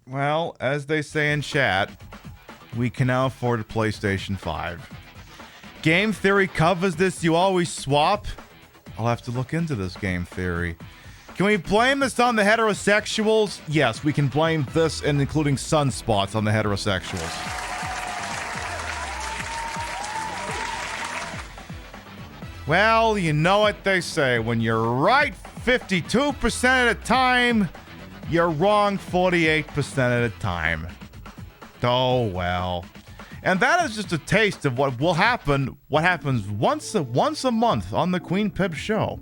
Well, as they say in chat, we can now afford a PlayStation 5. Game theory covers this. You always swap. I'll have to look into this game theory. Can we blame this on the heterosexuals? Yes, we can blame this and including sunspots on the heterosexuals. Well, you know what they say. When you're right 52% of the time, you're wrong 48% of the time. Oh, well. And that is just a taste of what will happen, what happens once a month on the Queen Pip show.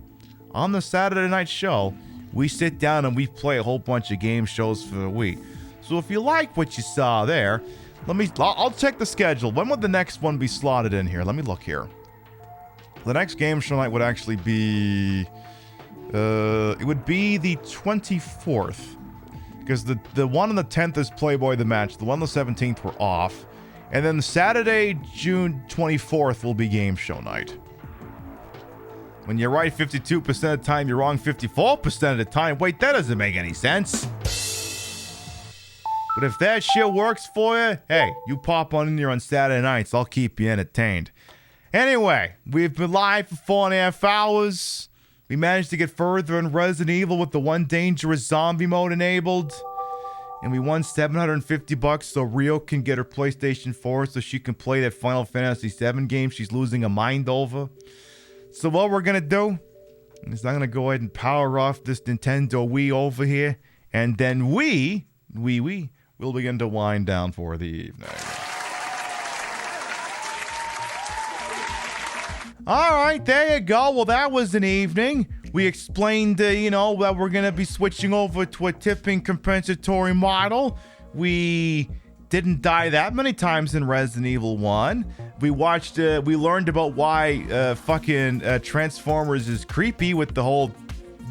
On the Saturday night show, we sit down and we play a whole bunch of game shows for the week. So if you like what you saw there, I'll check the schedule. When would the next one be slotted in here? Let me look here. The next game show night would actually be, it would be the 24th. Because the one on the 10th is Playboy the Match. The one on the 17th we're off. And then Saturday, June 24th will be game show night. When you're right 52% of the time, you're wrong 54% of the time. Wait, that doesn't make any sense. But if that shit works for you, hey, you pop on in here on Saturday nights. I'll keep you entertained. Anyway, we've been live for 4.5 hours. We managed to get further in Resident Evil with the one dangerous zombie mode enabled. And we won $750 so Rio can get her PlayStation 4 so she can play that Final Fantasy VII game she's losing her mind over. So what we're going to do is I'm going to go ahead and power off this Nintendo Wii over here. And then we'll begin to wind down for the evening. All right, there you go. Well, that was an evening. We explained, that we're going to be switching over to a tipping compensatory model. We didn't die that many times in Resident Evil 1. We learned about why fucking Transformers is creepy with the whole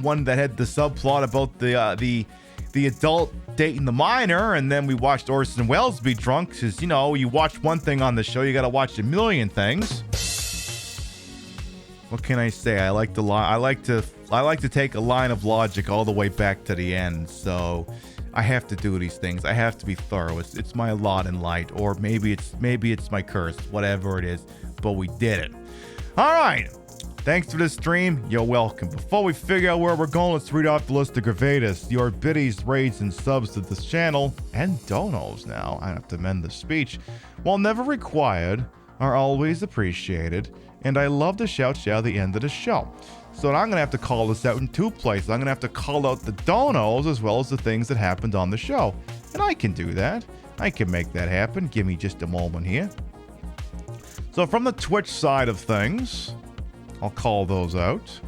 one that had the subplot about the adult dating the minor, and then we watched Orson Welles be drunk, because, you watch one thing on the show, you got to watch a million things. What can I say? I like to take a line of logic all the way back to the end. So I have to do these things. I have to be thorough. It's my lot in light, or maybe it's my curse. Whatever it is, but we did it. All right. Thanks for this stream. You're welcome. Before we figure out where we're going, let's read off the list of gravatus. Your biddies, raids, and subs to this channel, and donos now. I have to amend the speech. While never required, are always appreciated. And I love to shout at the end of the show. So I'm going to have to call this out in two places. I'm going to have to call out the donos as well as the things that happened on the show. And I can do that. I can make that happen. Give me just a moment here. So from the Twitch side of things, I'll call those out.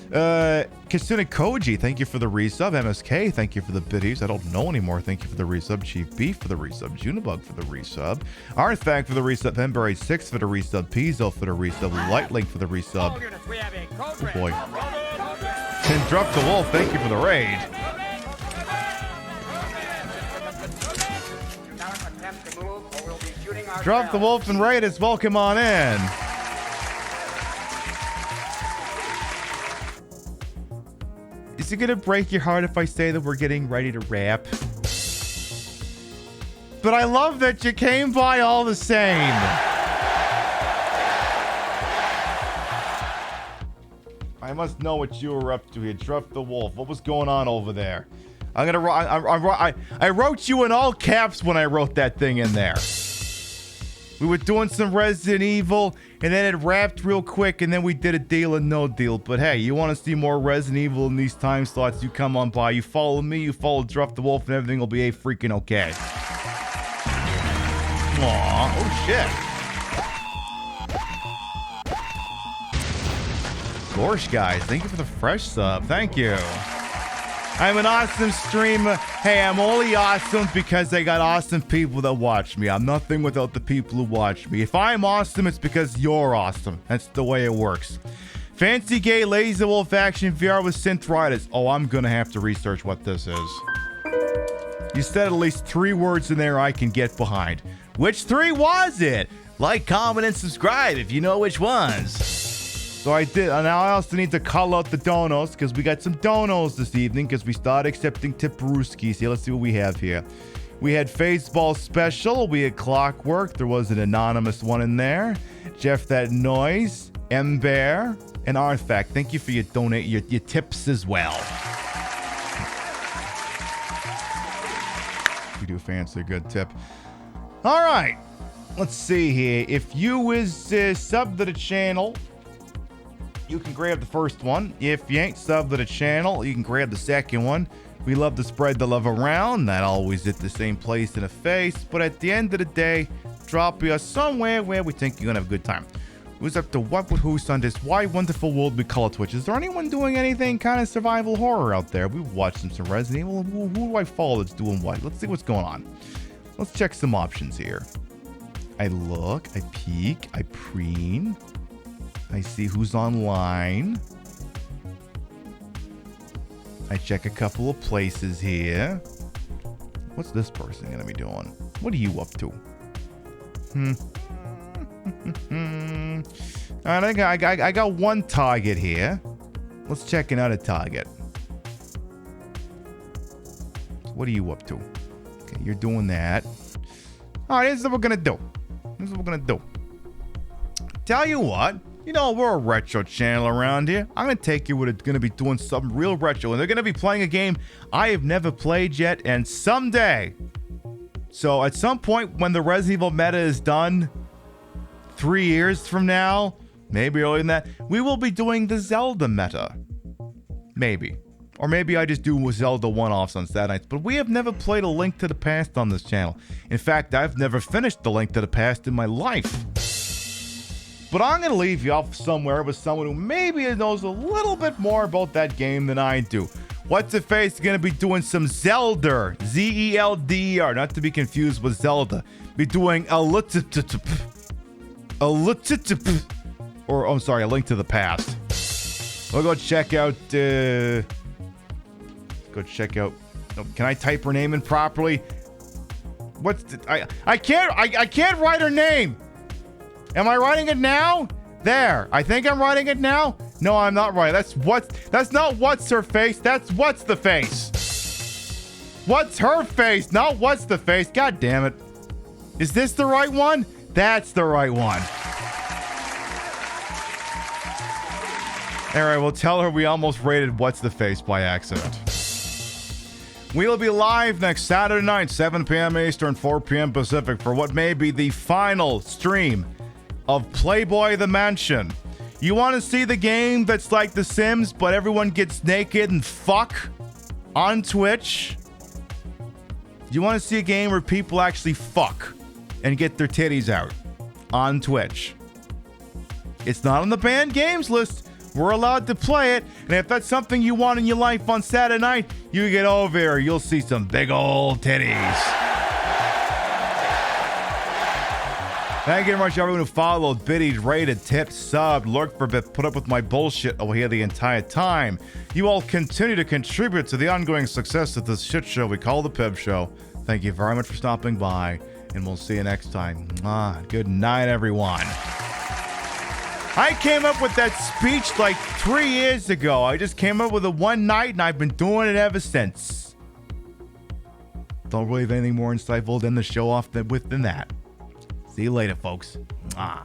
Kasuna Koji, thank you for the resub. MSK, thank you for the biddies. I don't know anymore. Thank you for the resub. Chief Beef for the resub. Junibug for the resub. Arthag for the resub. Emberate 6 for the resub. Pizzo for the resub. Lightlink for the resub. Oh boy. And Drop the Wolf, thank you for the raid. Drop the Wolf and raid us. Welcome on in. Is it gonna break your heart if I say that we're getting ready to wrap? But I love that you came by all the same. I must know what you were up to here. Drop the Wolf. What was going on over there? I wrote you in all caps when I wrote that thing in there. We were doing some Resident Evil, and then it wrapped real quick, and then we did a deal and no deal. But hey, you want to see more Resident Evil in these time slots, you come on by. You follow me, you follow Drop the Wolf, and everything will be freaking okay. Aw, oh shit. Gorsh, guys, thank you for the fresh sub. Thank you. I'm an awesome streamer. Hey, I'm only awesome because I got awesome people that watch me. I'm nothing without the people who watch me. If I'm awesome, it's because you're awesome. That's the way it works. Fancy Gay Laser Wolf Action VR with Synth Riders. Oh, I'm gonna have to research what this is. You said at least 3 words in there I can get behind. Which 3 was it? Like, comment, and subscribe if you know which ones. So I did, and now I also need to call out the donos, because we got some donos this evening, because we started accepting tipperooskies here. Let's see what we have here. We had Phaseball Special, we had Clockwork, there was an anonymous one in there. Jeff That Noise, M Bear, and Artifact. Thank you for your your tips as well. We do fancy a good tip. All right, let's see here. If you is sub to the channel, you can grab the first one. If you ain't subbed to the channel, you can grab the second one. We love to spread the love around, not always at the same place in the face, but at the end of the day, drop you somewhere where we think you're gonna have a good time. Who's up to what with who's on this why wonderful world we call it Twitch? Is there anyone doing anything kind of survival horror out there? We've watched some Resident Evil. Who do I follow that's doing what? Let's see what's going on. Let's check some options here. I look, I peek, I preen. I see who's online. I check a couple of places here. What's this person gonna be doing? What are you up to? I think I got one target here. Let's check another target. What are you up to? Okay, you're doing that. All right, this is what we're gonna do. This is what we're gonna do. Tell you what, you know, we're a retro channel around here. I'm gonna take you where it's gonna be doing something real retro, and they're gonna be playing a game I have never played yet, and someday. So at some point when the Resident Evil meta is done, 3 years from now, maybe earlier than that, we will be doing the Zelda meta. Maybe. Or maybe I just do Zelda one-offs on Saturday nights. But we have never played A Link to the Past on this channel. In fact, I've never finished The Link to the Past in my life. But I'm going to leave you off somewhere with someone who maybe knows a little bit more about that game than I do. What's-Her-Face is going to be doing some Zelda. Z-E-L-D-E-R. Not to be confused with Zelda. Be doing A Link to the Past. We'll go check out, oh, can I type her name in properly? What's the, I can't write her name. Am I writing it now? There. I think I'm writing it now. No, I'm not right. That's not what's her face. That's what's the face. What's her face, not what's the face. God damn it. Is this the right one? That's the right one. All right, we'll tell her we almost rated What's the Face by accident. We'll be live next Saturday night, 7 p.m. Eastern, 4 p.m. Pacific, for what may be the final stream of Playboy the Mansion. You want to see the game that's like The Sims, but everyone gets naked and fuck on Twitch? You want to see a game where people actually fuck and get their titties out on Twitch? It's not on the banned games list. We're allowed to play it, and if that's something you want in your life on Saturday night, you get over here. You'll see some big old titties. Thank you very much, everyone who followed, biddied, rated, tipped, subbed, lurked for a bit, put up with my bullshit over here the entire time. You all continue to contribute to the ongoing success of this shit show we call the Pib Show. Thank you very much for stopping by, and we'll see you next time. Good night, everyone. I came up with that speech like 3 years ago. I just came up with it one night, and I've been doing it ever since. Don't really have anything more insightful than to show off than that. See you later, folks. Mwah.